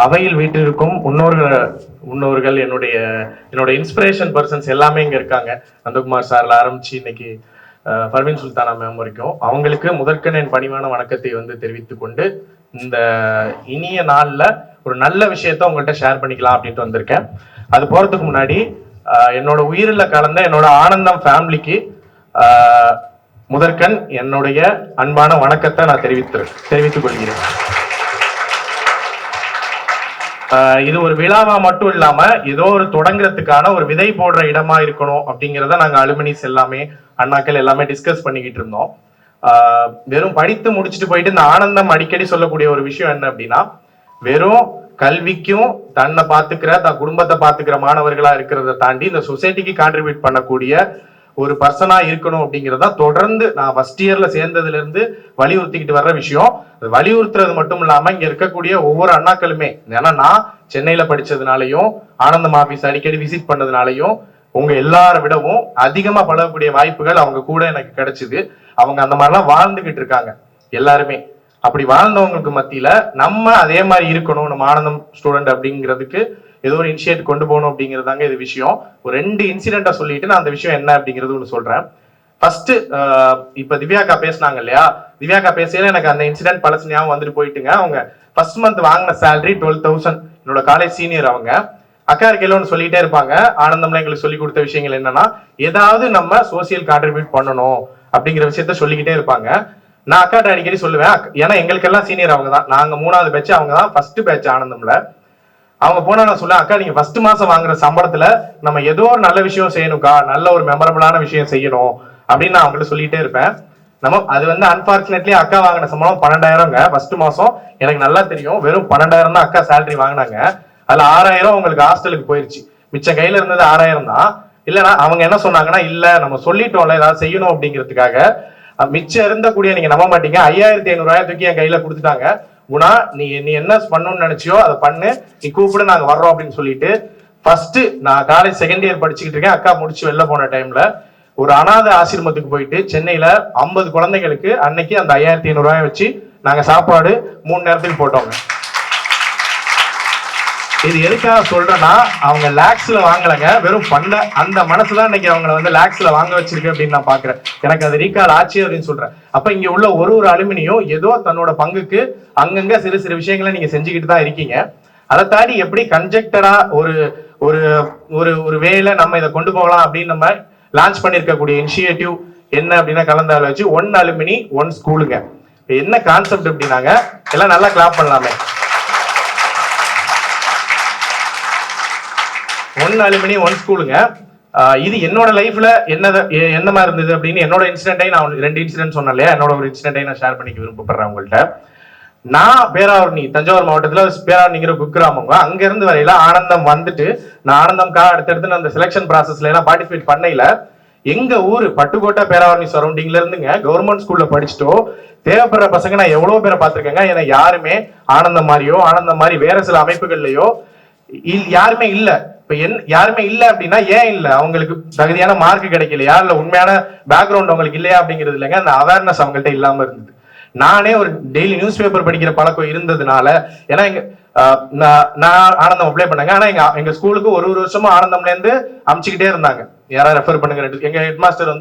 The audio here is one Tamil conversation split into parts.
அவையில் வீட்டிற்கும் முன்னோர்கள் என்னோட இன்ஸ்பிரேஷன் பர்சன்ஸ் எல்லாமே இங்க இருக்காங்க. நந்தகுமார் சார்ல ஆரம்பிச்சு இன்னைக்கு பர்வீன் சுல்தானா மேம் வரைக்கும் அவங்களுக்கு முதற்கன் என் பணிவான வணக்கத்தை தெரிவித்துக் கொண்டு இந்த இனிய நாள்ல ஒரு நல்ல விஷயத்த உங்கள்கிட்ட ஷேர் பண்ணிக்கலாம் அப்படின்ட்டு வந்திருக்கேன். அது போறதுக்கு முன்னாடி என்னோட உயிரில் கலந்த என்னோட ஆனந்தம் ஃபேமிலிக்கு முதற்கண் என்னுடைய அன்பான வணக்கத்தை நான் தெரிவித்துக் கொள்கிறேன். இது ஒரு விழாவா மட்டும் இல்லாம ஏதோ ஒரு தொடங்குறதுக்கான ஒரு விதை போடுற இடமா இருக்கணும் அப்படிங்கிறத நாங்க அலுமினிஸ் எல்லாமே அண்ணாக்கள் எல்லாமே டிஸ்கஸ் பண்ணிக்கிட்டு இருந்தோம். வெறும் படித்து முடிச்சுட்டு போயிட்டு இந்த ஆனந்தம் அடிக்கடி சொல்லக்கூடிய ஒரு விஷயம் என்ன அப்படின்னா, வெறும் கல்விக்கும் தன்னை பாத்துக்கிற தன் குடும்பத்தை பாத்துக்கிற மாணவர்களா இருக்கிறத தாண்டி இந்த சொசைட்டிக்கு கான்ட்ரிபியூட் பண்ணக்கூடிய ஒரு பர்சனா இருக்கணும் அப்படிங்கிறதா தொடர்ந்து நான் ஃபர்ஸ்ட் இயர்ல சேர்ந்ததுல இருந்து வலியுறுத்திக்கிட்டு வர்ற விஷயம். வலியுறுத்துறது மட்டும் இல்லாம இங்க இருக்கக்கூடிய ஒவ்வொரு அண்ணாக்களுமே, ஏன்னா நான் சென்னையில படிச்சதுனாலையும் ஆனந்தம் ஆபீஸ் அடிக்கடி விசிட் பண்ணதுனாலையும் உங்க எல்லாரை விடவும் அதிகமா பழகக்கூடிய வாய்ப்புகள் அவங்க கூட எனக்கு கிடைச்சது. அவங்க அந்த மாதிரிலாம் வாழ்ந்துகிட்டு இருக்காங்க எல்லாருமே. அப்படி வாழ்ந்தவங்களுக்கு மத்தியில நம்ம அதே மாதிரி இருக்கணும், நம்ம ஆனந்தம் ஸ்டூடெண்ட் அப்படிங்கிறதுக்கு ஏதோ ஒரு இனிஷியேட் கொண்டு போகணும் அப்படிங்கிறதாங்க இது விஷயம். ஒரு 2 இன்சிடென்ட்டை சொல்லிட்டு நான் அந்த விஷயம் என்ன அப்படிங்கிறது ஒன்று சொல்றேன். ஃபர்ஸ்ட் இப்ப திவ்யாக்கா பேசினாங்க இல்லையா, திவ்யாக்கா பேசையில எனக்கு அந்த இன்சிடென்ட் பழசு ஞாபகம் வந்துட்டு போயிட்டுங்க. அவங்க ஃபர்ஸ்ட் மந்த் வாங்கின சேலரி 12,000. என்னோட காலேஜ் சீனியர் அவங்க. அக்கா இருக்கையில ஒன்று சொல்லிட்டே இருப்பாங்க, ஆனந்தம்ல எங்களுக்கு சொல்லி கொடுத்த விஷயங்கள் என்னன்னா, ஏதாவது நம்ம சோசியல் கான்ட்ரிபியூட் பண்ணணும் அப்படிங்கிற விஷயத்த சொல்லிக்கிட்டே இருப்பாங்க. நான் அக்காட்ட அடிக்கடி சொல்லுவேன், ஏன்னா எங்களுக்கெல்லாம் சீனியர் அவங்க தான், நாங்க 3வது பேட்ச், அவங்க தான் ஃபர்ஸ்ட் பேட்ச் ஆனந்தம்ல. அவங்க போனா நான் சொல்ல, அக்கா நீங்க ஃபர்ஸ்ட் மாசம் வாங்குற சம்பளத்துல நம்ம ஏதோ ஒரு நல்ல விஷயம் செய்யணும்க்கா, நல்ல ஒரு மெமரபிளான விஷயம் செய்யணும் அப்படின்னு நான் அவங்கள்ட்ட சொல்லிட்டே இருப்பேன். நம்ம அது அன்பார்ச்சுனேட்லி அக்கா வாங்கின சம்பளம் 12,000ங்க ஃபர்ஸ்ட் மாசம். எனக்கு நல்லா தெரியும், வெறும் 12,000 தான் அக்கா சேலரி வாங்கினாங்க. அதுல 6,000 உங்களுக்கு ஹாஸ்டலுக்கு போயிருச்சு, மிச்சம் கையில இருந்தது 6,000 தான். இல்லைன்னா அவங்க என்ன சொன்னாங்கன்னா, இல்ல நம்ம சொல்லிட்டோம்ல ஏதாவது செய்யணும் அப்படிங்கிறதுக்காக மிச்சம் இருந்தக்கூடிய, நீங்க நம்ப மாட்டீங்க, 5,500 தூக்கி என் கையில கொடுத்துட்டாங்க. குணா நீ என்ன பண்ணணும்னு நினைச்சியோ அதை பண்ணு, நீ கூப்பிடு நாங்க வர்றோம் அப்படின்னு சொல்லிட்டு, ஃபர்ஸ்ட் நான் காலேஜ் செகண்ட் இயர் படிச்சுக்கிட்டு இருக்கேன். அக்கா முடிச்சு வெளில போன டைம்ல ஒரு அனாதை ஆசிரமத்துக்கு போயிட்டு சென்னையில 50 குழந்தைகளுக்கு அன்னைக்கு அந்த 5,500 வச்சு நாங்க சாப்பாடு 3 நேரத்துக்கு போட்டோங்க. இது எதுக்காக சொல்றேன்னா, அவங்க லேக்ஸ்ல வாங்கலங்க, வெறும் பண்ண அந்த மனசுதான் இன்னைக்கு அவங்களை லேக்ஸ்ல வாங்க வச்சிருக்கு அப்படின்னு நான் பாக்குறேன். எனக்கு அது ரீகால் ஆச்சு அப்படின்னு சொல்றேன். அப்ப இங்க உள்ள ஒரு அலுமினியும் ஏதோ தன்னோட பங்குக்கு அங்கங்க சிறு சிறு விஷயங்களை நீங்க செஞ்சுக்கிட்டு தான் இருக்கீங்க. அதை தாண்டி எப்படி கன்ஜெக்டரா ஒரு ஒரு ஒரு ஒரு வேலை நம்ம இதை கொண்டு போகலாம் அப்படின்னு நம்ம லான்ச் பண்ணிருக்கக்கூடிய இனிஷியேட்டிவ் என்ன அப்படின்னா, கலந்தால வச்சு 1 அலுமினி 1 ஸ்கூலுங்க. என்ன கான்செப்ட் அப்படின்னாங்க, எல்லாம் நல்லா கிளாப் பண்ணலாமே. 1 அலுமினி 1 ஸ்கூலுங்க. இது என்னோட லைஃப்ல என்ன மாதிரி இருந்தது அப்படின்னு என்னோட இன்சிடென்ட்டை நான் 2 இன்சிடென்ட் சொன்னேன் இல்லையா, என்னோட ஒரு இன்சிடென்ட்டை நான் ஷேர் பண்ணிக்க விருப்பப்படுறேன் உங்கள்கிட்ட. நான் பேராவூரணி, தஞ்சாவூர் மாவட்டத்துல பேராவூர்ணிங்கிற குக்கிராமங்க. அங்க இருந்து வரையில ஆனந்தம் வந்துட்டு நான் ஆனந்தம்கா அடுத்தடுத்து அந்த செலக்ஷன் ப்ராசஸ்ல எல்லாம் பார்ட்டிசிபேட் பண்ணையில எங்க ஊர் பட்டுக்கோட்டை பேராவூரணி சரௌண்டிங்ல இருந்துங்க கவர்மெண்ட் ஸ்கூல்ல படிச்சுட்டோ தேவைப்படுற பசங்க நான் எவ்வளவு பேரை பார்த்திருக்கேங்க. ஏன்னா யாருமே ஆனந்தம் மாதிரி வேற சில அமைப்புகள்லயோ யாருமே இல்ல. இப்ப யாருமே இல்ல அப்படின்னா ஏன் இல்ல, அவங்களுக்கு தகுதியான மார்க் கிடைக்கலையா, இல்ல உண்மையான பேக்ரவுண்ட் அவங்களுக்கு இல்லையா அப்படிங்கிறது இல்லைங்க, அந்த அவேர்னஸ் அவங்கள்ட்ட இல்லாம இருந்தது. நானே ஒரு டெய்லி நியூஸ் பேப்பர் படிக்கிற பழக்கம் இருந்ததுனால, ஏன்னா நான் ஆனந்தம் அப்ளை பண்ணாங்க. ஆனா எங்க ஸ்கூலுக்கு ஒரு வருஷமா ஆனந்தம்ல இருந்து அமிச்சுக்கிட்டே இருந்தாங்க, யாராவது ரெஃபர் பண்ணுங்க. எங்க ஹெட் மாஸ்டர்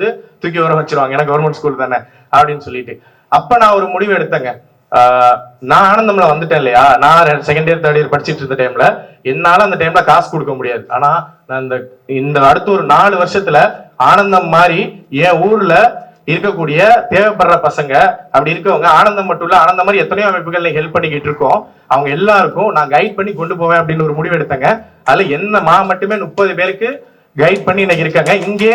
தூக்கி வர வச்சிருவாங்க, ஏன்னா கவர்மெண்ட் ஸ்கூல் தானே அப்படின்னு சொல்லிட்டு. அப்ப நான் ஒரு முடிவு எடுத்தேங்க, நான் ஆனந்தம்ல வந்துட்டேன் இல்லையா, நான் செகண்ட் இயர் தேர்ட் இயர் படிச்சுட்டு இருந்த டைம்ல என்னால அந்த டைம்ல காசு கொடுக்க முடியாது. ஆனா நான் இந்த அடுத்த ஒரு 4 வருஷத்துல ஆனந்தம் மாதிரி என் ஊர்ல இருக்கக்கூடிய தேவைப்படுற பசங்க அப்படி இருக்கவங்க, ஆனந்தம் மட்டும் இல்ல ஆனந்தம் மாதிரி எத்தனையோ அமைப்புகள் ஹெல்ப் பண்ணிக்கிட்டு இருக்கோம், அவங்க எல்லாருக்கும் நான் கைட் பண்ணி கொண்டு போவேன் அப்படின்னு ஒரு முடிவு எடுத்தேங்க. அதுல என்ன மட்டுமே 30 பேருக்கு கைட் பண்ணி இன்னைக்கு இருக்காங்க. இங்கே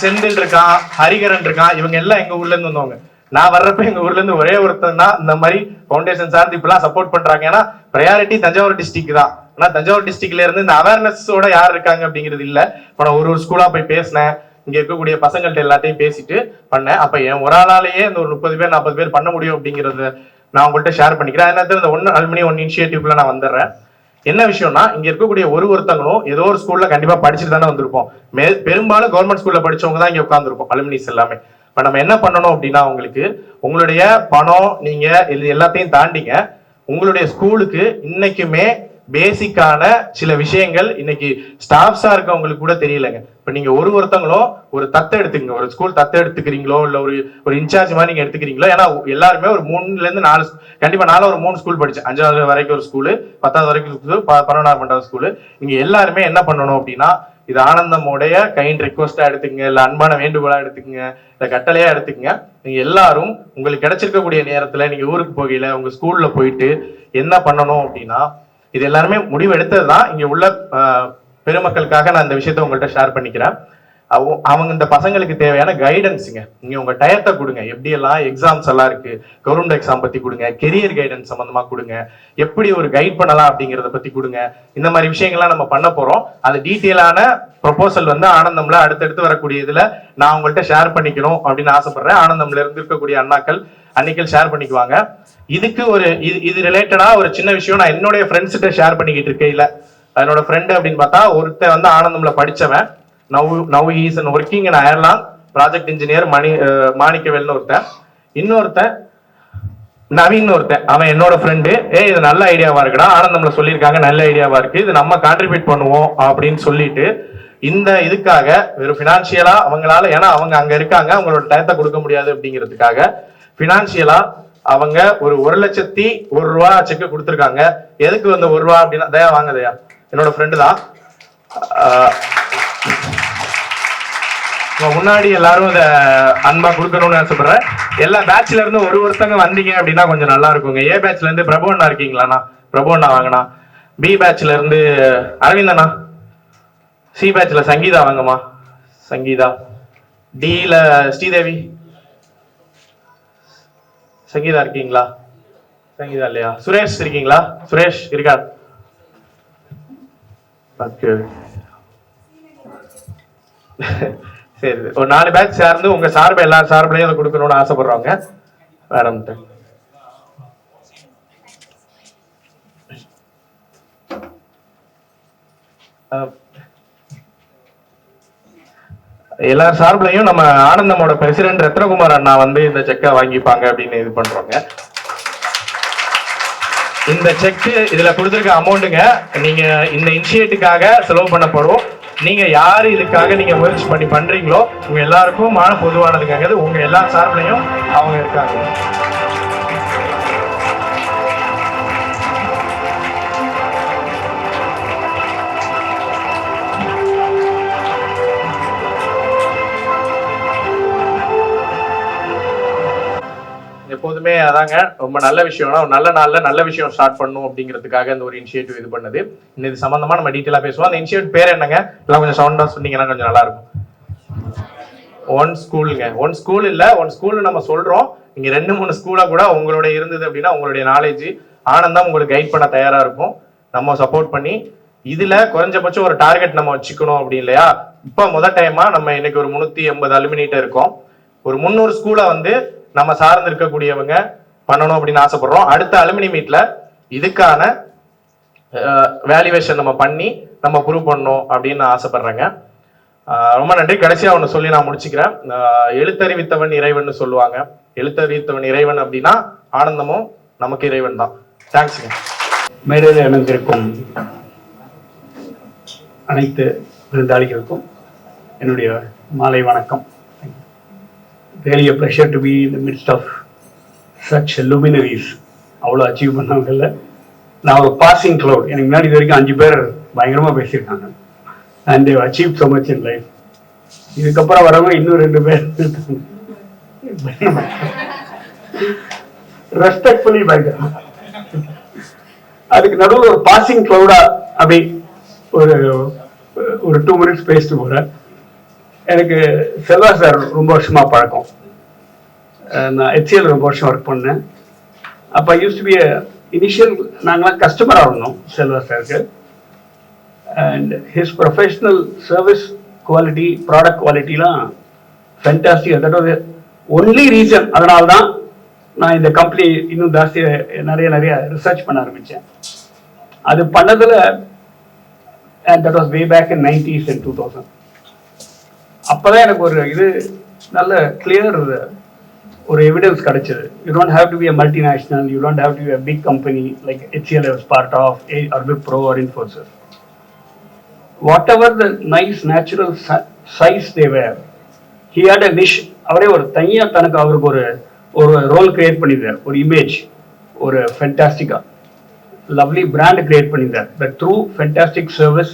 செந்தில் இருக்கான், ஹரிகரன் இருக்கான், இவங்க எல்லாம் எங்க ஊர்ல இருந்து வந்தவங்க. நான் வர்றப்ப எங்க ஊர்ல இருந்து ஒரே ஒருத்தர் தான் இந்த மாதிரி ஃபவுண்டேஷன் சார்ந்து இப்பெல்லாம் சப்போர்ட் பண்றாங்க. ஏன்னா ப்ரையாரிட்டி தஞ்சாவூர் டிஸ்ட்ரிக்ட் தான். ஆனா தஞ்சாவூர் டிஸ்ட்ரிக்ட்ல இருந்து இந்த அவேர்னஸோட யார் இருக்காங்க அப்படிங்கிறது இல்ல. இப்ப நான் ஒரு ஸ்கூலா போய் பேசினேன், இங்க இருக்கக்கூடிய பசங்கள்ட்ட எல்லாத்தையும் பேசிட்டு பண்ணேன். அப்ப என் ஒரு ஆளாலேயே இந்த ஒரு 30 பேர் 40 பேர் பண்ண முடியும் அப்படிங்கறத நான் உங்கள்கிட்ட ஷேர் பண்ணிக்கிறேன். அதனால இந்த 1 அலுமினி 1 இனிஷியேட்டிவ்ல நான் வந்துடுறேன். என்ன விஷயம்னா, இங்க இருக்கக்கூடிய ஒருத்தங்களும் ஏதோ ஒரு ஸ்கூல்ல கண்டிப்பா படிச்சுட்டு தானே வந்திருப்போம். பெரும்பாலும் கவர்மெண்ட் ஸ்கூல்ல படிச்சவங்க தான் இங்க உட்காந்துருப்போம், அலுமினிஸ் எல்லாமே. இப்ப நம்ம என்ன பண்ணணும் அப்படின்னா, உங்களுக்கு உங்களுடைய பணம் நீங்க இது எல்லாத்தையும் தாண்டிங்க உங்களுடைய ஸ்கூலுக்கு இன்னைக்குமே பேசிக்கான சில விஷயங்கள் இன்னைக்கு ஸ்டாஃப்ஸா இருக்கவங்களுக்கு கூட தெரியலங்க. இப்ப நீங்க ஒருத்தங்களும் ஒரு தத்தை எடுத்துக்கங்க, ஒரு ஸ்கூல் தத்தை எடுத்துக்கிறீங்களோ இல்ல ஒரு இன்சார்ஜ் மாதிரி நீங்க எடுத்துக்கிறீங்களோ, ஏன்னா எல்லாருமே ஒரு 3ல இருந்து 4 கண்டிப்பா நானும் ஒரு 3 ஸ்கூல் படிச்சேன். 5வது வரைக்கும் ஒரு ஸ்கூலு, 10வது வரைக்கும் ஸ்கூலு, 11வது 12வது ஸ்கூலு. நீங்க எல்லாருமே என்ன பண்ணணும் அப்படின்னா, இது ஆனந்தமுடைய கைண்ட் ரெக்வஸ்டா எடுத்துக்கங்க, இல்ல அன்பான வேண்டுகோளா எடுத்துக்கங்க, இல்ல கட்டளையா எடுத்துக்கங்க. நீங்க எல்லாரும் உங்களுக்கு கிடைச்சிருக்கக்கூடிய நேரத்துல நீங்க ஊருக்கு போகையில உங்க ஸ்கூல்ல போயிட்டு என்ன பண்ணணும் அப்படின்னா, இது எல்லாருமே முடிவு எடுத்ததுதான். இங்க உள்ள பெருமக்களுக்காக நான் இந்த விஷயத்த உங்கள்கிட்ட ஷேர் பண்ணிக்கிறேன். அவங்க இந்த பசங்களுக்கு தேவையான கைடன்ஸுங்க, நீங்க உங்க டயத்தை கொடுங்க. எப்படி எல்லாம் எக்ஸாம்ஸ் எல்லாம் இருக்கு, கவர்மெண்ட் எக்ஸாம் பத்தி கொடுங்க, கெரியர் கைடன்ஸ் சம்பந்தமா கொடுங்க, எப்படி ஒரு கைட் பண்ணலாம் அப்படிங்கறத பத்தி கொடுங்க. இந்த மாதிரி விஷயங்கள்லாம் நம்ம பண்ண போறோம். அது டீட்டெயிலான ப்ரொபோசல் வந்து ஆனந்தம்ல அடுத்தடுத்து வரக்கூடிய இதுல நான் உங்கள்கிட்ட ஷேர் பண்ணிக்கணும் அப்படின்னு ஆசைப்படுறேன். ஆனந்தம்ல இருந்து இருக்கக்கூடிய அண்ணாக்கள் அன்னைக்கு ஷேர் பண்ணிக்குவாங்க. இதுக்கு ஒரு இது ரிலேட்டடா ஒரு சின்ன விஷயம் நான் என்னுடைய ஃப்ரெண்ட்ஸ்கிட்ட ஷேர் பண்ணிக்கிட்டு இருக்கேன். இல்ல என்னோட ஃப்ரெண்டு அப்படின்னு பார்த்தா ஒருத்தன் வந்து ஆனந்தம்ல படிச்சவன், now he is working in Ireland, project engineer மாணிக்கவேல்னு ஒருத்தன். இன்னொருத்தன் நவீன் ஒருத்தன், அவன் என்னோட ஃப்ரெண்டு. இது நல்ல ஐடியாவா இருக்குடா, ஆனந்தம்ல சொல்லியிருக்காங்க நல்ல ஐடியாவா இருக்கு, இது நம்ம கான்ட்ரிபியூட் பண்ணுவோம் அப்படின்னு சொல்லிட்டு இந்த இதுக்காக வெறும் பினான்சியலா அவங்களால, ஏன்னா அவங்க அங்க இருக்காங்க, அவங்களோட டயத்தை கொடுக்க முடியாது அப்படிங்கிறதுக்காக பினான்சியலா அவங்க ஒரு 1,01,000 ரூபா செக் கொடுத்துருக்காங்க. எதுக்கு வந்து 1 ரூபா அப்படின்னா, தயா வாங்க தயா, என்னோட ஃப்ரெண்டு தான். முன்னாடி எல்லாரும் இதை அன்பா கொடுக்கணும்னு ஆசைப்படுறேன். எல்லா பேட்ச்ல இருந்து ஒருத்தங்க வந்தீங்க அப்படின்னா கொஞ்சம் நல்லா இருக்குங்க. ஏ பேட்ச்ல இருந்து பிரபு அண்ணா இருக்கீங்களாண்ணா? பிரபு அண்ணா வாங்கண்ணா. பி பேட்ச்ல இருந்து அரவிந்த் அண்ணா. சி பேட்ச்ல சங்கீதா வாங்கம்மா, சங்கீதா. டில ஸ்ரீதேவி. சங்கீதா இருக்கீங்களா? சங்கீதா இல்லையா? சுரேஷ் இருக்கீங்களா? சுரேஷ் இருக்கா? சரி, ஒரு 4 பேட்ச் சார்ந்து உங்க சார்பு எல்லா சார்பிலையும் அதை கொடுக்கணும்னு ஆசைப்படுறவங்க மேடம். எல்லார் சார்பிலையும் நம்ம ஆனந்தமோட பிரசிடென்ட் ரத்னகுமார் அண்ணா வந்து இந்த செக்கை வாங்கிப்பாங்க அப்படின்னு இது பண்றோங்க. இந்த செக் இதுல கொடுத்துருக்க அமௌண்ட்டுங்க நீங்க இந்த இனிஷியேட்டுக்காக செலவு பண்ணப்படும். நீங்க யாரு இதுக்காக நீங்க முயற்சி பண்ணி பண்றீங்களோ உங்க எல்லாருக்கும் பொதுவானதுக்காக உங்க எல்லா சார்பிலையும் அவங்க இருக்காங்க. எப்போதுமே அதாங்க ரொம்ப நல்ல விஷயம்னா, ஒரு நல்ல நாள்ல நல்ல விஷயம் ஸ்டார்ட் பண்ணும் அப்படிங்கிறதுக்காக இந்த ஒரு இனிஷியேட்டிவ் இது பண்ணது. இது சம்பந்தமா நம்ம டீட்டெயிலா பேசுவோம். அந்த இனிஷியேட்டிவ் பேர் என்னங்க? எல்லாம் கொஞ்சம் சவுண்டா சொன்னீங்கன்னா கொஞ்சம் நல்லா இருக்கும். ஒன் ஸ்கூலுங்க. ஒன் ஸ்கூல் இல்ல, ஒன் ஸ்கூல் நம்ம சொல்றோம். நீங்க 2-3 ஸ்கூலா கூட உங்களுடைய இருந்தது அப்படின்னா உங்களுடைய நாலேஜ் ஆனந்தம் உங்களுக்கு கைட் பண்ண தயாரா இருக்கும். நம்ம சப்போர்ட் பண்ணி இதுல குறைஞ்சபட்சம் ஒரு டார்கெட் நம்ம வச்சுக்கணும் அப்படி இல்லையா? இப்ப முதல் டைமா நம்ம இன்னைக்கு ஒரு 380 அலுமினிட்ட இருக்கோம். ஒரு 300 ஸ்கூலை வந்து நம்ம சார்ந்து இருக்கக்கூடியவங்க பண்ணணும் அப்படின்னு ஆசைப்படுறோம். அடுத்த அலுமினி மீட்ல இதுக்கான வேல்யூவேஷன் நம்ம பண்ணி நம்ம ப்ரூவ் பண்ணணும் அப்படின்னு ஆசைப்படுறேங்க. ரொம்ப நன்றி. கடைசியா ஒன்று சொல்லி நான் முடிச்சுக்கிறேன். எழுத்தறிவித்தவன் இறைவன் சொல்லுவாங்க. எழுத்தறிவித்தவன் இறைவன் அப்படின்னா ஆனந்தமும் நமக்கு இறைவன் தான். தேங்க்ஸ்ங்க. மேடையில் இணைந்திருக்கும் அனைத்து விருந்தாளிகளுக்கும் என்னுடைய மாலை வணக்கம். Really a pleasure to be in the midst of such luminaries. அவ்வளோ அச்சீவ் பண்ணவங்கல்ல. நான் ஒரு பாசிங் க்ளவுட். எனக்கு முன்னாடி இது வரைக்கும் 5 பேர் பயங்கரமாக பேசியிருக்காங்க. And they've achieve so much in life. இதுக்கப்புறம் வரவங்க இன்னும் 2 பேர் ரெஸ்பெக்ட்ஃபுல்லி பயங்கரம். அதுக்கு நடுவில் ஒரு பாசிங் க்ளவுடா அப்படி ஒரு 2 மினிட்ஸ் பேசிட்டு போகிறேன். எனக்கு செல்வா சார் ரொம்ப வருஷமா பழக்கம். நான் ஹெச்சிஎல் ரொம்ப வருஷம் ஒர்க் பண்ணேன். அப்போ யூஸ் டு பி இனிஷியல் நாங்களாம் கஸ்டமராக இருந்தோம் செல்வா சாருக்கு. And his professional service quality, product குவாலிட்டிலாம் fantastic. That was only reason. அதனால தான் நான் இந்த கம்பெனி இன்னும் ஜாஸ்தியாக நிறைய ரிசர்ச் பண்ண ஆரம்பித்தேன். அது பண்ணதில் and that was way back in 90s and 2000. அப்போதான் எனக்கு ஒரு இது நல்ல கிளியர் ஒரு எவிடன்ஸ் கிடைச்சது. You don't have to be a multinational, you don't have to be a big company like HCL was part of or Wipro or Infosys. Whatever the nice natural size they were, he had a niche. அவரே ஒரு தனியாக தனக்கு அவருக்கு ஒரு ரோல் கிரியேட் பண்ணியிருந்தார், ஒரு இமேஜ், ஒரு ஃபென்டாஸ்டிக்கா லவ்லி பிராண்ட் கிரியேட் பண்ணியிருந்தார். But through fantastic service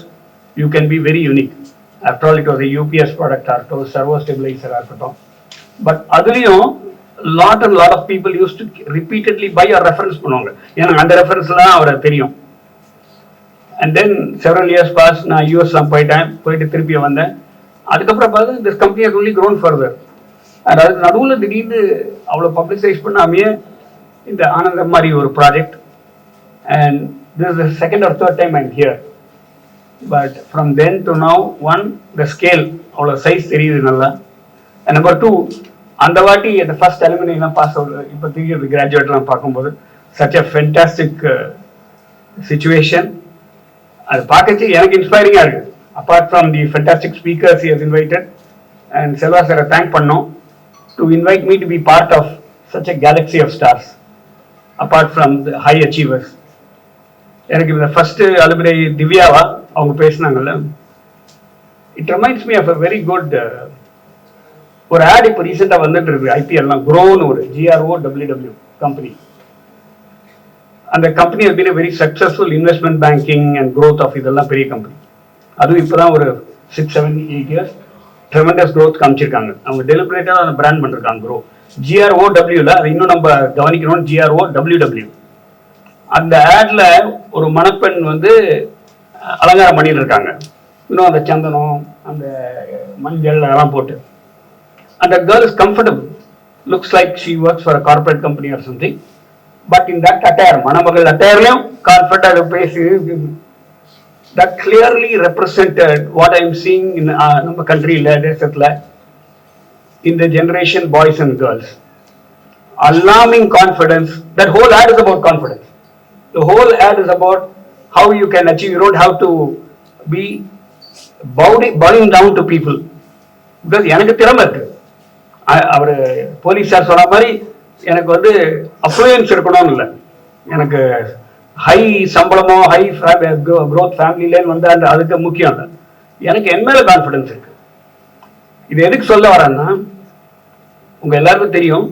you can be very unique. After all it was UPS ப்ராடக்டாக இருக்கட்டும், சர்வோ ஸ்டெபிலைசராக இருக்கட்டும். பட் அதுலேயும் lot of people use to repeatedly buy or reference பண்ணுவாங்க. ஏன்னா அந்த ரெஃபரன்ஸ்லாம் அவரை தெரியும். And then several years past, நான் யூஎஸ்லாம் போயிட்டு திருப்பி வந்தேன். அதுக்கப்புறம் பார்த்து this company has only grown further. And அதுக்கு நடுவில் திடீர்னு அவ்வளோ பப்ளிசைஸ் பண்ணாமையே இந்த ஆனந்தம் மாதிரி ஒரு project. And this is the second or third time I'm here. But from then to now, one, the scale அவ்வளோ சைஸ் தெரியுது நல்லா. அண்ட் நம்பர் டூ, அந்த வாட்டி அந்த ஃபர்ஸ்ட் அலுமினியெலாம் பாஸ் அவுட், இப்போ தெரியுது கிராஜுவேட்லாம் பார்க்கும்போது சச் அ ஃபென்டாஸ்டிக் சிச்சுவேஷன். அது பார்க்கச்சு எனக்கு இன்ஸ்பைரிங்காக இருக்குது. Apart from the fantastic speakers he has invited, and Selva சாரை தேங்க் பண்ணோம் to invite me to be part of such a galaxy of stars apart from the high achievers. எனக்கு இந்த ஃபர்ஸ்ட் அலுமினை திவ்யாவா அவங்க பேசினாங்கல்ல, it reminds me of a very good ஒரு ஆட் இப்போ ரீசெண்டாக வந்துட்டு இருக்கு ஐபிஎல்லாம், க்ரோன்னு ஒரு GROWW கம்பெனி. அந்த company has been a very successful investment banking and growth of இதெல்லாம் பெரிய கம்பெனி. அதுவும் இப்போ தான் ஒரு 6, 7, 8 years ட்ரெமெண்டஸ் க்ரோத் காமிச்சிருக்காங்க. அவங்க டெலிபரேட்டாக அந்த பிராண்ட் பண்ணிருக்காங்க க்ரோ. GROWல அது இன்னும் நம்ம கவனிக்கணும், GROWW. அந்த ஆட்ல ஒரு மணப்பெண் வந்து அலங்காரம் பண்ணிட்டு இருக்காங்க. இன்னும் அந்த சந்தனம், அந்த மஞ்சள் அதெல்லாம் போட்டு. And the girl is comfortable. Looks like she works for a corporate company or something. But in that attire, Manamagal attire, comfortable place, that clearly represented what I am seeing in our country, in the generation boys and girls. Alarming confidence. That whole ad is about confidence. The whole ad is about how you can achieve. You don't have to be bowing down to people. Because எனக்கு திறமை இருக்கு. அவர் போலீஸார் சொன்ன மாதிரி எனக்கு வந்து அஃப்ளூயன்ஸ் இருக்கணும்னு இல்லை, எனக்கு ஹை சம்பளமோ ஹை க்ரோத் ஃபேமிலிலேன்னு வந்து அந்த அதுக்கு முக்கியம் இல்லை, எனக்கு என் மேலே கான்ஃபிடன்ஸ் இருக்கு. இது எதுக்கு சொல்ல வரேன்னா, உங்க எல்லாருக்கும் தெரியும்,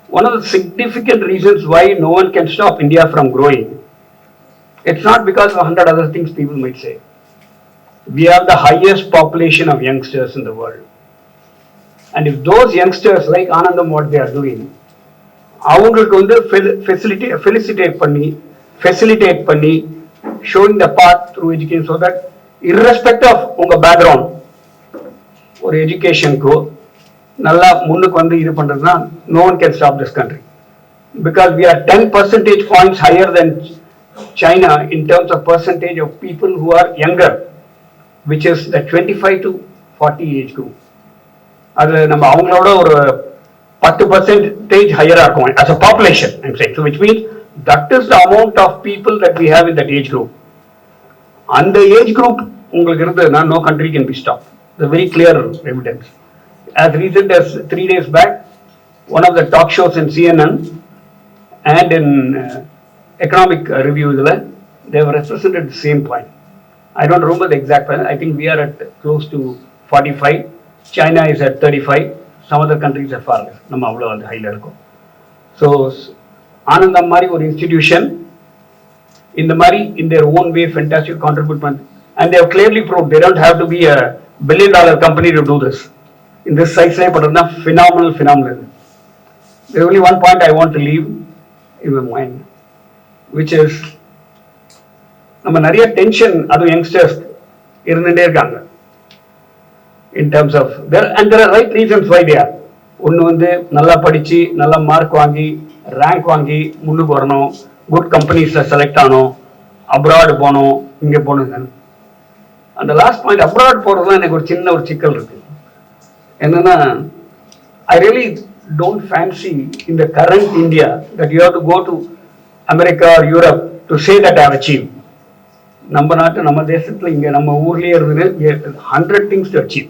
one of the significant reasons why no one can stop India from growing, it's not because of 100 other things people might say. We have the highest population of youngsters in the world. And if those youngsters like Anandam what they are doing, அவங்களுக்கு வந்து facilitate பண்ணி showing the path through education, so that irrespective of உங்க பேக்ரவுண்ட் ஒரு எஜுகேஷனுக்கு நல்லா முன்னுக்கு வந்து இது பண்றதுன்னா no one can stop this country, because we are 10 percentage points higher than China in terms of percentage of people who are younger, which is the 25 to 40 age group. அது நம்ம அவங்களோட ஒரு 10% ஹையரா இருக்கும் as a population, I'm saying. So which means that is the amount of people that we have in that age group. அந்த ஏஜ் குரூப் உங்களுக்கு இருந்ததுன்னா no country can be stopped. The very clear evidence. As recent as 3 days back, one of the talk shows in CNN and in economic review, they have represented the same point. I don't remember the exact point. I think we are at close to 45. China is at 35. Some other countries are far less. நம்ம அவ்வளோ அந்த ஹைல இருக்கும். ஸோ ஆனந்தம் மாதிரி ஒரு இன்ஸ்டிடியூஷன் இந்த மாதிரி in their own way fantastic contribute பண்ணி, and they have clearly proved they don't have to be a $1 billion company to do this. In this size Leh பண்றதுனா phenomenal. There is only one point I want to leave in my mind, which is நம்ம நிறைய டென்ஷன் அது யங்ஸ்டர்ஸ் இருந்துட்டே இருக்காங்க. In terms of there are right reasons why they are. ஒன்று வந்து நல்லா படிச்சு நல்லா மார்க் வாங்கி ரேங்க் வாங்கி முன்னுக்கு வரணும், குட் கம்பெனிஸ்ல செலக்ட் ஆகணும், அப்ராட் போகணும், இங்கே போகணுங்க. அந்த லாஸ்ட் பாயிண்ட் அப்ராட் போகிறது தான் எனக்கு ஒரு சின்ன ஒரு சிக்கல் இருக்கு. என்னன்னா, I really don't fancy in the current India that you have to go to America or Europe to say that I have achieve. நம்ம நாட்டு நம்ம தேசத்தில் இங்கே நம்ம ஊர்லேயே இருந்தது 100 things to achieve.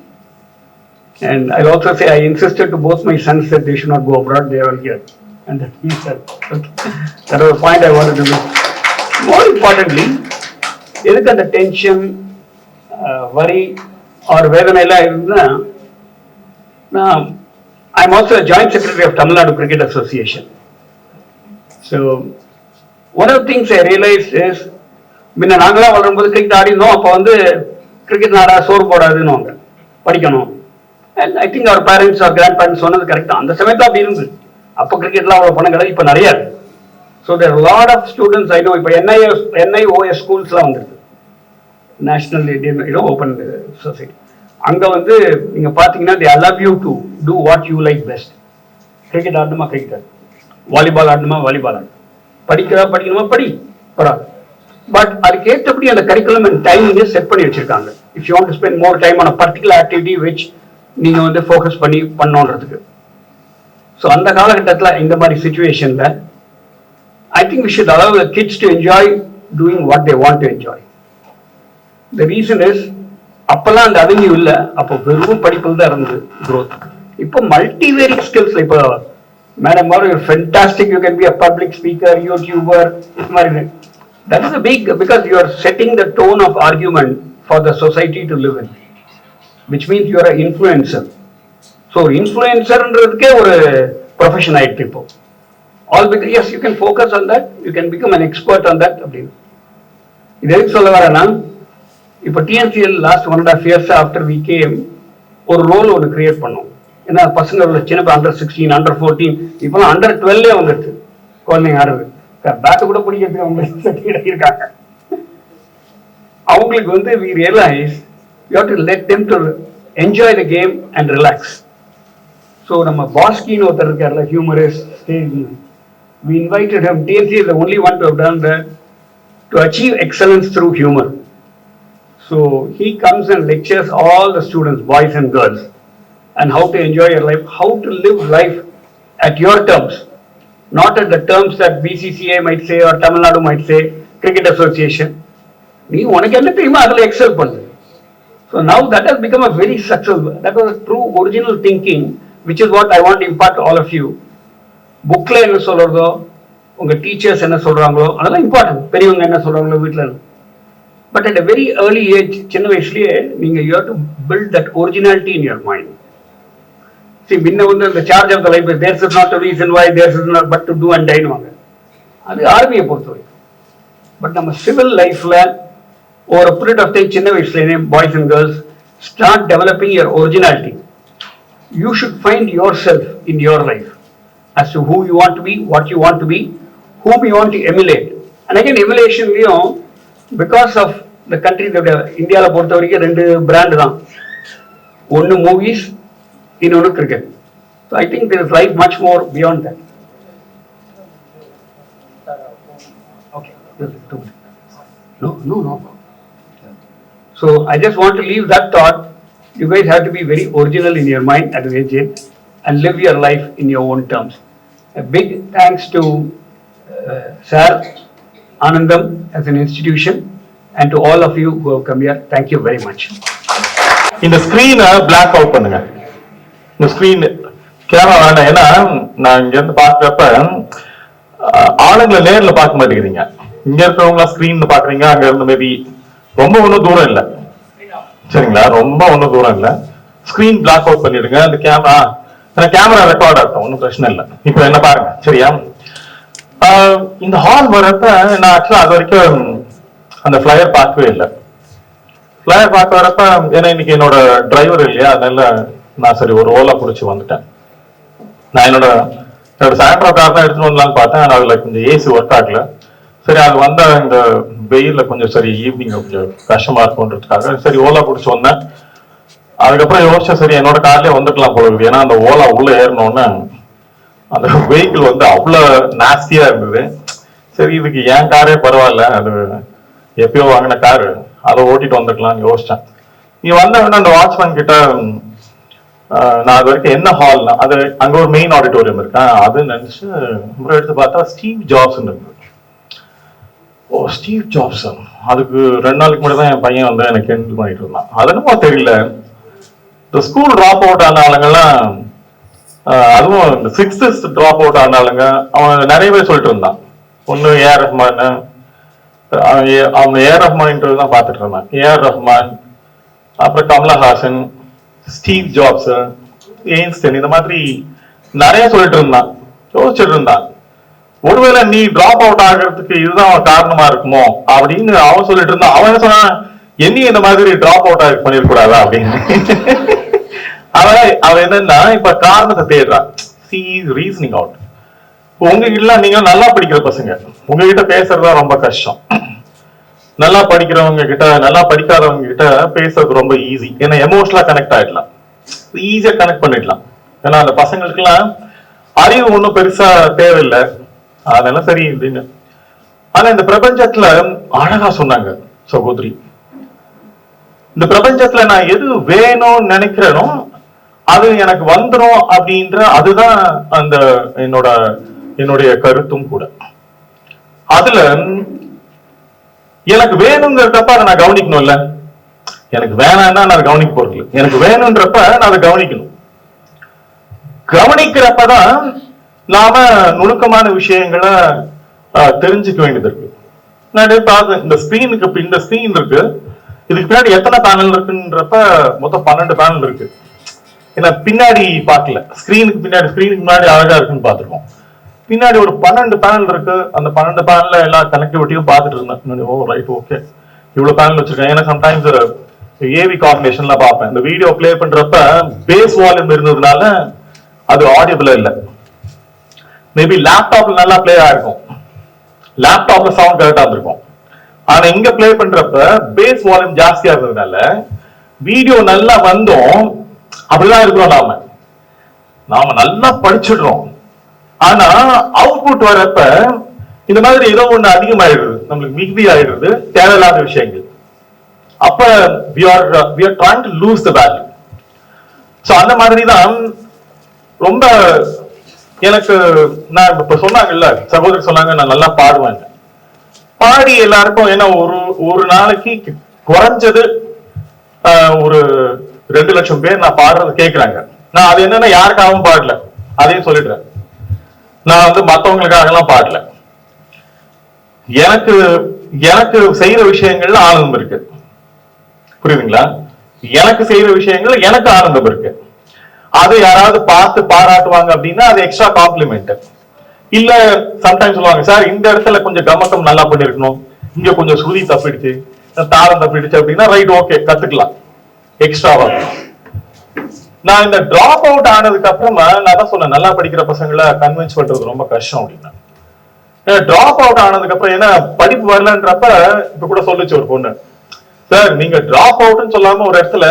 And I'll also say I insisted to both my sons that they should not go abroad, they are all here. And that he said, okay. That was a point I wanted to make. More importantly, எதுக்கு அந்த டென்ஷன் வரி ஆர் வேதனை எல்லாம் இருந்தா நான் I am also joint secretary of Tamil Nadu cricket association. So one of things I realise is முன்ன நாங்களாம் வளரும்போது கிரிக்கெட் ஆடினோம். அப்போ வந்து கிரிக்கெட் நாடா சோறு போடாதுன்னு வாங்க படிக்கணும். And I think our parents our grandparents சொன்னது கரெக்டாக. அந்த சமயத்தில் அப்படி இருந்து அப்போ கிரிக்கெட்லாம் அவ்வளோ பணம் கிடையாது, இப்போ நிறையா இருக்கு. So there lot of students I know. இப்போ NIOS ஸ்கூல்ஸ்லாம் வந்துருக்கு, நேஷனல் இண்டியன் ஓப்பன் சொசைட்டி. அங்கே வந்து நீங்கள் பார்த்தீங்கன்னா they allow you to do what you like best. Cricket ஆடணுமா கிரிக்கெட் ஆடு, வாலிபால் ஆடணுமா வாலிபால் ஆடு, படிக்கணுமா படி பரவாயில்ல. பட் அதுக்கு ஏற்றபடி அந்த கரிக்குலம் அண்ட் டைமிங்கை செட் பண்ணி வச்சிருக்காங்க. If you want to spend more time on a particular activity which நீங்கள் வந்து ஃபோக்கஸ் பண்ணி பண்ணோன்றதுக்கு. ஸோ அந்த காலகட்டத்தில் இந்த மாதிரி சுச்சுவேஷனில் I think we should allow the kids to enjoy doing what they want to enjoy. The reason is அப்போல்லாம் அந்த அவென்யூ இல்லை, அப்போ வெறும் படிப்பில் தான் இருந்தது growth. இப்போ மல்டிவேரியட் ஸ்கில்ஸ். இப்போ மேடம் ஒரு fantastic, you can be a public speaker, YouTuber, இது மாதிரி. That is a big, because you are setting the tone of argument for the society to live in, which means you are an influencer. So influencer-ன்றதுக்கே ஒரு profession ஆயிடுச்சு இப்போ. All because yes, you can focus on that, you can become an expert on that. அப்படின்னு இது எதுக்கு சொல்ல வரேன்னா, இப்போ TNCL last 1.5 years after we came ஒரு ரோல் ஒன்று கிரியேட் பண்ணோம். ஏன்னா பசங்களோட சின்ன under 16, under 14, இப்போலாம் under 12 வந்துடுச்சு குழந்தைங்க ஆடுறது. பேட்டு கூட பிடிக்கிறதுக்கு அவங்க இருக்காங்க. அவங்களுக்கு வந்து we realize you have to let them to enjoy the game and relax. So நம்ம பாஸ்கின்னு ஒருத்தர் இருக்கார்ல, humorist, stage, we invited him. TNC is the only one to have done that, to achieve excellence through humor. So he comes and lectures all the students, boys and girls, and how to enjoy your life, how to live life at your terms, not at the terms that BCCI might say or Tamil Nadu might say, Cricket Association. நீ உனக்கு என்ன தெரியுமா அதில் எக்ஸல் பண்ணு. So now that has become a very successful, that was a true original thinking, which is what I want to impart to all of you. புக்கில் என்ன சொல்கிறதோ, உங்கள் டீச்சர்ஸ் என்ன சொல்கிறாங்களோ அதெல்லாம் இம்பார்ட்டன்ட், பெரியவங்க என்ன சொல்கிறாங்களோ வீட்டில். But at a very early age, சின்ன வயசுலேயே நீங்கள் you have to build that originality in your mind. See, முன்ன வந்து அந்த charge of the life, there's is not a reason why, there's is not but to do and டைனுவாங்க. அது ஆர்மியை பொறுத்தவரை. பட் நம்ம சிவில் லைஃப்பில் ஒரு பீரியட் ஆஃப் டைம், சின்ன வயசுலேயே boys and girls start developing your originality. You should find your self in your life as to who you want to be, what you want to be, whom you want to emulate. And again, emulationலையும் because of the country, இந்தியாவில் பொறுத்த வரைக்கும் 2 பிராண்ட் தான், ஒன்று மூவிஸ், இன்னொன்று cricket. So I think there is life much more beyond that. Okay. No. So I just want to leave that thought. You guys have to be very original in your mind at the age and live your life in your own terms. A big thanks to Sir Anandam as an institution and to all of you who have come here. Thank you very much. இந்த ஸ்கிரீனை பிளாக் அவுட் பண்ணுங்க. இந்த ஸ்கிரீன் கேமரா வேண்டாம். ஏன்னா நான் இங்க இருந்து பாக்குறப்ப ஆளுங்களை நேர்ல பார்க்க மாட்டேங்கிறீங்க. இங்க இருக்கிறவங்களா ஸ்கிரீன் பாக்குறீங்க. அங்க இருந்து மேபி ரொம்ப ஒன்றும் தூரம் இல்லை, சரிங்களா? ரொம்ப ஒன்றும் தூரம் இல்லை. ஸ்கிரீன் பிளாக் அவுட் பண்ணிடுங்க. அந்த கேமரா ரெக்கார்ட் ஆகும், ஒன்றும் பிரச்சனை இல்லை. இப்போ என்ன பாருங்க, சரியா? இந்த ஹால் வரப்ப நான் ஆக்சுவலா அது வரைக்கும் அந்த ஃபிளையர் பார்க்கவே இல்லை. ஃபிளையர் பார்க்க வரப்ப ஏன்னா இன்னைக்கு என்னோட டிரைவர் இல்லையா, அதனால நான் சரி ஒரு ஓலா பிடிச்சி வந்துட்டேன். நான் என்னோட சாயந்தர கார் தான் எடுத்துட்டு வரலான்னு பார்த்தேன். அதுல கொஞ்சம் ஏசி ஒர்க் ஆகல. சரி, அது வந்த இந்த வெயில்ல கொஞ்சம் சரி ஈவினிங் கொஞ்சம் கஷ்டமா இருக்கும்ன்றதுக்காக சரி ஓலா பிடிச்சி வந்தேன். அதுக்கப்புறம் யோசிச்சேன், சரி என்னோட கார்லயே வந்துக்கலாம் போல இருக்குது. ஏன்னா அந்த ஓலா உள்ள ஏறணும்னு அந்த வெஹிக்கிள் வந்து அவ்வளவு நாஸ்தியா இருந்தது. சரி இதுக்கு என் காரே பரவாயில்ல, அது எப்பயோ வாங்கின காரு, அதை ஓட்டிட்டு வந்துக்கலாம்னு யோசிச்சேன். நீ வந்த அந்த வாட்ச்மேன் கிட்ட நான் அது வரைக்கும் என்ன ஹால்னா, அது அங்க ஒரு மெயின் ஆடிட்டோரியம் இருக்கேன், அது நினைச்சு எடுத்து பார்த்தா ஸ்டீவ் ஜாப்ஸ் இருந்தது. ஓ ஸ்டீவ் ஜாப்ஸ், அதுக்கு 2 நாளைக்கு முன்னாடி தான் என் பையன் வந்து எனக்கு கேன்சல் பண்ணிட்டு இருந்தான். அது என்னமோ தெரியல, இந்த ஸ்கூல் டிராப் அவுட் ஆன ஆளுங்கெல்லாம் அதுவும் இந்த சிக்ஸ்த் டிராப் அவுட் ஆன ஆளுங்க அவன் நிறைய பேர் சொல்லிட்டு இருந்தான். ஒண்ணு ஏஆர் ரஹ்மான், அவங்க ஏஆர் ரஹ்மான் இன்டர்வியூ தான் பார்த்துட்டு இருந்தான். ஏஆர் ரஹ்மான், அப்புறம் கமலஹாசன், ஸ்டீவ் ஜாப்ஸ், எயின்ஸ்டைன், இந்த மாதிரி நிறைய சொல்லிட்டு இருந்தான். யோசிச்சுட்டு இருந்தான், ஒருவேளை நீ டிராப் அவுட் ஆகிறதுக்கு இதுதான் காரணமா இருக்குமோ அப்படின்னு அவன் சொல்லிட்டு இருந்தான். அவன் என்ன சொன்னான், என்னையும் இந்த மாதிரி டிராப் அவுட் ஆகி பண்ணிருக்கூடாதா அப்படின்னு. அவன் என்னன்னா இப்ப காரணத்தை தேடுறான். She is reasoning out. உங்ககிட்ட நீங்க நல்லா படிக்கிற பசங்க, உங்ககிட்ட பேசுறதா ரொம்ப கஷ்டம். நல்லா படிக்கிறவங்க கிட்ட, நல்லா படிக்காதவங்க கிட்ட பேசுறது ரொம்ப ஈஸி. ஏன்னா எமோஷனலா கனெக்ட் ஆயிடலாம், ஈஸியா கனெக்ட் பண்ணிடலாம். ஏன்னா அந்த பசங்களுக்கு எல்லாம் அறிவு ஒண்ணும் பெருசா தேவையில்லை, அதெல்லாம் சரி அப்படின்னு. ஆனா இந்த பிரபஞ்சத்துல அழகா சொன்னாங்க சகோதரி, இந்த பிரபஞ்சத்துல நான் எது வேணும்னு நினைக்கிறேனோ அது எனக்கு வந்துடும் அப்படின்ற, அதுதான் அந்த என்னுடைய கருத்தும் கூட. அதுல எனக்கு வேணுங்கிறப்ப அதை நான் கவனிக்கணும்ல. எனக்கு வேணாம்னா நான் கவனிக்க போறது, எனக்கு வேணும்ன்றப்ப நான் அதை கவனிக்கணும். கவனிக்கிறப்பதான் நாம நுணுக்கமான விஷயங்களை தெரிஞ்சுக்க வேண்டியது இருக்கு. நான் பார்த்தேன், இந்த ஸ்கிரீனுக்கு இந்த ஸ்கிரீன் இருக்கு, இதுக்கு பின்னாடி எத்தனை பேனல் இருக்குன்றப்ப மொத்தம் 12 பேனல் இருக்கு. ஏன்னா பின்னாடி பார்க்கல, ஸ்கிரீனுக்கு முன்னாடி அழகா இருக்குன்னு பார்த்துருக்கோம். பின்னாடி ஒரு 12 பேனல் இருக்கு. அந்த 12 பேனல்ல எல்லா கனெக்டிவிட்டியும் பார்த்துட்டு இருந்தேன். ஓ ரைட், ஓகே, இவ்வளவு பேனல் வச்சிருக்கேன். ஏன்னா சம்டைம்ஸ் ஏவி காம்பினேஷன்ல பார்ப்பேன். இந்த வீடியோ பிளே பண்றப்ப பேஸ் வால்யூம் இருந்ததுனால அது ஆடியபிளா இல்லை. மேபி லேப்டாப்ல நல்லா பிளே ஆயிருக்கும், லேப்டாப்ல சவுண்ட் கரெக்டா இருந்திருக்கும். ஆனா இங்க பிளே பண்றப்ப பேஸ் வால்யூம் ஜாஸ்தியா இருந்ததுனால வீடியோ நல்லா வந்தோம். அப்படிதான் இருக்கிறோம், நாம நல்லா படிச்சிடுறோம். ஆனா அவுட்புட் வரப்ப இந்த மாதிரி ஏதோ ஒண்ணு அதிகமாயிடுது, நம்மளுக்கு மிகுதி ஆயிடுறது, தேவையில்லாத விஷயங்கள். அப்ப we are trying to lose the value. So அந்த மாதிரி தான் ரொம்ப எனக்கு நான் இப்ப சொன்னாங்கல்ல, சகோதரி சொன்னாங்க நான் நல்லா பாடுவேன். பாடி எல்லாருக்கும் ஏன்னா ஒரு நாளைக்கு குறைஞ்சது ஒரு 2 லட்சம் பேர் நான் பாடுறது கேட்கிறாங்க. நான் அது என்னன்னா யாருக்காகவும் பாடல, அதையும் சொல்லிடுறேன். நான் மத்தவங்களுக்காக எல்லாம் பாடல. எனக்கு செய்யற விஷயங்கள்ல ஆனந்தம் இருக்கு, புரியுதுங்களா? எனக்கு செய்யற விஷயங்கள் எனக்கு ஆனந்தம் இருக்கு. அது யாராவது பார்த்து பாராட்டுவாங்க அப்படின்னா அது எக்ஸ்ட்ரா காம்ப்ளிமெண்ட். இல்ல சம்டைம்ஸ் சொல்லுவாங்க, சார் இந்த இடத்துல கொஞ்சம் கமக்கம் நல்லா பண்ணிருக்கணும், இங்க கொஞ்சம் சுருதி தப்பிடுச்சு, தாளம் தப்பிடுச்சு அப்படின்னா ரைட், ஓகே, கத்துக்கலாம், எக்ஸ்ட்ராவா. நான் இந்த டிராப் அவுட் ஆனதுக்கு அப்புறமா நான் தான் சொன்னேன், நல்லா படிக்கிற பசங்களை கன்வின்ஸ் பண்றது ரொம்ப கஷ்டம் அப்படின்னா. டிராப் அவுட் ஆனதுக்கு அப்புறம் ஏன்னா படிப்பு வரலன்றப்ப இப்ப கூட சொல்லுச்சு ஒரு பொண்ணு, சார் நீங்க டிராப் அவுட்னு சொல்லாம ஒரு இடத்துல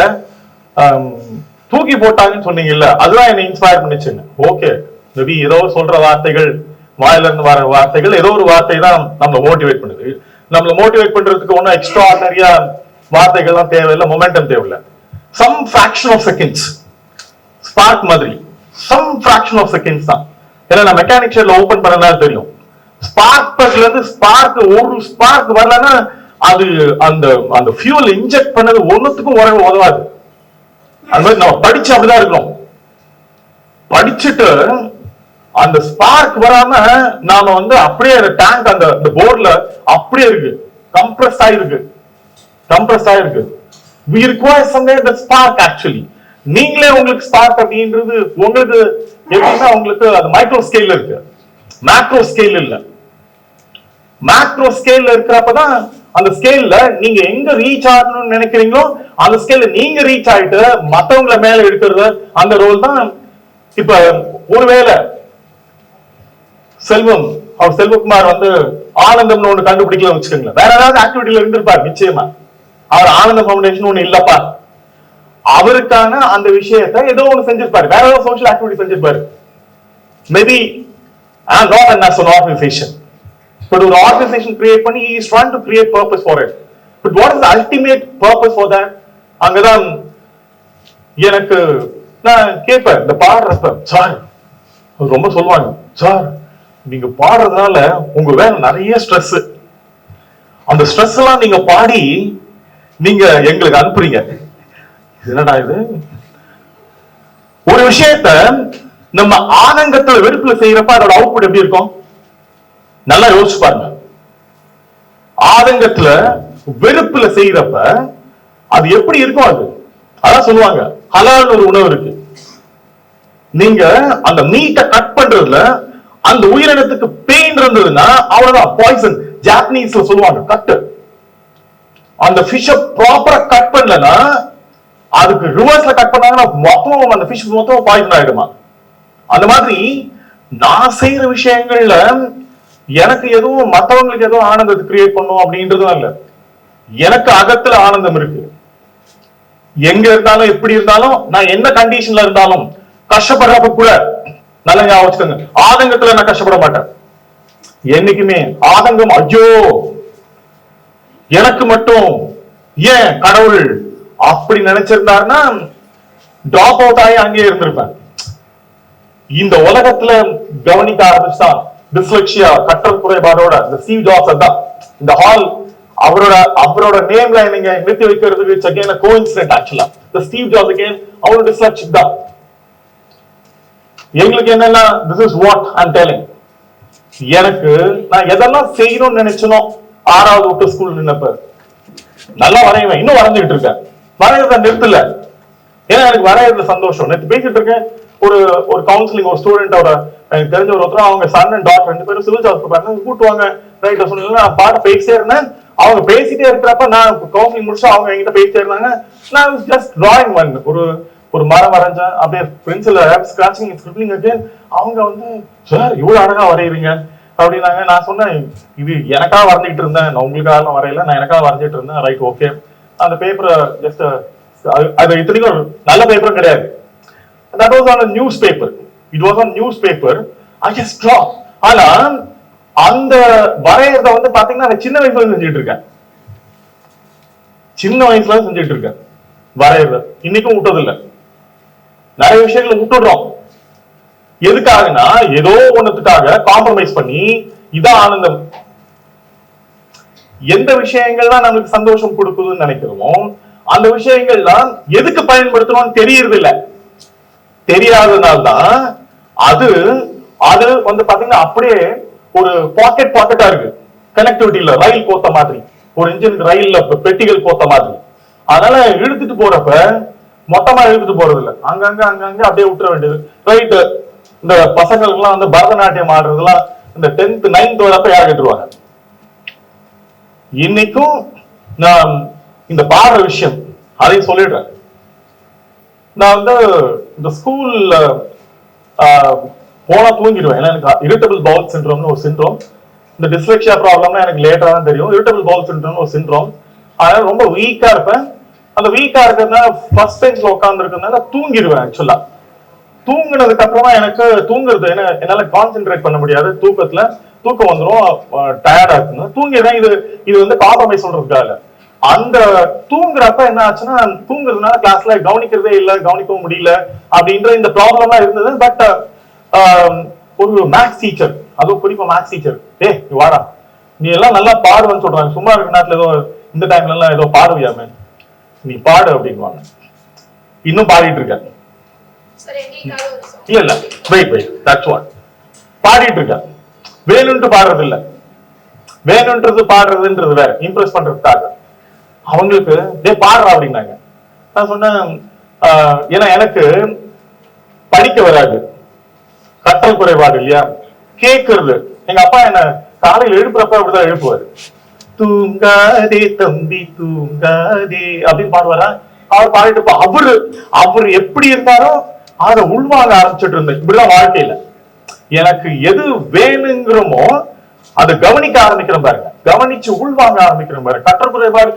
தூக்கி போட்டாங்கன்னு சொன்னீங்கல்ல, அதுதான் என்னை இன்ஸ்பயர் பண்ணிச்சுன்னு. ஓகே, மேபி ஏதோ சொல்ற வார்த்தைகள், வாயில இருந்து வர வார்த்தைகள், ஏதோ ஒரு வார்த்தை தான் நம்மளை மோட்டிவேட் பண்ணுது. நம்மளை மோட்டிவேட் பண்றதுக்கு ஒன்னும் எக்ஸ்ட்ரா நிறைய வார்த்தைகள் தான் தேவையில்லை, மொமெண்டம் தேவையில்லை. Some fraction of seconds spark மாதிரி, சம் ஃபிராக்ஷன் ஆஃப் செகண்ட்ஸ் தான். ஏன்னா நான் மெக்கானிக் ஷெட்ல ஓபன் பண்ணனால தெரியும், ஸ்பார்க்ல இருந்து ஒரு ஸ்பார்க் வரலன்னா அது அந்த ஃபியூல் இன்ஜெக்ட் பண்ணது ஒண்ணுத்துக்கும் உதவாது. அது மாதிரி நம்ம படிச்சு அப்படிதான் இருக்கணும். படிச்சுட்டு அந்த ஸ்பார்க் வராம நாம அப்படியே டேங்க் அந்த போர்ட்ல அப்படியே இருக்கு, கம்ப்ரஸ் ஆயிருக்கு. we require somewhere the spark actually. நீங்களே உங்களுக்கு ஸ்பார்க் அப்படின்றது உங்களுக்கு எப்படின்னா உங்களுக்கு அது மைக்ரோ ஸ்கேல்ல இருக்கு, மேக்ரோ ஸ்கேல் இல்ல. மேக்ரோ ஸ்கேல்ல இருக்கிறப்பதான் அந்த ஸ்கேல்ல நீங்க எங்க ரீச் ஆகணும்னு நினைக்கிறீங்களோ அந்த ஸ்கேல்ல நீங்க ரீச் ஆயிட்டு மத்தவங்களை மேல எடுக்கிறது அந்த ரோல் தான். இப்ப ஒருவேளை செல்வகுமார் ஆனந்தம்னு ஒண்ணு கண்டுபிடிக்கலாம் வச்சுக்கோங்களேன், வேற ஏதாவது ஆக்டிவிட்டில இருந்திருப்பார் நிச்சயமா. அவர் ஆனந்த ஃபவுண்டேஷன் ஒண்ணு இல்லப்பா, அவருக்கான அந்த விஷயத்தை ஏதோ ஒண்ணு செஞ்சிருப்பாரு, வேற ஏதாவது சோஷியல் ஆக்டிவிட்டி செஞ்சிருப்பாரு. Maybe not an organization, but ஒரு ஆர்கனைசேஷன் கிரியேட் பண்ணி he is trying to create purpose for it. But what is the ultimate purpose for that? அங்கதான் எனக்கு நான் கேட்பேன், இந்த பாடுறப்ப சார் ரொம்ப சொல்லுவாங்க, சார் நீங்க பாடுறதுனால உங்க வேலை நிறைய ஸ்ட்ரெஸ், அந்த ஸ்ட்ரெஸ் எல்லாம் நீங்க பாடி நீங்க எங்களுக்கு அனுப்புறீங்க. என்னடா இது, ஒரு விஷயத்த நம்ம ஆனந்தத்துல வெறுப்புல செய்யறப்ப அதோட அவுட்புட் எப்படி இருக்கும்? நல்லா யோசிச்சு பாருங்க. ஆதங்கத்துல வெறுப்புல செய்யறப்ப அது எப்படி இருக்கும்? அதான் சொல்லுவாங்க ஹலால் ஒரு உணவு இருக்கு. நீங்க அந்த மீட்டை கட் பண்றதுல அந்த உயிரினத்துக்கு பெயின் இருந்ததுன்னா அவ்வளவுதான், பாய்சன். ஜாப்பனீஸ்ல சொல்லுவாங்க கட்டு. அந்த ஃபிஷ் ப்ராப்பரா கட் பண்ணலன்னா அதுக்கு ரிவர்ஸ்ல கட் பண்ணாங்கன்னா மொத்தம் அந்த ஃபிஷ் மொத்தம் பாய்சன் ஆயிடுமா? அந்த மாதிரி நான் செய்யற விஷயங்கள்ல எனக்கு எதுவும் மத்தவங்களுக்கு எதுவும் ஆனந்தத்தை கிரியேட் பண்ணும் அப்படின்றதும் இல்ல. எனக்கு அகத்துல ஆனந்தம் இருக்கு. எங்க இருந்தாலும் எப்படி இருந்தாலும் நான் என்ன கண்டிஷன்ல இருந்தாலும் கஷ்டப்படுறப்ப கூட நல்லா ஞாபகம் வச்சுக்கோங்க, ஆதங்கத்துல நான் கஷ்டப்பட மாட்டேன் என்னைக்குமே. ஆதங்கம் ஐயோ எனக்கு மட்டும் ஏன் கடவுள் அப்படி நினைச்சிருந்தாருன்னா டிராப் அவுட் ஆகி அங்கேயே இருந்திருப்பேன். இந்த உலகத்துல கவனிக்க ஆரம்பிச்சா டிஸ்லெக்சியா கற்றல் குறைபாடோட இந்த ஸ்டீவ் ஜாப்ஸ் அதான் இந்த ஹால் அவரோட நேம்ல நீங்க நிறுத்தி வைக்கிறதுக்கு it's again a coincidence actually. the Steve Jobs again அவரோட டிஸ்லெக்சிக் தான். எங்களுக்கு என்னன்னா this is what I'm telling. எனக்கு நான் எதெல்லாம் செய்யணும்னு நினைச்சனோ 6வது விட்டு ஸ்கூல் நின்னப்ப நல்லா வரைவேன், இன்னும் வரைஞ்சிட்டு இருக்கேன். வரையறத நிறுத்தல, ஏன்னா எனக்கு வரையறது சந்தோஷம். நேற்று பேசிட்டு இருக்கேன் ஒரு கவுன்சிலிங் ஒரு ஸ்டூடெண்டோட எனக்கு தெரிஞ்ச ஒருத்தர், அவங்க சன் அண்ட் டாட்டர் 2 பேரும் சிவில் ஜாப் பாருங்க கூட்டுவாங்க. ரைட் சொன்னீங்கன்னா நான் பாட்டு பேசிட்டே இருந்தேன். அவங்க பேசிட்டே இருக்கிறப்ப நான் கவுன்சிலிங் முடிச்சு அவங்க என்கிட்ட பேசிட்டே இருந்தாங்க. நான் ஜஸ்ட் டிராயிங் பண்ண ஒரு மரம் வரைஞ்சேன். அப்படியே பென்சில் ஸ்கிராச்சிங் ஸ்கிரிப்லிங் இருக்கு. அவங்க வந்து சார் இவ்வளவு அழகா வரைகிறீங்க அப்படின்னாங்க. நான் சொன்னேன் இது எனக்காக வரைஞ்சிட்டு இருந்தேன், நான் உங்களுக்காக வரையில, நான் எனக்காக வரைஞ்சிட்டு இருந்தேன். Right okay. அந்த பேப்பரை ஜஸ்ட் அது இத்தனைக்கும் ஒரு நல்ல பேப்பரும் கிடையாது. That was on a newspaper. It was on newspaper. I just draw. ஆனா அந்த வரையறத வந்து பாத்தீங்கன்னா நான் சின்ன வயசுல செஞ்சுட்டு இருக்கேன். சின்ன வயசுல செஞ்சுட்டு இருக்கேன் வரையறத. இன்னைக்கும் விட்டதில்லை. நிறைய விஷயங்களை விட்டுடுறோம். எதுக்காகனா ஏதோ ஒண்ணுத்துக்காக காம்ப்ரமைஸ் பண்ணி இதான் ஆனந்தம். எந்த விஷயங்கள்லாம் நமக்கு சந்தோஷம் கொடுக்குதுன்னு நினைக்கிறோமோ அந்த விஷயங்கள்லாம் எதுக்கு பயன்படுத்தணும்னு தெரியறது இல்லை. தெரியாததுனால்தான் அது வந்து பாத்தீங்கன்னா அப்படியே ஒரு பாக்கெட்டா இருக்கு. கனெக்டிவிட்டியில ரயில் கோத்த மாதிரி, ஒரு இன்ஜினுக்கு ரயில்ல பெட்டிகள் கோத்த மாதிரி. அதனால இழுத்துட்டு போறப்ப மொத்தமா இழுத்துட்டு போறது இல்ல, அங்கங்க அப்படியே விட்டுற வேண்டியது. ரைட்டு. இந்த பசங்களுக்கு எல்லாம் வந்து பரதநாட்டியம் ஆடுறதுலாம் இந்த 10th 9th வரப்ப யார் கட்டுருவாங்க. இன்னைக்கும் நான் இந்த பாடுற விஷயம் அதையும் சொல்லிடுறேன். நான் வந்து இந்த ஸ்கூல்ல போனா தூங்கிடுவேன். ஏன்னா எனக்கு இரிட்டபிள் பவுல் சிண்ட்ரோம்னு ஒரு சிண்ட்ரோம். இந்த டிஸ்லெக்சியா ப்ராப்ளம்னா எனக்கு லேட்டா தான் தெரியும். இரிட்டபிள் பவுல் சிண்ட்ரோம்னு ஒரு சிண்ட்ரோம். அதனால ரொம்ப வீக்கா இருப்பேன். அந்த வீக்கா இருக்கிறதுனால ஃபர்ஸ்ட் பெஞ்ச்ல உட்கார்ந்து இருக்கிறதுனால தூங்கிடுவேன். ஆக்சுவலா தூங்கினதுக்கு அப்புறமா எனக்கு தூங்குறது என்னால கான்சென்ட்ரேட் பண்ண முடியாது. தூக்கம் வந்துடும், டயர்டா இருக்குங்க, தூங்கிடுறேன். இது வந்து காம்ப்ரமைஸ் சொல்றதுக்காக. அந்த தூங்குறப்ப என்ன ஆச்சுன்னா தூங்குறதுனால கிளாஸ்ல கவனிக்கிறதே இல்லை, கவனிக்கவும் முடியல அப்படின்ற இந்த ப்ராப்ளம்லாம் இருந்தது. பட் ஒரு மேக்ஸ் டீச்சர், அதுவும் குறிப்பா மேக்ஸ் டீச்சர், வாடா நீ எல்லாம் நல்லா பாடுவேன்னு சொல்றாங்க. சும்மா இருக்க நேரத்துல ஏதோ இந்த டைம்ல எல்லாம் ஏதோ பாடுவியாமே, நீ பாடு அப்படின்வாங்க. இன்னும் பாடிட்டு இருக்க. இல்ல வெயிட் தட்ஸ் வாட் பாடிட்டு இருக்க. வேணும்ட்டு பாடுறது இல்ல, வேணும்ன்றது பாடுறதுன்றது வேற, இம்ப்ரெஸ் பண்றதுக்காக. அவங்களுக்கு பாடுறா அப்படின்னாங்க. நான் சொன்னேன் ஏன்னா எனக்கு படிக்க வராது, கற்றல் குறைபாடு இல்லையா. கேட்கறது எங்க அப்பா என்ன காலையில் எழுப்புறப்ப அப்படிதான் எழுப்புவாரு. தூங்காதே தம்பி தூங்காதே அப்படின்னு பாடுவாரா. அவர் பாடிட்டு இருப்பா. அவரு எப்படி இருந்தாரோ அதை உள்வாங்க ஆரம்பிச்சுட்டு இருந்தேன். இப்படிதான் வாழ்க்கையில எனக்கு எது வேணுங்கிறோமோ அதை கவனிக்க ஆரம்பிக்கிறோம் பாருங்க, கவனிச்சு உள்வாங்க ஆரம்பிக்கிறோம் பாருங்க. கற்றல் குறைபாடு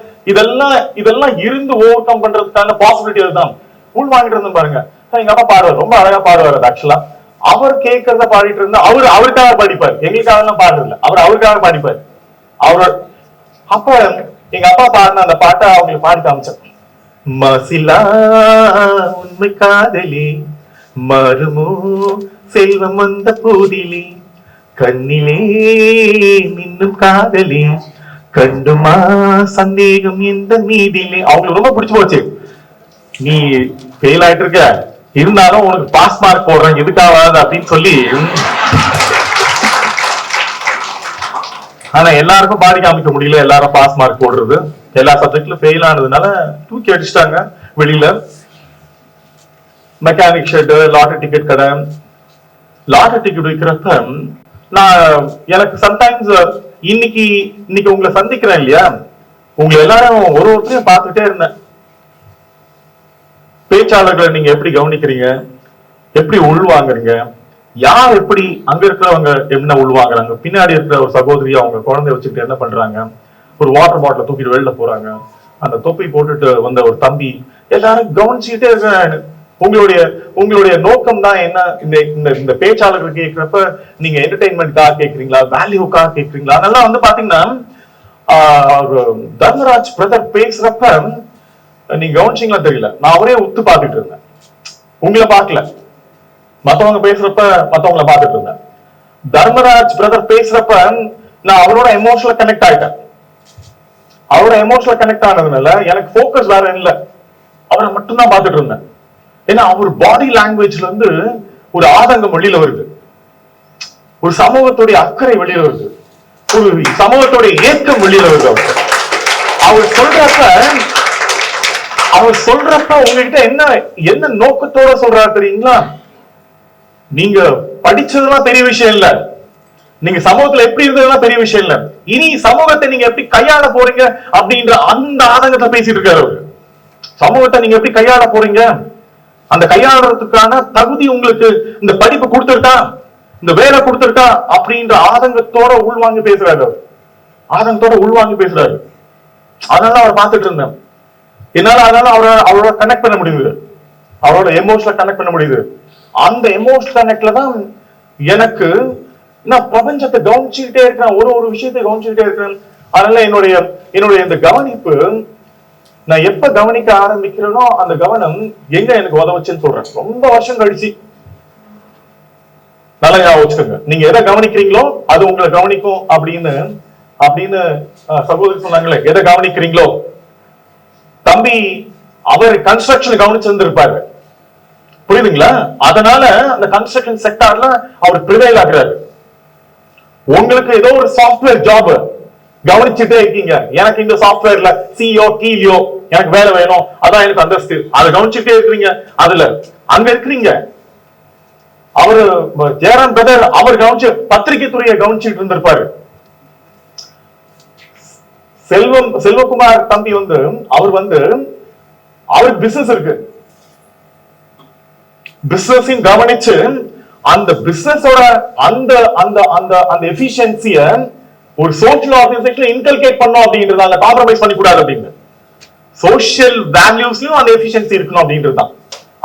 இதெல்லாம் இருந்து ஓவர் கம் பண்றதுக்கான பாசிபிலிட்டி அதுதான். உள்வாங்கிட்டு இருந்தோம் பாருங்க. எங்க அப்பா பாடுவார், ரொம்ப அழகா பாடுவார். ஆக்சுவலா அவர் கேட்கறத பாடிட்டு இருந்தா அவருக்காக படிப்பார், எங்களுக்காக எல்லாம் பாடுறது இல்லை, அவருக்காக பாடிப்பார். அப்ப எங்க அப்பா பாடின அந்த பாட்டை அவங்களுக்கு பாடி காமிச்சேன். மசிலா உண்மை காதலி மருமோ செல்வம் வந்த போதிலே கண்ணிலே மின்னும் காதலி கண்டுமா சந்தேகம் எந்த மீதிலே. அவங்களுக்கு ரொம்ப பிடிச்சு போச்சு. நீ ஃபெயில் ஆயிட்டு இருக்க, இருந்தாலும் உனக்கு பாஸ் மார்க் போடுறேன் இதுக்காக அப்படின்னு சொல்லி. ஆனா எல்லாருக்கும் பாடி காமிக்க முடியல, எல்லாரும் பாஸ் மார்க் போடுறது. எல்லா சப்ஜெக்ட்ல ஃபெயில் ஆனதுனால தூக்கி அடிச்சிட்டாங்க வெளியில. மெக்கானிக் ஷெட், லாட்டரி டிக்கெட் கடை. லாட்டரி டிக்கெட் விற்கிறப்ப நான் எனக்கு சம்டைம்ஸ் இன்னைக்கு உங்களை சந்திக்கிறேன் இல்லையா, உங்களை எல்லாரும் ஒருத்தரையும் பார்த்துட்டே இருந்தேன். பேச்சாளர்களை நீங்க எப்படி கவனிக்கிறீங்க, எப்படி உள்வாங்குறீங்க, யார் எப்படி அங்க இருக்கிறவங்க என்ன உள்வாங்குறாங்க, பின்னாடி இருக்கிற ஒரு சகோதரி அவங்க குழந்தைய வச்சுக்கிட்டு என்ன பண்றாங்க, ஒரு வாட்டர் பாட்டில தூக்கிட்டு வெளில போறாங்க, அந்த தொப்பி போட்டுட்டு வந்த ஒரு தம்பி, எல்லாரும் கவனிச்சுக்கிட்டே இருக்காங்க. உங்களுடைய நோக்கம் தான் என்ன? இந்த பேச்சாளர்கள் கேட்கிறப்ப நீங்க என்டர்டைன்மெண்ட்காக கேட்கறீங்களா, வேல்யூக்காக கேட்கறீங்களா? அதெல்லாம் வந்து பாத்தீங்கன்னா தர்மராஜ் பிரதர் பேசுறப்ப நீங்க கவனிச்சீங்களா தெரியல, நான் அவரே உத்து பாத்துட்டு இருந்தேன், உங்களை பார்க்கல. மத்தவங்க பேசுறப்ப மத்தவங்களை பார்த்துட்டு இருந்தேன். தர்மராஜ் பிரதர் பேசுறப்ப நான் அவரோட எமோஷனல் கனெக்ட் ஆயிட்டேன். அவரோட எமோஷனல் கனெக்ட் ஆனதுனால எனக்கு போக்கஸ் வேற இல்லை, அவரை மட்டும்தான் பார்த்துட்டு இருந்தேன். ஏன்னா அவர் பாடி லாங்குவேஜ்ல இருந்து ஒரு ஆதங்கம் வெளியில வருது, ஒரு சமூகத்துடைய அக்கறை வெளியில வருது, ஒரு சமூகத்துடைய ஏக்கம் வெளியில வருது. அவர் சொல்றப்ப உங்ககிட்ட என்ன நோக்கத்தோட சொல்றாரு தெரியுங்களா? நீங்க படிச்சதுலாம் பெரிய விஷயம் இல்ல, நீங்க சமூகத்துல எப்படி இருந்ததுலாம் பெரிய விஷயம் இல்ல, இனி சமூகத்தை நீங்க எப்படி கையாள போறீங்க அப்படின்ற அந்த ஆதங்கத்தை பேசிட்டு இருக்காரு அவரு. சமூகத்தை நீங்க எப்படி கையாள போறீங்க, அந்த கையாளுறதுக்கான தகுதி உங்களுக்கு இந்த படிப்பு கொடுத்துருக்கா, இந்த வேலை கொடுத்துருக்கா அப்படின்ற ஆதங்கத்தோட உள்வாங்கி பேசுறாரு அவர். ஆதங்கத்தோட உள்வாங்கி பேசுறாரு. அதனால அவரை பார்த்துட்டு இருந்தேன். அதனால அவரோட கனெக்ட் பண்ண முடியுது, அவரோட எமோஷனல் கனெக்ட் பண்ண முடியுது. அந்த எமோஷனல் கனெக்ட்ல தான் எனக்கு நான் பிரபஞ்சத்தை கவனிச்சுக்கிட்டே இருக்கிறேன், ஒரு விஷயத்தை கவனிச்சுக்கிட்டே இருக்கிறேன். அதனால என்னுடைய இந்த கவனிப்பு நான் எப்ப கவனிக்க ஆரம்பிக்கிறேனோ அந்த கவனம் எங்க எனக்கு உதவுச்சுன்னு சொல்றேன். ரொம்ப வருஷம் கழிச்சு நல்லா ஞாபகம் வச்சுக்கோங்க, நீங்க எதை கவனிக்கிறீங்களோ அது உங்களை கவனிக்கும் அப்படின்னு சகோதரி சொன்னாங்களே, எதை கவனிக்கிறீங்களோ. தம்பி அவர் கன்ஸ்ட்ரக்ஷன் கவனிச்சிருந்திருப்பாரு, புரியுதுங்களா? அதனால அந்த கன்ஸ்ட்ரக்ஷன் செக்டார்ல அவர் ப்ரிவைல் ஆகிறாரு. உங்களுக்கு ஏதோ ஒரு சாஃப்ட்வேர் ஜாப் கவனிச்சுட்டே இருக்கீங்க, எனக்கு இந்த சாஃப்ட்வேர்ல சிஓ கீழியோ எனக்கு வேலை வேணும், அதான் எனக்கு அந்தஸ்து, அதை கவனிச்சுட்டே இருக்கிறீங்க, அதுல அங்க இருக்கிறீங்க. அவரு ஜெயராம் பிரதர் அவர் கவனிச்சு பத்திரிகை துறையை கவனிச்சுட்டு இருந்திருப்பாரு. செல்வகுமார் தம்பி அவருக்கு பிசினஸ் இருக்கு, பிசினஸையும் கவனிச்சு அந்த பிசினஸோட அந்த எஃபிஷியன்சிய ஒரு சோஷியல் ஆர்கனைசேஷன்ல இன்கல்கேட் பண்ணோம் அப்படின்றது, அந்த காம்ப்ரமைஸ் பண்ணி கூடாது அப்படின்னு, சோஷியல் வேல்யூஸ்லயும் அந்த எஃபிஷியன்சி இருக்கணும் அப்படின்றதுதான்.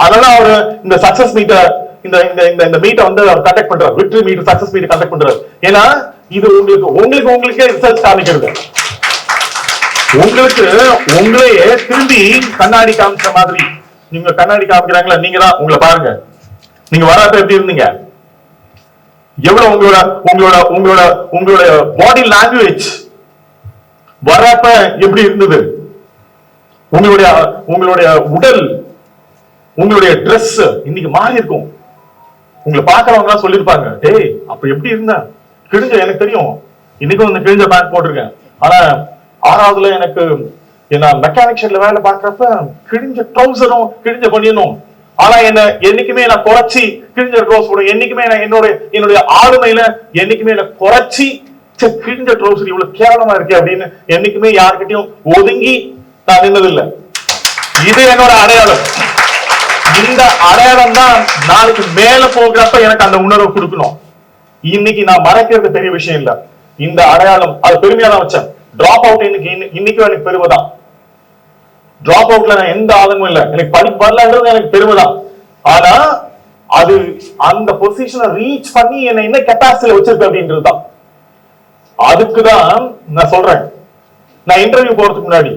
அதனால அவரு இந்த சக்சஸ் மீட்டை இந்த மீட்டை அவர் கண்டக்ட் பண்றாரு, victory meet success meet conduct பண்றாரு. ஏன்னா இது உங்களுக்கே ரிசல்ட் காமிக்கிறது, உங்களையே திரும்பி கண்ணாடி காமிச்ச மாதிரி. நீங்க கண்ணாடி காமிக்கிறாங்களா, நீங்க தான் உங்களை பாருங்க, நீங்க வராத எப்படி இருந்தீங்க, எவ்வளவு உங்களோட பாடி லாங்குவேஜ் வர்றப்ப எப்படி இருந்தது, உங்களுடைய உடல், உங்களுடைய ட்ரெஸ் இன்னைக்கு மாறி இருக்கும். உங்களை பாக்குறவங்க எல்லாம் சொல்லிருப்பாங்க, டேய் அப்ப எப்படி இருந்த, கிழிஞ்ச, எனக்கு தெரியும் இன்னைக்கும் இந்த கிழிஞ்ச பேண்ட் போட்டிருக்கேன். ஆனா 6வதுல எனக்கு என்ன மெக்கானிக் ஷெட்ல வேலை பார்க்கறப்ப கிழிஞ்ச ட்ரௌசரும் கிழிஞ்ச பனியனும், ஆனா என்னைக்குமே நான் குறைச்சி கிழிஞ்ச ட்ரௌஸ் போடும், என்னைக்குமே என்னுடைய ஆளுமையில என்னைக்குமே குறைச்சி கிழிஞ்ச ட்ரௌசர் இவ்வளவு கேவலமா இருக்கு அப்படின்னு என்னைக்குமே யாருக்கிட்டையும் ஒதுங்கி நான் நின்னதில்லை. இது என்னோட அடையாளம். இந்த அடையாளம் தான் நாளைக்கு மேல போகிறப்ப எனக்கு அந்த உணர்வு கொடுக்கணும். இன்னைக்கு நான் மறைக்கிறது பெரிய விஷயம் இல்ல, இந்த அடையாளம் அது பெருமையா தான் வச்சேன். டிராப் அவுட் இன்னைக்கும் எனக்கு பெருமைதான். டிராப் அவுட்ல நான் எந்த ஆதங்கமும் இல்லை, எனக்கு படிப்பு வரலன்றது எனக்கு பெருமைதான். ஆனா அது அந்த பொசிஷனை ரீச் பண்ணி என்ன கெப்பாசிட்டியில வச்சிருக்கு அப்படின்றதுதான். அதுக்குதான் நான் சொல்றேன், நான் இன்டர்வியூ போறதுக்கு முன்னாடி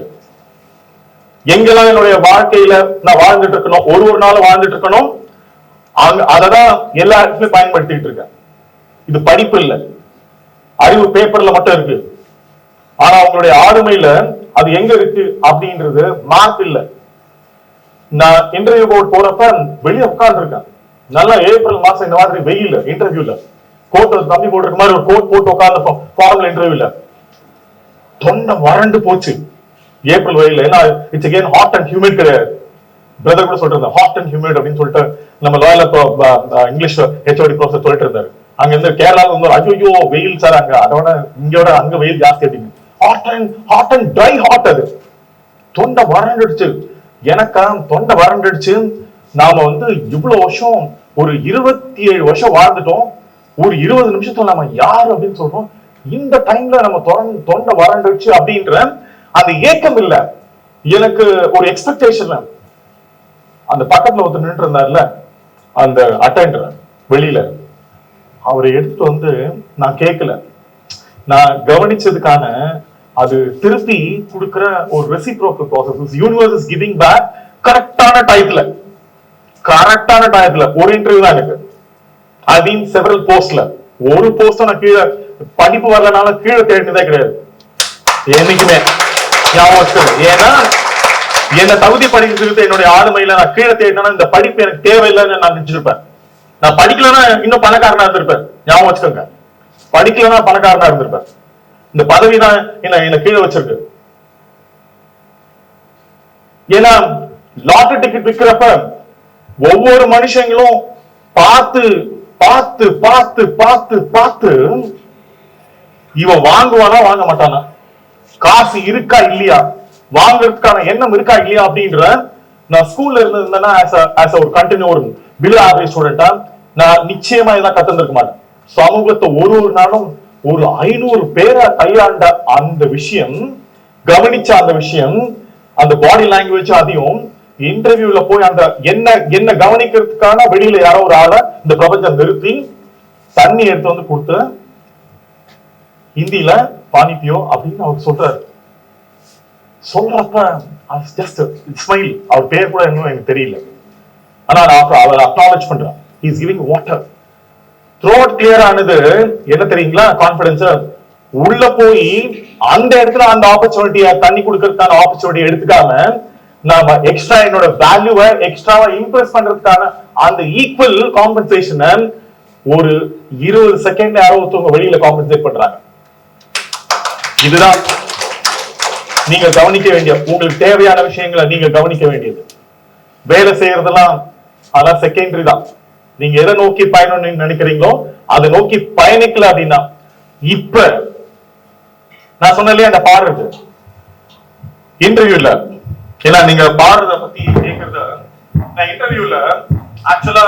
எங்கெல்லாம் என்னுடைய வாழ்க்கையில நான் வாழ்ந்துட்டு இருக்கணும், ஒரு நாள் வாழ்ந்துட்டு இருக்கணும், அததான் எல்லா இடத்துலயும் பயன்படுத்திட்டு இருக்கேன். இது படிப்பு இல்ல, அறிவு பேப்பர்ல மட்டும் இருக்கு. ஆனா உங்களுடைய ஆளுமையில அது எங்க இருக்கு அப்படின்றது மார்க் இல்ல, நான் இன்டர்வியூ போர்டு போறப்ப வெளியே உட்கார்ந்து இருக்கேன். நல்லா ஏப்ரல் மாசம் இந்த மாதிரி வெயில் இன்டர்வியூல கோட் தம்பி போட்டிருக்க மாதிரி ஒரு கோட் போட்டு உட்கார்ந்து ஃபார்மல் இன்டர்வியூல தொண்டை வறண்டு போச்சு. ஏப்ரல் வெயில், ஏன்னா it's again hot and humid கிடையாது. பிரதர் கூட சொல்லிட்டு இருந்தார் ஹாட் அண்ட் ஹியூமிட் அப்படின்னு சொல்லிட்டு நம்ம லாயல இங்கிலீஷ் ஹெச்ஓடி ப்ரொஃபசர் சொல்லிட்டு இருந்தாரு. அங்க இருந்து கேரளால வந்து ஐயோ வெயில் சார் அங்க அதோட இங்கோட அங்க வெயில் ஜாஸ்தி அப்படின்னு ஹாட் அண்ட் ட்ரை ஹாட். அது தொண்டை வறண்டுடுச்சு. எனக்கா தொண்டை வறண்டுடுச்சு. நாம வந்து இவ்வளவு வருஷம் ஒரு 27 வருஷம் வாழ்ந்துட்டோம். ஒரு 20 நிமிஷத்துல நம்ம யாரு அப்படின்னு சொல்றோம். இந்த டைம்ல நம்ம தொண்டை வறண்டுடுச்சு அப்படின்ற அந்த ஏக்கம் இல்ல எனக்கு. ஒரு எக்ஸ்பெக்டேஷன். அந்த பக்கத்துல ஒருத்தர் நின்று இருந்தார்ல அந்த அட்டெண்டர் வெளியில, அவரை எடுத்துட்டு வந்து நான் கேட்கல, நான் கவனிச்சதுக்கான அது திருப்பி கொடுக்கிற ஒரு reciprocal process. Universe is giving back கரெக்டான டயத்துல ஒரு இன்டர்வியூ தான் எனக்கு. ஐ மீன் செவரல் போஸ்ட்ல ஒரு போஸ்ட் நான் கீழே படிப்பு வரலனால கீழே தேடினதே கிடையாது என்னைக்குமே. ஏன்னா என்ன தகுதி படிக்கிறது என்னுடைய ஆளுமையில நான் கீழே தேடினா இந்த படிப்பு எனக்கு தேவையில்லைன்னு நான் நினைச்சிருப்பேன். நான் படிக்கலன்னா இன்னும் பணக்காரனா இருந்திருப்பேன். ஞாபகம் வச்சுக்கோங்க, படிக்கலன்னா பணக்காரனா இருந்திருப்பேன். இந்த பதவி தான் என்ன கீழே வச்சிருக்கு. ஏன்னா லாட்டரி டிக்கெட் விற்கிறப்ப ஒவ்வொரு மனுஷங்களும் பார்த்து பார்த்து பார்த்து பார்த்து பார்த்து இவன் வாங்குவானா வாங்க மாட்டானா, காசு இருக்கா இல்லையா, வாங்குறதுக்கான எண்ணம் இருக்கா இல்லையா அப்படின்ற. நான் ஸ்கூல்ல இருந்தேன்னா ஒரு கண்டினியூ ஒரு பிலோ ஆவரேஜ் ஸ்டூடெண்டா நான் நிச்சயமா இதான் கத்துருக்க மாட்டேன். சமூகத்தை ஒரு நாளும் ஒரு 500 பேரை கையாண்ட அந்த விஷயம், கவனிச்ச அந்த விஷயம், அந்த பாடி லாங்குவேஜ், அதையும் இன்டர்வியூல போய் அந்த என்ன கவனிக்கிறதுக்கான வெளியில யாரோ ஒரு ஆளை இந்த பிரபஞ்சம் நிறுத்தி தண்ணி எடுத்து வந்து கொடுத்து ஹிந்தியில பானிப்பியோ அப்படின்னு அவர் சொல்றப்ப ஜஸ்ட் ஸ்மைல். அவர் பேர் கூட இன்னும் எனக்கு தெரியல, ஆனா அவர் அக்னாலஜ் பண்றேன். he is giving water. Throat clear ஆனது என்ன தெரியுங்களா, கான்பிடன்ஸ். உள்ள போய் அந்த இடத்துல அந்த ஆப்பர்ச்சுனிட்டியை தண்ணி கொடுக்கறதுக்கான ஆப்பர்ச்சுனிட்டி எடுத்துக்காம நாம எக்ஸ்ட்ரா என்னோட வேல்யூவை எக்ஸ்ட்ராவா இம்ப்ரெஸ் பண்றதுக்கான அந்த ஈக்குவல் காம்பன்சேஷனை ஒரு 20 செகண்ட் யாரோ ஒருத்தவங்க வெளியில காம்பன்சேட் பண்றாங்க. இதுதான் நீங்க கவனிக்க வேண்டிய, உங்களுக்கு தேவையான விஷயங்களை நீங்க கவனிக்க வேண்டியது. வேலை செய்யறதெல்லாம் அதான் செகண்டரி தான். நீங்க எதை நோக்கி பயணம் நினைக்கிறீங்களோ அதை நோக்கி பயணிக்கல அப்படின்னா, இப்ப நான் சொன்னேன் அந்த பாடுறது இன்டர்வியூல, ஏன்னா நீங்க பாடுறத பத்தி கேக்குறத நான் இன்டர்வியூல ஆக்சுவலா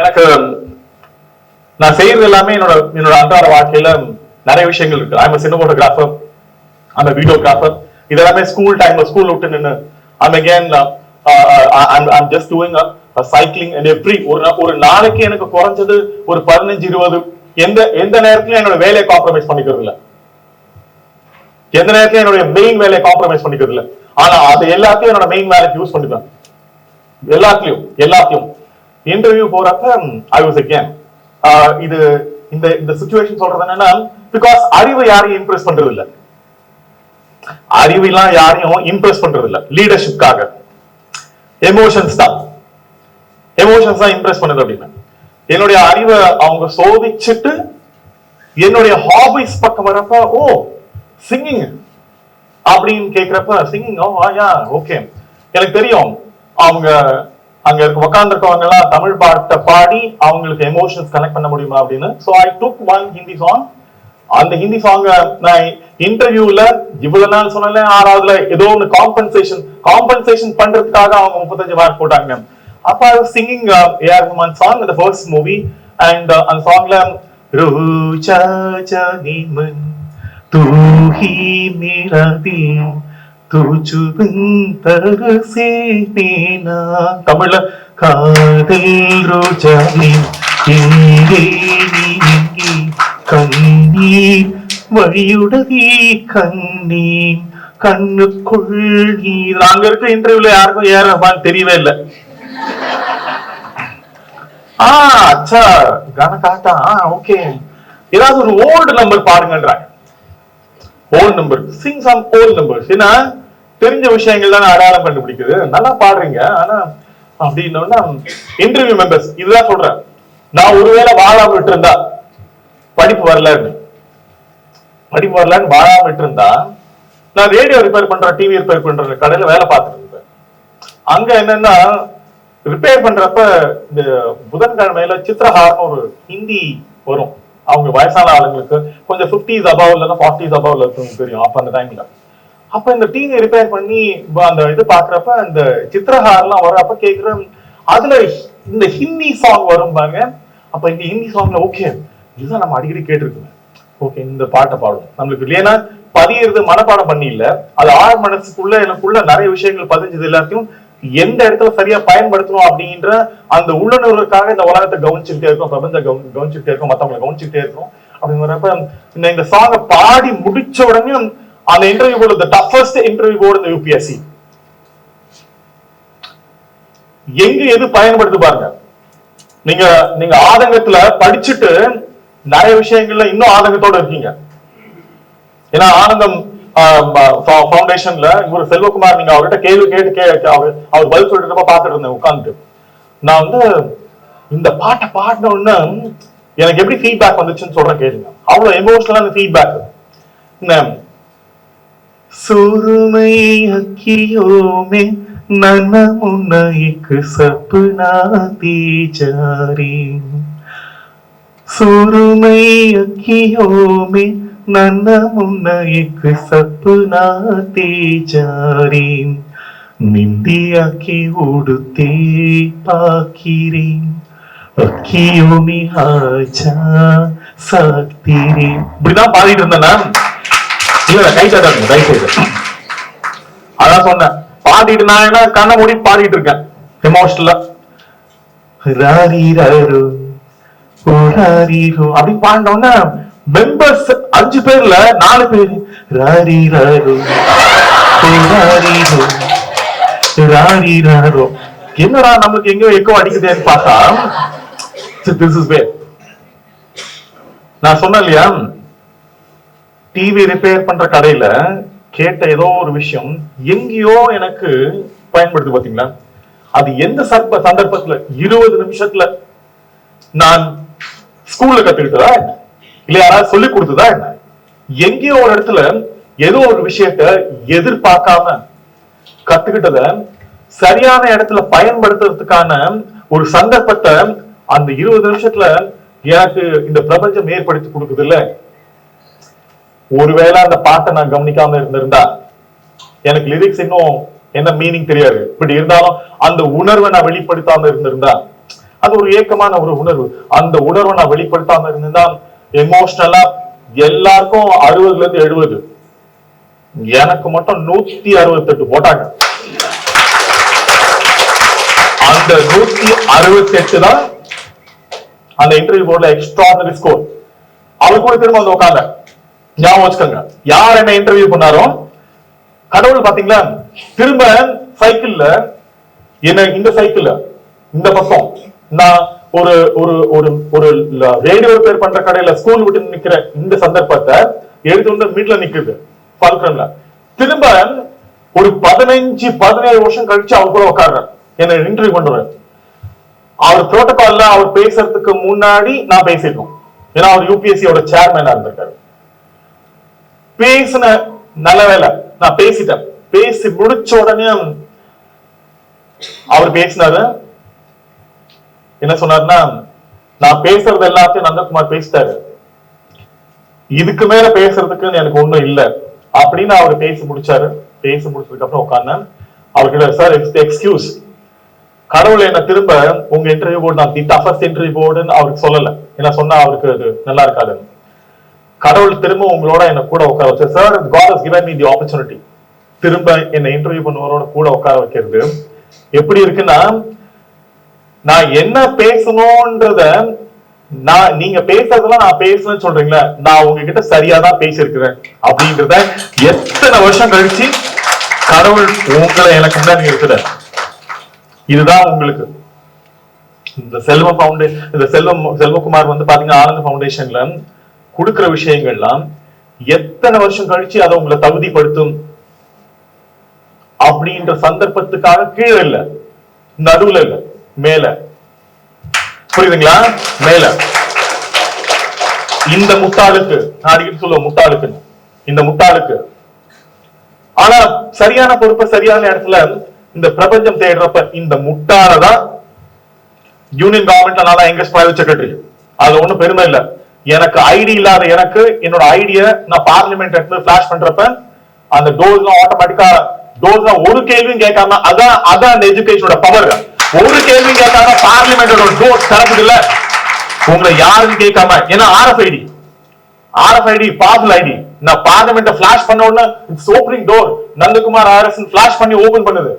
எனக்கு நான் செய்யறது எல்லாமே என்னோட அன்றாட வாழ்க்கையில நிறைய விஷயங்கள் இருக்கு. I'm cinematographer, I'm videographer. இதெல்லாமே ஸ்கூல் டைம்ல ஸ்கூல் விட்டு நின்று I'm just doing a cycling and ஒரு நாளைக்கு எனக்கு குறைஞ்சது ஒரு 15-20 எந்த நேரத்திலும் என்னோட வேலையை காம்ப்ரமைஸ் பண்ணிக்கிறது இல்ல, எந்த நேரத்திலும் என்னோட மெயின் வேலையை காம்ப்ரமைஸ் பண்ணிக்கிறது இல்ல. ஆனா அது எல்லாத்தையும் என்னோட மெயின் வேலைக்கு யூஸ் பண்ணிப்பேன். எல்லாத்தையும் இன்டர்வியூ போறப்ப ஐ வாஸ் அகேன் இது இந்த சிச்சுவேஷன் சொல்றது என்னன்னா, பிகாஸ் அறிவு யாரையும் இம்ப்ரெஸ் பண்றது இல்ல, அறிவுலாம் யாரையும் இம்ப்ரெஸ் பண்றது இல்ல. லீடர்ஷிப்காக எமோஷன்ஸ் தான் இம்ப்ரெஸ் பண்ணுது அப்படின்னா, என்னுடைய அறிவை அவங்க சோதிச்சுட்டு என்னுடைய ஹாபிஸ் பக்கம் வரப்ப ஓ சிங்கிங் அப்படின்னு கேக்குறப்ப சிங்கிங் ஓகே எனக்கு தெரியும் அவங்க அங்க உட்கார்ந்து இருக்கவங்க எல்லாம் தமிழ் பாட்டை பாடி அவங்களுக்கு எமோஷன்ஸ் கனெக்ட் பண்ண முடியுமா அப்படின்னு. So I took one Hindi song. அந்த ஹிந்தி சாங்க நான் இன்டர்வியூல இவ்வளவு நாள் சொன்னால 6வதுல ஏதோ ஒன்று காம்பன்சேஷன் பண்றதுக்காக அவங்க 35 மார்க் போட்டாங்க. அப்ப I was singing AR Rahman song, the first movie, and அந்த சாங்ல ரோஜா ஜானி மன் தூ ஹி மேரா தில் துஜு பின் தரசே தேனா, தமிழ்ல காதல் ரோஜாவே எங்கே நீ கண்ணீர் வழியுடவே கண்ணீர் கண்ணுக்குள் நீர். அங்க இருக்க இன்டர்வியூல யாருக்கும் ஏஆர் ரஹ்மான் தெரியவே இல்லை. அச்சா கான காட்டா ஓகே, ஏதாவது ஒரு ஓல்டு நம்பர் பாருங்கன்றாங்க. Old number, sing some old numbers. ஏன்னா தெரிஞ்ச விஷயங்கள் தான் அடையாளம் கண்டுபிடிக்குது. நல்லா பாடுறீங்க, ஆனா அப்படின்னா இன்டர்வியூ மெம்பர்ஸ் இதுதான் சொல்றேன். நான் ஒருவேளை வாழாம விட்டு இருந்தா, படிப்பு வரலன்னு வாழாம விட்டு இருந்தா, நான் ரேடியோ ரிப்பேர் பண்ற, டிவி ரிப்பேர் பண்ற கடையில வேலை பார்த்துட்டு இருப்பேன். அங்க என்னன்னா ரிப்பேர் பண்றப்ப இந்த புதன்கிழமையில சித்திரஹார்னு ஒரு ஹிந்தி வரும். அவங்க வயசான ஆளுங்களுக்கு கொஞ்சம் 50s above இல்லைன்னா 40s above இருக்குன்னு தெரியும் அப்ப அந்த டைம்ல. அப்ப இந்த டிவி ரிப்பேர் பண்ணி அந்த இது பாக்குறப்ப இந்த சித்திரஹார்லாம் வரப்ப கேக்குறேன், அதுல இந்த ஹிந்தி சாங் வரும் பாருங்க. அப்ப இந்த ஹிந்தி சாங்ல ஓகே இதுதான் நம்ம அடிக்கடி கேட்டிருக்கோம், ஓகே இந்த பாட்டை பாடும் நம்மளுக்கு இல்லையா பதியிறது மனப்பாடம் பண்ணி இல்ல, அது ஆழ மனசுக்குள்ள எனக்குள்ள நிறைய விஷயங்கள் பதிஞ்சது. எல்லாத்தையும் எந்த இடத்துல சரியா பயன்படுத்தணும் அப்படின்ற அந்த உள்ளுணர்வுக்காக இந்த உலகத்தை கவனிச்சுக்கிட்டே இருக்கும், பிரபஞ்சம் கவனிச்சுக்கிட்டே இருக்கும், மத்தவங்களை கவனிச்சுக்கிட்டே இருக்கும். அப்படிங்கிறப்ப இந்த சாங்கை பாடி முடிச்ச உடனே அந்த interview board, toughest interview board இந்த யூபிஎஸ்சி எங்க எது பயன்படுத்து பாருங்க. நீங்க ஆதங்கத்துல படிச்சுட்டு நிறைய விஷயங்கள்ல இன்னும் ஆதங்கத்தோட இருக்கீங்க. ஏன்னா ஆனந்தம் ஃபவுண்டேஷன்ல இவர் செல்வகுமார், நீங்க அவர்கிட்ட கேள்வி கேட்டு அவர் பதில் சொல்லிட்டு பாத்துட்டு இருந்தேன் உட்கார்ந்து. நான் இந்த பாட்டை பாடின உடனே எனக்கு எப்படி ஃபீட்பேக் வந்துச்சுன்னு சொல்றேன் கேளுங்க. அவ்வளவு எமோஷனலான ஃபீட்பேக். சுருமை அக்கியோமே நனமுன்ன இக் சப்னா தீஜாரி, சுருமை அக்கியோமே नन्नमुन्न एक सपना तेजारी, निंदिया के उड़ते पाखिरे अखियों में आजा सकती रे. இப்படிதான் பாடிட்டு இருந்தேன்னா இல்ல கை தட்டாங்க ரைட் சைடு. அதான் சொன்னேன், பாடிட்டு நான் என்ன கண்ணை மூடி பாடிட்டு இருக்கேன் எமோஷனலா. ராரி ராரோ ஓராரிரோ அப்படின்னு பாடினோன்னா மெம்பர்ஸ் 5 பேர்ல 4 பேர் ராரி ராரோ ராரிரோ ராரிரோ. என்னடா நமக்கு எங்கயோ எக்கோ அடிக்குதேன்னு பார்த்தா திஸ் இஸ் வே. நான் சொன்னேன் இல்லையா, டிவி ரிப்பேர் பண்ற கடையில கேட்ட ஏதோ ஒரு விஷயம் எங்கேயோ எனக்கு பயன்படுது பாத்தீங்களா. அது எந்த சந்தர்ப்பத்துல 20 நிமிஷத்துல நான் ஸ்கூல்ல கத்துக்கிட்டதா என்ன, இல்ல யாராவது சொல்லி கொடுத்ததா என்ன, எங்கேயோ ஒரு இடத்துல ஏதோ ஒரு விஷயத்த எதிர்பார்க்காம கத்துக்கிட்டத சரியான இடத்துல பயன்படுத்துறதுக்கான ஒரு சந்தர்ப்பத்தை அந்த 20 நிமிஷத்துல எனக்கு இந்த பிரபஞ்சம் ஏற்படுத்தி கொடுக்குது இல்ல. ஒருவேளை அந்த பாட்டை நான் கவனிக்காம இருந்திருந்தா எனக்கு லிரிக்ஸ் இன்னும் என்ன மீனிங் தெரியாது. பட் இருந்தாலும் அந்த உணர்வை நான் வெளிப்படுத்தாம இருந்திருந்தா, அது ஒரு ஏக்கமான ஒரு உணர்வு, அந்த உணர்வை நான் வெளிப்படுத்தாம இருந்திருந்தா எமோஷனலா எல்லாருக்கும் 60ல இருந்து 70, எனக்கு மட்டும் 168 போட்டாங்க. அந்த 168 தான் அந்த இன்டர்வியூ போர்ட்ல எக்ஸ்ட்ராடனரி ஸ்கோர். அவர் கூட திரும்ப வந்து உட்கார்ந்த ஞாபகம் வச்சுக்கோங்க, யார் என்ன இன்டர்வியூ பண்ணாரோ கடவுள் பாத்தீங்களா, திரும்ப சைக்கிள்ல என்ன இந்த சைக்கிள்ல இந்த பக்கம் நான் ஒரு ஒரு ஒரு ஒரு ரேடியோ ரிப்பேர் பண்ற கடையில ஸ்கூல் விட்டு நிக்கிற இந்த சந்தர்ப்பத்தை எடுத்து வந்து மீட்ல நிக்குது பால்கிரம்ல. திரும்ப ஒரு 15-17 வருஷம் கழிச்சு அவர் கூட உட்கார்ற என்ன இன்டர்வியூ பண்றேன். அவர் புரோட்டோகால்ல அவர் பேசுறதுக்கு முன்னாடி நான் பேசிட்டோம், ஏன்னா அவர் யூபிஎஸ்சியோட சேர்மேனா இருந்திருக்காரு. பேசின நல்ல வேலை நான் பேசிட்டேன். பேசி முடிச்ச உடனே அவர் பேசினாரு, என்ன சொன்னாருன்னா, நான் பேசுறது எல்லாத்தையும் நந்தகுமார் பேசிட்டாரு, இதுக்கு மேல பேசுறதுக்கு எனக்கு ஒண்ணும் இல்லை அப்படின்னு அவர் பேசி முடிச்சாரு. பேசி முடிச்சதுக்கு அப்புறம் உட்கார்ந்தேன் அவர்கிட்ட, சார் எக்ஸ்கியூஸ், கடவுள் என்ன திரும்ப உங்க இன்டர்வியூ போர்டு நான் தி டஃபஸ்ட் இன்டர்வியூ போர்டுன்னு அவருக்கு சொல்லல, என்ன சொன்னா அவருக்கு அது நல்லா இருக்காது. கடவுள் திரும்ப உங்களோட என்ன கூட உட்கார வச்சு, sir God has given me the opportunity, திரும்ப என்ன இன்டர்வியூ பண்ணுவரோட கூட உட்கார வைக்கிறது எப்படி இருக்குன்னா, நான் என்ன பேசணும்ன்றத நீங்க பேசுறதெல்லாம் நான் பேசுறேன்னு சொல்றீங்களா, நான் உங்ககிட்ட சரியாதான் பேசியிருக்கிறேன் அப்படின்றத எத்தனை வருஷம் கழிச்சு கடவுள் உங்களை எனக்கு முன்னாடி இருக்கிறார். இதுதான் உங்களுக்கு இந்த செல்வகுமார் வந்து பாத்தீங்கன்னா ஆனந்த ஃபவுண்டேஷன்ல கொடுக்கிற விஷயங்கள்லாம் எத்தனை வருஷம் கழிச்சு அதை உங்களை தகுதிப்படுத்தும் அப்படின்ற சந்தர்ப்பத்துக்காக கீழே இல்ல, நடுவுல இல்ல, மேல. புரியுதுங்களா? மேல. இந்த முட்டாளுக்கு நான் அடிக்கடி சொல்லுவேன், முட்டாளுக்கு, இந்த முட்டாளுக்கு. ஆனா சரியான பொறுப்பை சரியான இடத்துல இந்த பிரபஞ்சம் தேடுறப்ப இந்த முட்டாளதான் யூனியன் கவர்மெண்ட்ல நான் எங்க பிரைவேட் செக்ரட்டரி. அது ஒண்ணும் பெருமை இல்ல. எனக்கு ஐடி இல்லாத எனக்கு என்னோட ஐடிய நான் பார்லிமெண்ட் எடுத்து பிளாஷ் பண்றப்ப அந்த டோர்ஸ் ஆட்டோமேட்டிக்கா டோர்ஸ் ஒரு கேள்வியும் கேட்காம, அதான் அந்த எஜுகேஷனோட பவர். ஒரு கேள்வியும் கேட்காம பார்லிமெண்டோட டோர் திறக்குது இல்ல, உங்களை யாருன்னு கேட்காம. ஏன்னா ஆர்எஃப்ஐடி பார்சல் ஐடி நான் பார்லிமெண்ட் பிளாஷ் பண்ண உடனே it's opening door. Nandakumar RS flash பண்ணி ஓபன் பண்ணுது.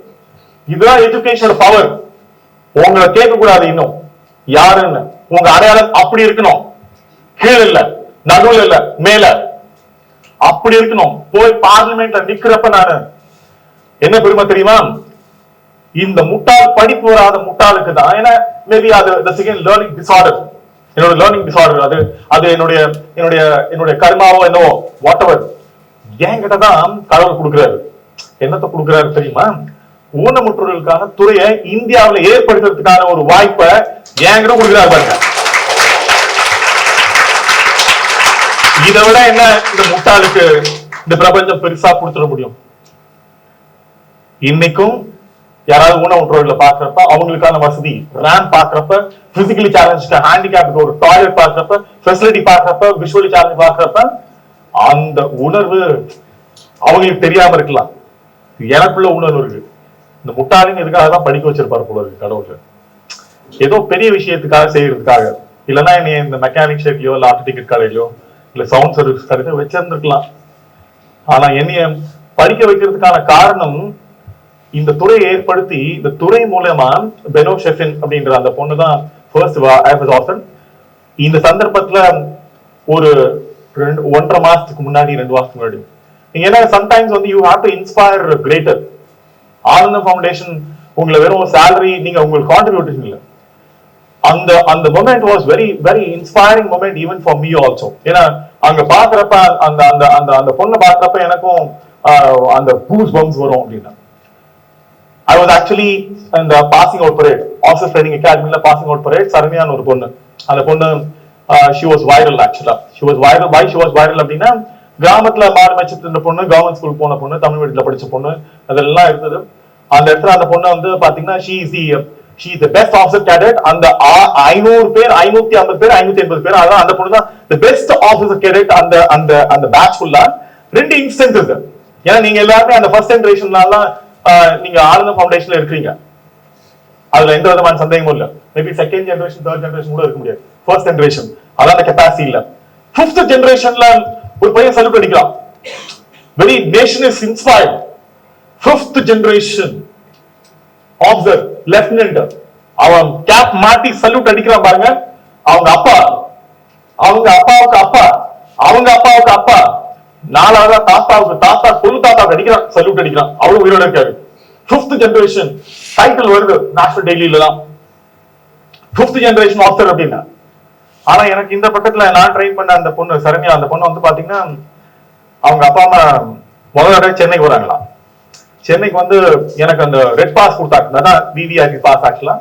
இதுதான் எஜுகேஷனோட பவர். உங்களை கேட்க கூடாது இன்னும் யாருன்னு. உங்க அடையாளம் அப்படி இருக்கணும், கீழே இல்ல, நடுவுல இல்ல, மேல. அப்படி இருக்கணும். போய் பார்லிமெண்ட்ல நிக்கிறப்ப நானு என்ன பெருமை தெரியுமா? இந்த முட்டாள், படிப்பு வராத முட்டாளுக்கு தான். ஏன்னா மேபி அது லேர்னிங் டிசார்டர், என்னோட லேர்னிங் டிசார்டர். அது என்னுடைய கர்மாவோ என்னவோ வாட் எவர். என்கிட்ட தான் கடவுள் கொடுக்கிறாரு. என்னத்தை கொடுக்கிறாரு தெரியுமா? ஊனமுற்றோர்களுக்கான துறையை இந்தியாவில் ஏற்படுத்துறதுக்கான ஒரு வாய்ப்பை என்கிட்ட கொடுக்கிறாரு பாருங்க. இதை விட என்ன இந்த முட்டாளுக்கு இந்த பிரபஞ்சம் பெருசா கொடுத்துட முடியும்? இன்னைக்கும் யாராவது ஊனமுற்றோர்களை பாக்குறப்ப அவங்களுக்கான வசதி, ரேம்ப் பாக்குறப்ப, பிசிக்கலி சேலஞ்சுக்கு ஹேண்டிகேப்க்கு ஒரு டாய்லெட் பாக்குறப்ப, ஃபெசிலிட்டி பாக்குறப்ப, விஷுவலி சேலஞ்ச் பாக்குறப்ப அந்த உணர்வு அவங்களுக்கு தெரியாம இருக்கலாம். எனக்குள்ள உணர்வு இருக்கு. இந்த முட்டாளிங்க இதுக்காக தான் படிக்க வச்சிருப்பாரு போல இருக்கு கடவுள். ஏதோ பெரிய விஷயத்துக்காக செய்யறதுக்காக. இல்லைன்னா என்னை இந்த மெக்கானிக் ஷேப்லயோ இல்ல ஆர்ட் டிக்கெட் கடையிலயோ இல்ல சவுண்ட் சர்வீஸ் கடையிலோ வச்சிருந்துருக்கலாம். ஆனா என்னைய படிக்க வைக்கிறதுக்கான காரணம் இந்த துறையை ஏற்படுத்தி, இந்த துறை மூலமா பெனோ ஷெஃபின் அப்படின்ற அந்த பொண்ணு தான் ஃபர்ஸ்ட் ஆத்தர். இந்த சந்தர்ப்பத்துல ஒரு 1.5 மாசத்துக்கு முன்னாடி 2 மாசத்துக்கு முன்னாடி ஏன்னா சம்டைம்ஸ் வந்து you have to inspire greater. ஆனந்தம் ஃபவுண்டேஷன் உங்களை வெறும் சேலரி, நீங்க உங்களுக்கு கான்ட்ரிபியூஷன் இல்ல. அந்த moment was very very inspiring moment even for me also. ஏன்னா அங்க பாக்குறப்ப அந்த அந்த அந்த அந்த பொண்ணை பாக்குறப்ப எனக்கும் அந்த பூஸ் பம்ஸ் வரும் அப்படின்னா. I was actually in the passing out parade, Officer Training Academy passing out parade. சரண்யான்னு ஒரு பொண்ணு, அந்த பொண்ணு she was viral actually. She was viral. Why she was viral அப்படின்னா, கிராமத்துல மாடு மேய்ச்சிட்டு இருந்த பொண்ணு, கவர்மெண்ட் ஸ்கூல் போன பொண்ணு, தமிழ் மீடியத்துல படிச்ச பொண்ணு, அதெல்லாம் இருந்தது. அந்த இடத்துல அந்த பொண்ணு வந்து பாத்தீங்கன்னா she is the best officer cadet. அந்த 500 பேர், 550 பேர், 580 பேர், அதான் அந்த பொண்ணு தான் the best officer cadet. அந்த அந்த அந்த பேட்ச் ஃபுல்லா 2 இன்ஸ்டன்சஸ். ஏன்னா நீங்க எல்லாருமே அந்த ஃபர்ஸ்ட் ஜெனரேஷன்லாம் நீங்க ஆனந்தம் ஃபவுண்டேஷன்ல இருக்கீங்க, அதுல எந்த விதமான சந்தேகமும் இல்ல. Maybe second generation, third generation கூட இருக்க முடியாது. ஃபர்ஸ்ட் ஜெனரேஷன் அதான் அந்த கெபாசிட்டி இல்ல. ஃபிஃப்த் ஜெனரேஷன்ல ஒரு பையன் சல்யூட் அடிக்கலாம். Very nation is inspired. Fifth generation officer lieutenant அவன் கேப் மாட்டி சல்யூட் அடிக்கிறான் பாருங்க. அவங்க அப்பா, அவங்க அப்பாவுக்கு அப்பா, அவங்க அப்பாவுக்கு அப்பா, 4வது தாத்தாவுக்கு தாத்தா, கொள்ளு தாத்தாவுக்கு அடிக்கிறான், சல்யூட் அடிக்கிறான். அவ்வளவு உயிரோட இருக்காரு. ஃபிஃப்த் ஜெனரேஷன் டைட்டில் வருது நேஷனல் டெய்லியில தான், ஃபிஃப்த் ஜெனரேஷன் ஆஃபீசர் அப்படின்னா. ஆனா எனக்கு இந்த பக்கத்துல நான் ட்ரெயின் பண்ண அந்த பொண்ணு சரண்யா, அந்த பொண்ணு வந்து பாத்தீங்கன்னா அவங்க அப்பா அம்மா முதல் தடவை சென்னைக்கு வராங்களாம். சென்னைக்கு வந்து எனக்கு அந்த ரெட் பாஸ் கொடுத்தாங்க, விவிஐபி பாஸ் ஆக்சுவலா.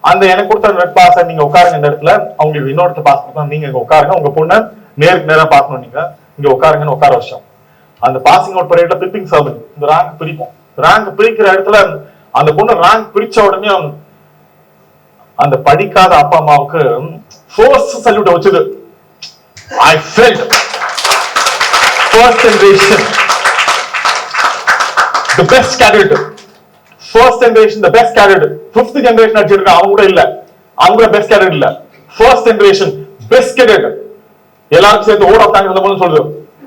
அந்த எனக்கு கொடுத்த ரெட் பாஸ், நீங்க உட்காருங்க இந்த இடத்துல, அவங்களுக்கு இன்னொருத்த பாஸ் கொடுத்தா, நீங்க இங்க உட்காருங்க, உங்க பொண்ணை நேருக்கு நேரா பார்க்கணும், நீங்க இங்க உட்காருங்கன்னு உட்கார வச்சோம். அந்த பாசிங் அவுட் பரேட்ல பிப்பிங் சர்வன் இந்த ரேங்க் பிரிப்போம். ரேங்க் பிரிக்கிற இடத்துல அந்த பொண்ணு ரேங்க் பிரிச்ச உடனே அந்த படிக்காத அப்பா அம்மாவுக்கு ஃபர்ஸ்ட் சல்யூட் வச்சது. I felt first generation the best cadet, first generation the best cadet. fifth generation அடிச்சிருக்காங்க, அவங்க கூட இல்ல, அவங்க கூட பெஸ்ட் cadet இல்ல, first generation best cadet. எல்லாரும் சேர்ந்து ஓட தாங்க அந்த பொண்ணு சொல்லுது,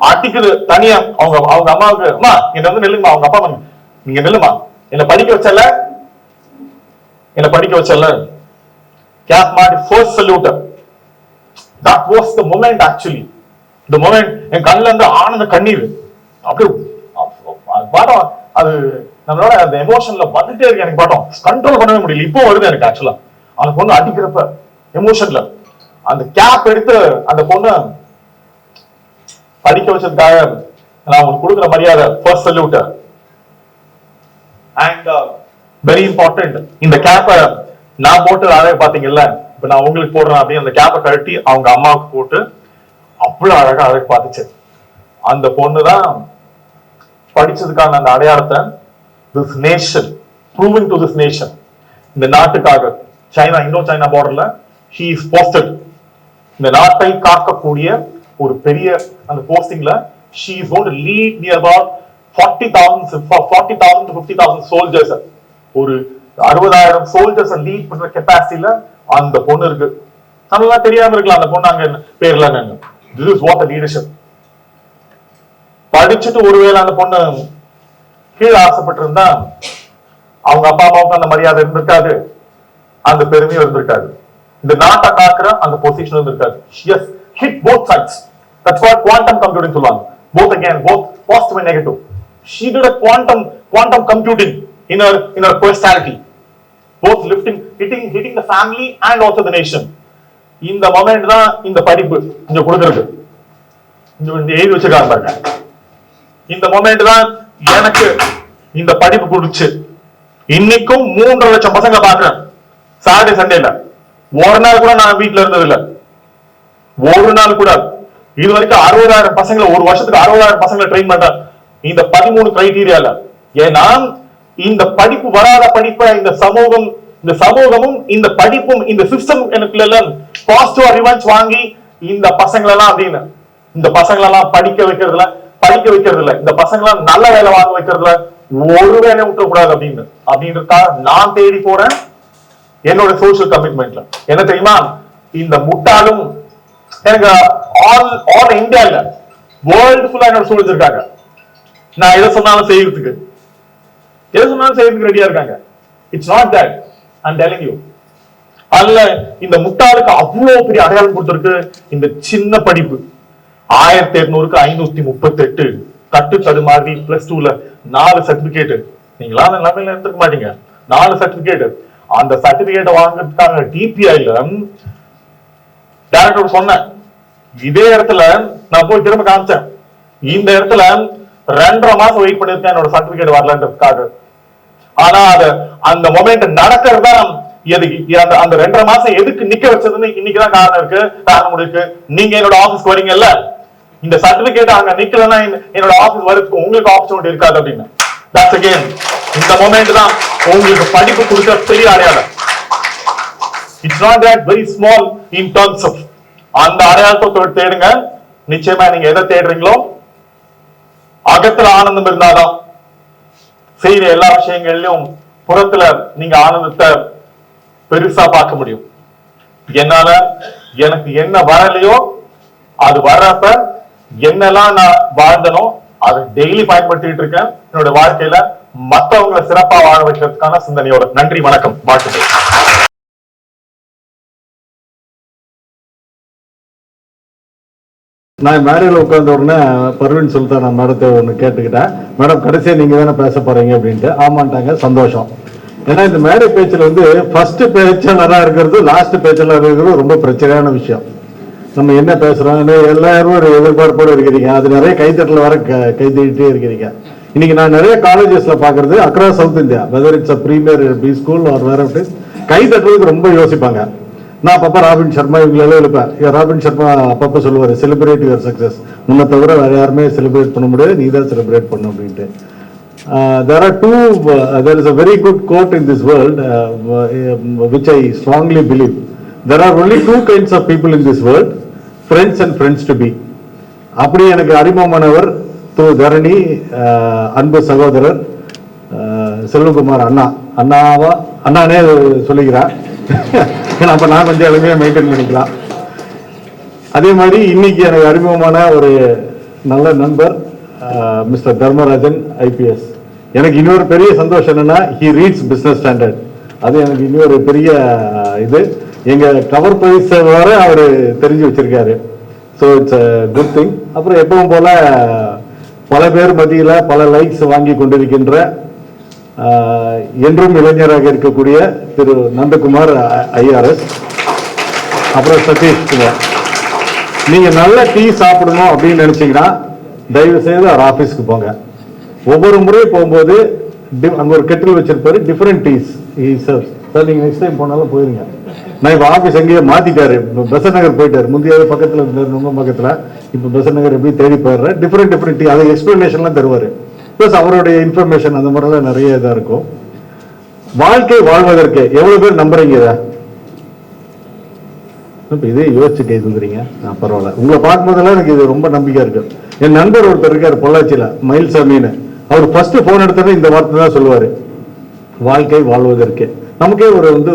அடிக்குது தனியா. அவங்க அவங்க அம்மாவுக்கு, அம்மா என்ன வந்து நெல்லுமா, அவங்க அப்பா அம்மா நீங்க நெல்லுமா, என்ன படிக்க வச்சல, என்ன படிக்க வச்சல, கேப் மாட்டி first salute. That was the moment actually. The moment என் கண்ணுல இருந்து ஆனந்த கண்ணீர் அப்படியே பாடம், அது நம்மளோட அந்த எமோஷன்ல வந்துட்டே இருக்கு. எனக்கு பாடம் கண்ட்ரோல் பண்ணவே முடியல, இப்போ வருது எனக்கு ஆக்சுவலா. அந்த பொண்ணு அடிக்கிறப்ப எமோஷன்ல அந்த கேப் எடுத்து அந்த பொண்ணு படிக்க வச்சதுக்காக நான் உங்களுக்கு கொடுக்குற மரியாதை first salute. And very important, இந்த கேப்பை நான் போட்டு அழகா பாத்தீங்கல்ல, இப்ப நான் உங்களுக்கு போடுறேன் அப்படின்னு அந்த கேப்பை கழட்டி அவங்க அம்மாவுக்கு போட்டு அவ்வளவு அழகா அழகு பார்த்துச்சு. அந்த பொண்ணுதான் படிச்சதுக்கான அந்த அடையாளத்தை this nation proving to this nation, இந்த நாட்டுக்காக சைனா இந்தோ சைனா பார்டர்ல she is posted. இந்த நாட்டை காக்கக்கூடிய ஒரு பெரிய அந்த போஸ்டிங்ல she is going to lead near about 40,000 to 50,000 soldiers. ஒரு 60,000 soldiers லீட் பண்ற கெபாசிட்டில அந்த பொண்ணு இருக்கு. நல்லா தெரியாம இருக்கலாம் அந்த பொண்ணு அங்க பேர்ல. this is what the leadership. படிச்சுட்டு ஒருவேளை அந்த பொண்ணு கீழே ஆசைப்பட்டிருந்தா அவங்க அப்பா அம்மாவுக்கு அந்த மரியாதை இருந்திருக்காது, அந்த பெருமையும் இருந்திருக்காது, இந்த நாட்டை காக்குற அந்த பொசிஷன் இருந்திருக்காது. Yes, hit both sides. That's what quantum computing சொல்லுவாங்க. Both again, both positive and negative. She did a quantum computing in her personality, both hitting the family and also the nation. இந்த மொமெண்ட் தான் இந்த படிப்பு இங்க கொடுக்கிறது. இந்த எழுதி வச்சிருக்காங்க பாருங்க. இந்த மொமெண்ட் தான் எனக்கு இந்த படிப்பு கொடுச்சு. இன்னைக்கும் 3.5 லட்சம் பசங்க பாக்குறேன் சாட்டர்டே சண்டேல. ஒரு நாள் கூட நான் வீட்டுல இருந்தது இல்ல, ஒரு நாள் கூட. இது வரைக்கும் 60,000 பசங்களை, ஒரு வருஷத்துக்கு 60,000 பசங்களை ட்ரெயின் பண்றேன் இந்த 13 கிரைட்டீரியால. ஏன்னா இந்த படிப்பு வராத படிப்பை இந்த சமூகமும் இந்த படிப்பும் இந்த சிஸ்டம் எனக்குள்ள பாசிட்டிவா ரிவெஞ்ச் வாங்கி இந்த பசங்களெல்லாம் அப்படின்னு இந்த பசங்களெல்லாம் படிக்க வைக்கிறதுல, இந்த பசங்களெல்லாம் நல்ல வேலை வாங்க வைக்கிறதுல ஒரு வேலையை விட்டுறக்கூடாது அப்படின்றதுக்காக நான் தேடி போறேன் என்னோட சோசியல் கமிட்மெண்ட்ல. என்ன தெரியுமா, இந்த முட்டாளும் எனக்கு ஆல் இந்தியால வேர்ல்டு ஃபுல்லா என்னோட சூழல் இருக்காங்க. நான் எதை சொன்னாலும் செய்யறதுக்கு ரெடியா இருக்காங்க. It's not that, I'm telling you. அல்ல, இந்த முட்டாளுக்கு அவ்வளவு பெரிய அடையாளம் கொடுத்திருக்கு இந்த சின்ன படிப்பு. 1800க்கு 538 தட்டு தடுமாறி பிளஸ் 2ல 4 சர்டிபிகேட். நீங்களா அந்த லெவல்ல எடுத்துக்க மாட்டீங்க. 4 சர்டிபிகேட். அந்த சர்டிபிகேட் வாங்குறதுக்காக டிபிஐல டைரக்டர் சொன்னேன். இதே இடத்துல நான் போய் திரும்ப காமிச்சேன். இந்த இடத்துல 2.5 மாசம் வெயிட் பண்ணிருக்கேன் என்னோட சர்டிபிகேட் வரலன்றதுக்காக. ஆனா அந்த மொமெண்ட் நடக்கிறதா அந்த 2.5 மாசம் எதுக்கு நிக்க வச்சதுன்னு இன்னைக்குதான் காரணம் இருக்கு. நீங்க என்னோட ஆபீஸ்க்கு வரீங்கல்ல, இந்த சர்டிபிகேட் அங்க நிக்கலன்னா என்னோட ஆபீஸ் வரதுக்கு உங்களுக்கு ஆப்பர்ச்சுனிட்டி இருக்காது அப்படின்னு. தட்ஸ் அகைன் இந்த மொமெண்ட் தான் உங்களுக்கு படிப்பு கொடுத்த பெரிய அடையாளம். It's not that very small in terms of அந்த அடையாளத்தை தேடுங்க. நிச்சயமா நீங்க எதை தேடுறீங்களோ அகத்துல ஆனந்தம் இருந்தாதான் செய்யற எல்லா விஷயங்கள்லயும் புறத்துல நீங்க ஆனந்தத்தை பெருசா பார்க்க முடியும். என்னால எனக்கு என்ன வரலையோ அது வர்றப்ப என்னெல்லாம் நான் வாழ்ந்தனோ அதை டெய்லி பயன்படுத்திட்டு இருக்கேன் என்னோட வாழ்க்கையில மற்றவங்களை சிறப்பா வாழ வைக்கிறதுக்கான சிந்தனையோட. நன்றி, வணக்கம், வாழ்த்துக்கள். நான் மேடையில் உட்கார்ந்த உடனே பர்வீன் சுல்தான் நான் மேடத்தை ஒன்று கேட்டுக்கிட்டேன். மேடம் கடைசியாக நீங்கள் தானே பேச போறீங்க அப்படின்ட்டு. ஆமான்ட்டாங்க, சந்தோஷம். ஏன்னா இந்த மேடை பேச்சில் வந்து ஃபர்ஸ்ட் பேச்சாளராக இருக்கிறது லாஸ்ட் பேச்சாளராக இருக்கிறது ரொம்ப பிரச்சனையான விஷயம். நம்ம என்ன பேசுறோம், எல்லாரும் ஒரு எதிர்பார்ப்போடு இருக்கிறீங்க, அது நிறைய கைத்தட்டல வர கைத்தட்டிட்டே இருக்கிறீங்க. இன்னைக்கு நான் நிறைய காலேஜஸ்ல பாக்குறது across South India, whether it's a premier B school or where it is, கை தட்டுறதுக்கு ரொம்ப யோசிப்பாங்க. நான் அப்பப்ப ராபின் சர்மா இவங்களெல்லாம் எழுப்பேன். ராபின் சர்மா அப்பப்ப சொல்லுவார், செலிப்ரேட் யுவர் சக்சஸ், உன்னை தவிர வேற யாருமே செலிப்ரேட் பண்ண முடியாது, நீ தான் செலிப்ரேட் பண்ணும் அப்படின்ட்டு. There is a very good quote in this world which I strongly believe. There are only 2 kinds of people in this world, friends and friends to be. அப்படி எனக்கு அறிமுகமானவர் திரு தரணி அன்பு சகோதரர் செல்வகுமார் அண்ணானே சொல்லிக்கிறார். அப்ப நான் கொஞ்சம் எளிமையா மெயின்டைன் பண்ணிக்கலாம். அதே மாதிரி இன்னைக்கு எனக்கு அறிமுகமான ஒரு நல்ல நண்பர் மிஸ்டர் தர்மராஜன் ஐபிஎஸ். எனக்கு இன்னொரு பெரிய சந்தோஷம் என்னன்னா, he reads business standard. அது எனக்கு இன்னொரு பெரிய இது. எங்க கவர் பிரைஸ் வர அவரு தெரிஞ்சு வச்சிருக்காரு. So it's a good thing. அப்புறம் எப்பவும் போல பல பேர் மத்தியில பல லைக்ஸ் வாங்கி கொண்டிருக்கின்ற என்றும் இளைஞராக இருக்கக்கூடிய திரு நந்தகுமார் ஐஆர்எஸ், அப்புறம் சதீஷ் குமார். நீங்க நல்ல டீ சாப்பிடணும் அப்படின்னு நினைச்சீங்கன்னா தயவு செய்து அவர் ஆபீஸ்க்கு போங்க. ஒவ்வொரு முறையும் போகும்போது அங்க ஒரு கெட்டில் வச்சிருப்பாரு, டிஃபரெண்ட் டீஸ் சார். நீங்க நெக்ஸ்ட் டைம் போனாலும் போயிருங்க. நான் இப்ப ஆபீஸ் எங்கேயே மாத்திட்டாரு, பெசன் நகர் போயிட்டாரு. முந்தையாவது பக்கத்துல இருந்தாரு, ரொம்ப பக்கத்துல. இப்ப பெசன் நகர் எப்படி தேடி போயிடுறேன். டிஃபரெண்ட் டீ, அதை எக்ஸ்பிளனேஷன்லாம் தருவாரு. பிளஸ் அவருடைய இன்ஃபர்மேஷன் அந்த மாதிரிலாம் நிறைய இதா இருக்கும். வாழ்க்கை வாழ்வதற்கு எவ்வளவு பேர் நம்புறீங்க இதை? இதே யோசிச்சு கேட்குறீங்க. பரவாயில்ல, உங்களை பார்க்கும்போதெல்லாம் எனக்கு இது ரொம்ப நம்பிக்கை இருக்கு. என் நண்பர் ஒருத்தர் இருக்காரு பொள்ளாச்சியில, மயில்சாமின்னு. அவர் ஃபர்ஸ்ட் போன் எடுத்தோன்னே இந்த வார்த்தை தான் சொல்லுவாரு, வாழ்க்கை வாழ்வதற்கு. நமக்கே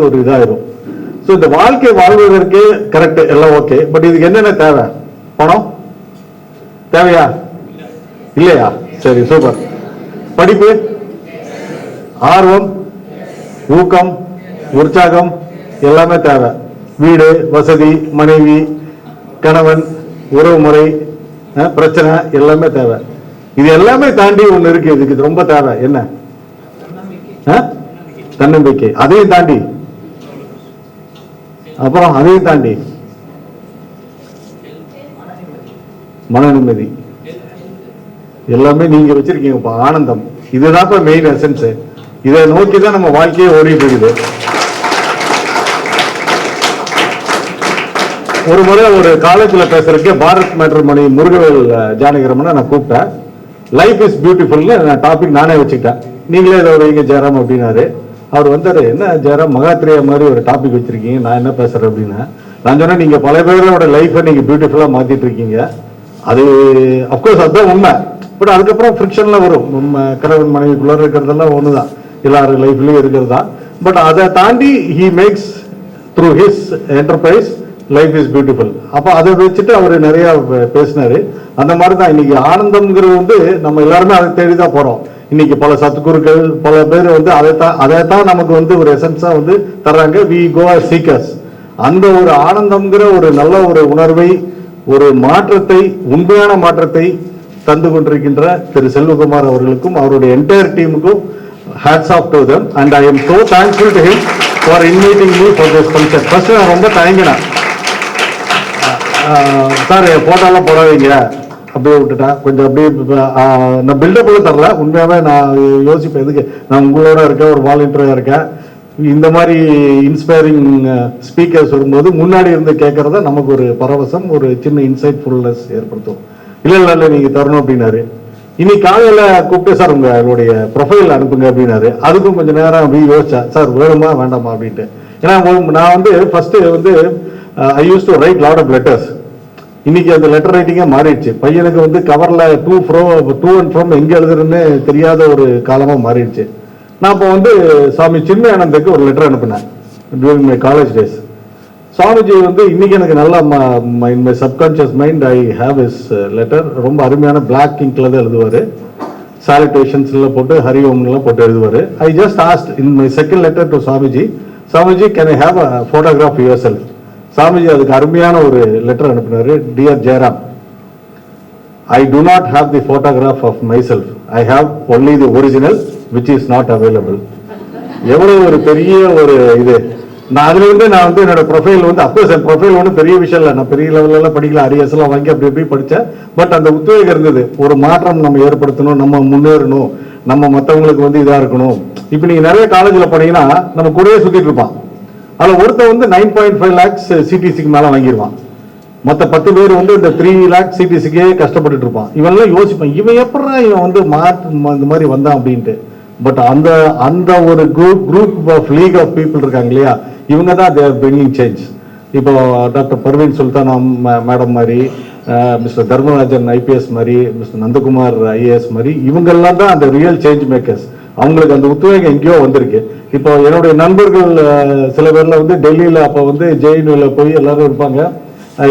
ஒரு இதாயிரும். ஸோ இந்த வாழ்க்கை வாழ்வதற்கு கரெக்ட், எல்லாம் ஓகே. பட் இதுக்கு என்னென்ன தேவை? பணம் தேவையா இல்லையா? சரி, சூப்பர். படிப்பு, ஆர்வம், ஊக்கம், உற்சாகம் எல்லாமே தேவை. வீடு, வசதி, மனைவி, கணவன், உறவு முறை, பிரச்சனை எல்லாமே தேவை. இது எல்லாமே தாண்டி ஒண்ணு இருக்கு, இதுக்கு ரொம்ப தேவை. என்ன? தன்னம்பிக்கை. அதையும் தாண்டி, அப்புறம் அதையும் தாண்டி மன நிம்மதி. எல்லாமே நீங்க வச்சிருக்கீங்க. ஆனந்தம், இதுதான் மெயின் எசன்ஸ். இதை நோக்கிதான் நம்ம வாழ்க்கையே ஓடிட்டு இருக்குது. ஒரு முறை ஒரு காலேஜ்ல பேசுறதுக்கு பாரத் மேட்ரிமோனி முருகவேல் ஜானகிரமனை நான் கூப்பிட்டேன். லைஃப் இஸ் பியூட்டிஃபுல்னு நான் டாபிக் நானே வச்சுக்கிட்டேன். நீங்களே இதை வைங்க ஜெயராம் அப்படின்னாரு. அவர் வந்தாரு, என்ன ஜெயராம் மகாத்ரியா மாதிரி ஒரு டாபிக் வச்சிருக்கீங்க, நான் என்ன பேசுறேன் அப்படின்னு. நான் சொன்னேன், நீங்க பல பேரோட லைஃபை நீங்க பியூட்டிஃபுல்லா மாத்திட்டு இருக்கீங்க. அது அப்கோர்ஸ் அதுதான் உண்மை. பட் அதுக்கப்புறம் ஃப்ரிக்ஷன்லாம் வரும். கணவன் மனைவிக்குள்ள இருக்கிறதெல்லாம் ஒண்ணுதான், எல்லாரும் லைஃப்லயும் இருக்கிறது தான். பட் அதை தாண்டி he makes through his enterprise life is beautiful. அப்போ அதை வச்சுட்டு அவர் நிறைய பேசினாரு. அந்த மாதிரி தான் இன்னைக்கு ஆனந்தம்ங்கிறது நம்ம எல்லாருமே அதை தேடிதான் போறோம். இன்னைக்கு பல சத்குருக்கள், பல பேர் அதைத்தான் நமக்கு ஒரு எசன்ஸா தர்றாங்க. We go as seekers. அந்த ஒரு ஆனந்தம்ங்கிற ஒரு நல்ல ஒரு உணர்வை, ஒரு மாற்றத்தை, உண்மையான மாற்றத்தை தந்து கொண்டிருக்கின்ற திரு செல்வகுமார் அவர்களுக்கும் அவருடைய என்டையர் டீமுக்கும் hats off to them and I am so thankful to him for inviting me for this function. First நான் ரொம்ப தயங்கினேன், சார் போட்டோலாம் போடாதீங்க அப்படியே விட்டுட்டேன். கொஞ்சம் அப்படியே நான் பில்டப் தரல, உண்மையாவே நான் யோசிப்பேன், எதுக்கு நான் உங்களோட இருக்கேன், ஒரு வாலண்டியரா இருக்கேன். இந்த மாதிரி இன்ஸ்பைரிங் ஸ்பீக்கர்ஸ் வரும்போது முன்னாடி இருந்து கேட்கறத நமக்கு ஒரு பரவசம், ஒரு சின்ன இன்சைட்ஃபுல்னஸ் ஏற்படுத்தும். இல்ல நீங்க தரணும் அப்படின்னாரு. இன்னைக்கு காலையில கூப்பிட்டு, சார் உங்களுடைய ப்ரொஃபைல் அனுப்புங்க அப்படின்னாரு. அதுக்கும் கொஞ்சம் நேரம் அப்படி யோசிச்சேன், சார் வேணுமா வேண்டாமா அப்படின்ட்டு. ஏன்னா நான் first I use to write lot of letters. இன்னைக்கு அந்த லெட்டர் ரைட்டிங்கே மாறிடுச்சு. பையனுக்கு கவர்ல டூ அண்ட் ஃப்ரம் எங்க எழுதுறதுன்னு தெரியாத ஒரு காலமா மாறிடுச்சு. நான் இப்போ சுவாமி சின்மயானந்துக்கு ஒரு லெட்டர் அனுப்பினேன் during my college days. Swamiji இன்னைக்கு எனக்கு நல்லா in my subconscious mind I have is letter. ரொம்ப அருமையான பிளாக் இங்க்ல தான் எழுதுவாரு. சாலிடேஷன்ஸ்ல போட்டு ஹரி ஓம்லாம் போட்டு எழுதுவாரு. I just asked in my second letter to Swamiji, Swamiji can I have a photograph yourself. Swamiji அதுக்கு அருமையான ஒரு லெட்டர் அனுப்பினாரு. Dear Jayaram, I do not have the photograph of myself, I have only the original which is not available. எவ்வளவு ஒரு பெரிய ஒரு இது. நான் அதுல நான் என்னோட ப்ரொஃபைல் அப்கோர்ஸ் என் ப்ரொஃபைல் பெரிய விஷயம் இல்லை, நான் பெரிய லெவல்ல எல்லாம் படிக்கல, அரியர்ஸ் எல்லாம் வாங்கி அப்படி எப்படி படித்தேன். பட் அந்த உத்வேகம் இருந்தது, ஒரு மாற்றம் நம்ம ஏற்படுத்தணும், நம்ம முன்னேறணும், நம்ம மற்றவங்களுக்கு இதா இருக்கணும். இப்ப நீங்க நிறைய காலேஜ்ல போனீங்கன்னா நம்ம கூடவே சுத்திட்டு இருப்பான். அதுல ஒருத்தர் 9.5 lakhs சிடிசிக்கு மேல வாங்கிடுவான். மொத்த 10 பேர் இந்த 3 lakhs சிடிசிக்கே கஷ்டப்பட்டு இருப்பான். இவெல்லாம் யோசிப்பான், இவன் எப்படா இவன் இந்த மாதிரி வந்தான் அப்படின்ட்டு. பட் அந்த ஒரு group of league of people இருக்காங்க இல்லையா, இவங்க தான் தேர் பிரிங்கிங் சேஞ்ச். இப்போ டாக்டர் பர்வீன் சுல்தான் மேடம் மாதிரி, மிஸ்டர் தர்மராஜன் ஐபிஎஸ் மாதிரி, மிஸ்டர் நந்தகுமார் ஐஏஎஸ் மாதிரி, இவங்கெல்லாம் தான் அந்த ரியல் சேஞ்ச் மேக்கர்ஸ். அவங்களுக்கு அந்த உத்வேகம் எங்கேயோ வந்திருக்கு. இப்போ என்னுடைய நண்பர்கள் சில பேர்ல டெல்லியில அப்போ ஜேஎன்யூல போய் எல்லாரும் இருப்பாங்க,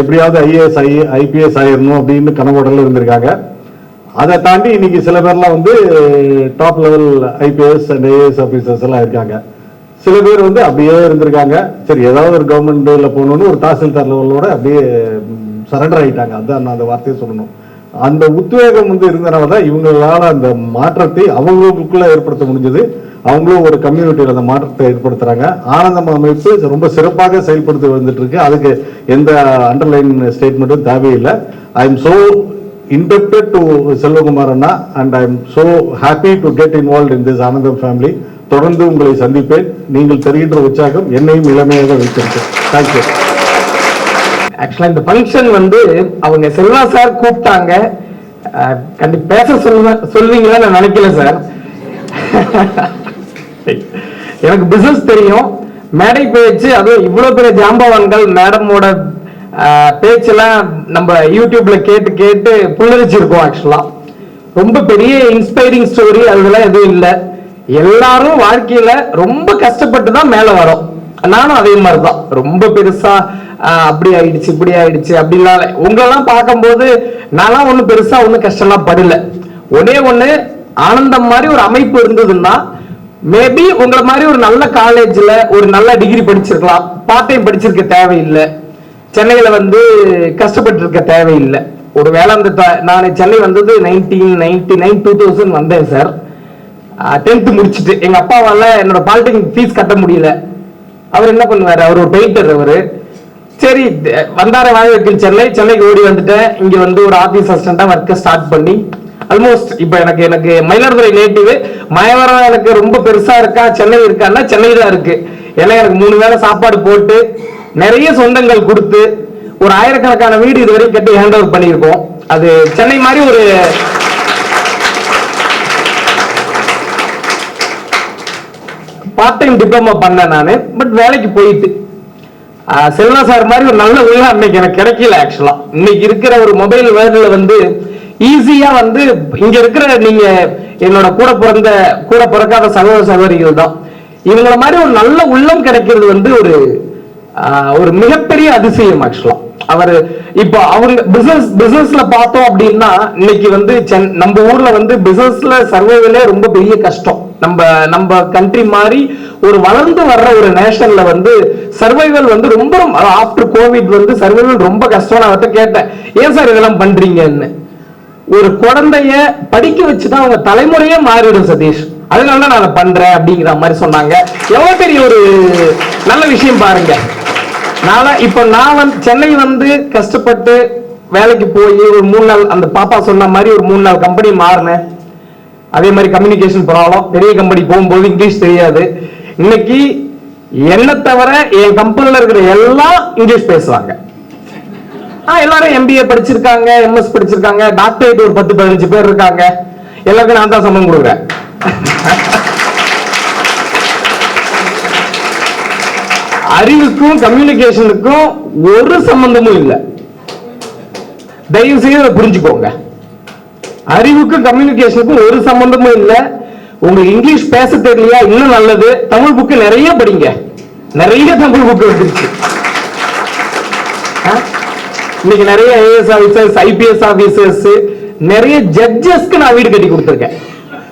எப்படியாவது ஐஏஎஸ் ஐபிஎஸ் ஆயிரணும் அப்படின்னு கனவோடல இருந்திருக்காங்க. அதை தாண்டி இன்னைக்கு சில பேர்லாம் top level IPS and IAS officers எல்லாம் இருக்காங்க. சில பேர் அப்படியே இருந்திருக்காங்க. சரி, ஏதாவது ஒரு கவர்மெண்ட்ல போகணும்னு ஒரு தாசில்தார் லெவலோட அப்படியே சரண்டர் ஆயிட்டாங்க. அதான் நான் அந்த வார்த்தையை சொல்லணும். அந்த உத்வேகம் இருந்தனால தான் இவங்களால அந்த மாற்றத்தை அவங்களுக்குள்ள ஏற்படுத்த முடிஞ்சது. அவங்களும் ஒரு கம்யூனிட்டியில் அந்த மாற்றத்தை ஏற்படுத்துறாங்க. ஆனந்தம் அமைப்பு ரொம்ப சிறப்பாக செயல்படுத்தி வந்துட்டு இருக்கு. அதுக்கு எந்த அண்டர்லைன் ஸ்டேட்மெண்ட்டும் தேவையில்லை. I am so indebted to Selvakumar Anna and I am so happy to get involved in this ஆனந்தம் family. தொடர்ந்து உங்களை சந்திப்பேன். நீங்கள் தருகின்ற உற்சாகம் என்னையும் இளமையாக வைத்திருக்கு. தேங்க்யூ. ஆக்சுவலா இந்த ஃபங்க்ஷன் வந்து அவங்க செல்வா சார் கூப்பிட்டாங்க. கண்டிப்பா பேச சொல்வீங்களா நான் நினைக்கல சார். எனக்கு பிசினஸ் தெரியும், மேடை பேச்சு, அதுவும் இவ்வளவு பெரிய ஜாம்பவான்கள் மேடமோட பேச்செல்லாம் நம்ம யூடியூப்ல கேட்டு கேட்டு புல்லரிச்சிருக்கோம். ஆக்சுவலா ரொம்ப பெரிய இன்ஸ்பைரிங் ஸ்டோரி அதெல்லாம் எதுவும் இல்லை. எல்லாரும் வாழ்க்கையில ரொம்ப கஷ்டப்பட்டு தான் மேல வரோம். நானும் அதே மாதிரிதான் ரொம்ப பெருசா அப்படி ஆயிடுச்சு இப்படி ஆயிடுச்சு அப்படின்னால உங்களெல்லாம் பார்க்கும்போது நான்லாம் ஒன்றும் பெருசா ஒன்றும் கஷ்டம்லாம் படல. ஒண்ணு ஆனந்தம் மாதிரி ஒரு அமைப்பு இருந்ததுன்னா மேபி உங்களை மாதிரி ஒரு நல்ல காலேஜ்ல ஒரு நல்ல டிகிரி படிச்சிருக்கலாம், பார்ட் டைம் படிச்சிருக்க தேவையில்லை, சென்னையில வந்து கஷ்டப்பட்டு இருக்க தேவையில்லை. ஒரு வேலை அந்த நான் சென்னை வந்தது 1999 வந்தேன் சார். 10th முடிச்சுட்டு எங்க அப்பாவால என்னோட பாலிடெக்னிக் ஃபீஸ் கட்ட முடியல. அவர் என்ன பண்ணுவாரு, அவர் ஒரு பெயிண்டர். அவரு சரி வந்தார வாழ வைக்கல் சென்னைக்கு ஓடி வந்துட்டேன். இங்க வந்து ஒரு ஆபீஸ் அசிஸ்டண்டா ஒர்க்க ஸ்டார்ட் பண்ணி ஆல்மோஸ்ட் இப்ப எனக்கு மயிலாடுதுறை நேட்டிவ். மயவரம் எனக்கு ரொம்ப பெருசா இருக்கா, சென்னை இருக்கான்னா சென்னை தான் இருக்கு. ஏன்னா எனக்கு 3 வேளை சாப்பாடு போட்டு நிறைய சொந்தங்கள் கொடுத்து ஒரு ஆயிரக்கணக்கான வீடு இதுவரைக்கும் கட்டி ஹேண்ட் ஓவர் பண்ணியிருக்கோம். அது சென்னை மாதிரி ஒரு பார்ட் டைம் டிப்ளமா பண்ணேன் நானு. பட் வேலைக்கு போயிட்டு செல்வா சார் மாதிரி ஒரு நல்ல உள்ள அன்னைக்கு எனக்கு கிடைக்கல. ஆக்சுவலா இன்னைக்கு இருக்கிற ஒரு மொபைல் வேர்ல்டுல வந்து ஈஸியா வந்து இங்க இருக்கிற நீங்க என்னோட கூட பிறக்காத சகோதர சகோதரிகள் தான். இவங்கள மாதிரி ஒரு நல்ல உள்ளம் கிடைக்கிறது வந்து ஒரு மிகப்பெரிய அதிசயம். ஆக்சுவலா அவர் இப்போ அவங்க பிசினஸ்ல பார்த்தோம் அப்படின்னா இன்னைக்கு வந்து நம்ம ஊர்ல வந்து பிசினஸ்ல சர்வைவலே ரொம்ப பெரிய கஷ்டம். நம்ம கண்ட்ரி மாதிரி ஒரு வளர்ந்து வர்ற ஒரு நேஷன்ல வந்து சர்வைவல் வந்து ரொம்ப ஆஃப்டர் கோவிட் வந்து சர்வைவல் ரொம்ப கஷ்டம். நான் அவர்கிட்ட கேட்டேன், ஏன் சார் இதெல்லாம் பண்றீங்கன்னு. ஒரு குழந்தைய படிக்க வச்சுதான் அவங்க தலைமுறையே மாறிடும் சதீஷ், அதனால நான் அதை பண்றேன் அப்படிங்கிற மாதிரி சொன்னாங்க. எவ்வளவு பெரிய ஒரு நல்ல விஷயம் பாருங்க. இப்ப நான் வந்து சென்னை வந்து கஷ்டப்பட்டு வேலைக்கு போய் ஒரு 3 நாள் அந்த பாப்பா சொன்ன மாதிரி ஒரு 3 நாள் கம்பெனி மாறினேன். அதே மாதிரி கம்யூனிகேஷன் ப்ராப்ளம், பெரிய கம்பெனி போகும்போது இங்கிலீஷ் தெரியாது. இன்னைக்கு என்ன தவிர என் கம்பெனில இருக்கிற எல்லாம் இங்கிலீஷ் பேசுவாங்க. எல்லாரும் MBA படிச்சிருக்காங்க, MS படிச்சிருக்காங்க, டாக்டரேட் ஒரு 10-15 பேர் இருக்காங்க. எல்லாருக்கும் நான் தான் சம்பளம் கொடுக்குறேன். அறிவுக்கும் கம்யூனிகேஷனுக்கும் ஒரு சம்பந்தமும் இல்லை. தயவு செய்து புரிஞ்சுக்கோங்க. அறிவுக்கும் கம்யூனிகேஷனுக்கும் ஒரு சம்பந்தமும் இல்லை. உங்களுக்கு இங்கிலீஷ் பேச தெரியலையா, இன்னும் நல்லது, தமிழ் புக்கு நிறைய படிங்க. நிறைய தமிழ் புக்கு வந்துருச்சு. இன்னைக்கு நிறைய AS ஆபீசர்ஸ், IPS ஆபீசர்ஸ், நிறைய ஜட்ஜஸ்க்கு நான் வீடு கட்டி கொடுத்துருக்கேன்.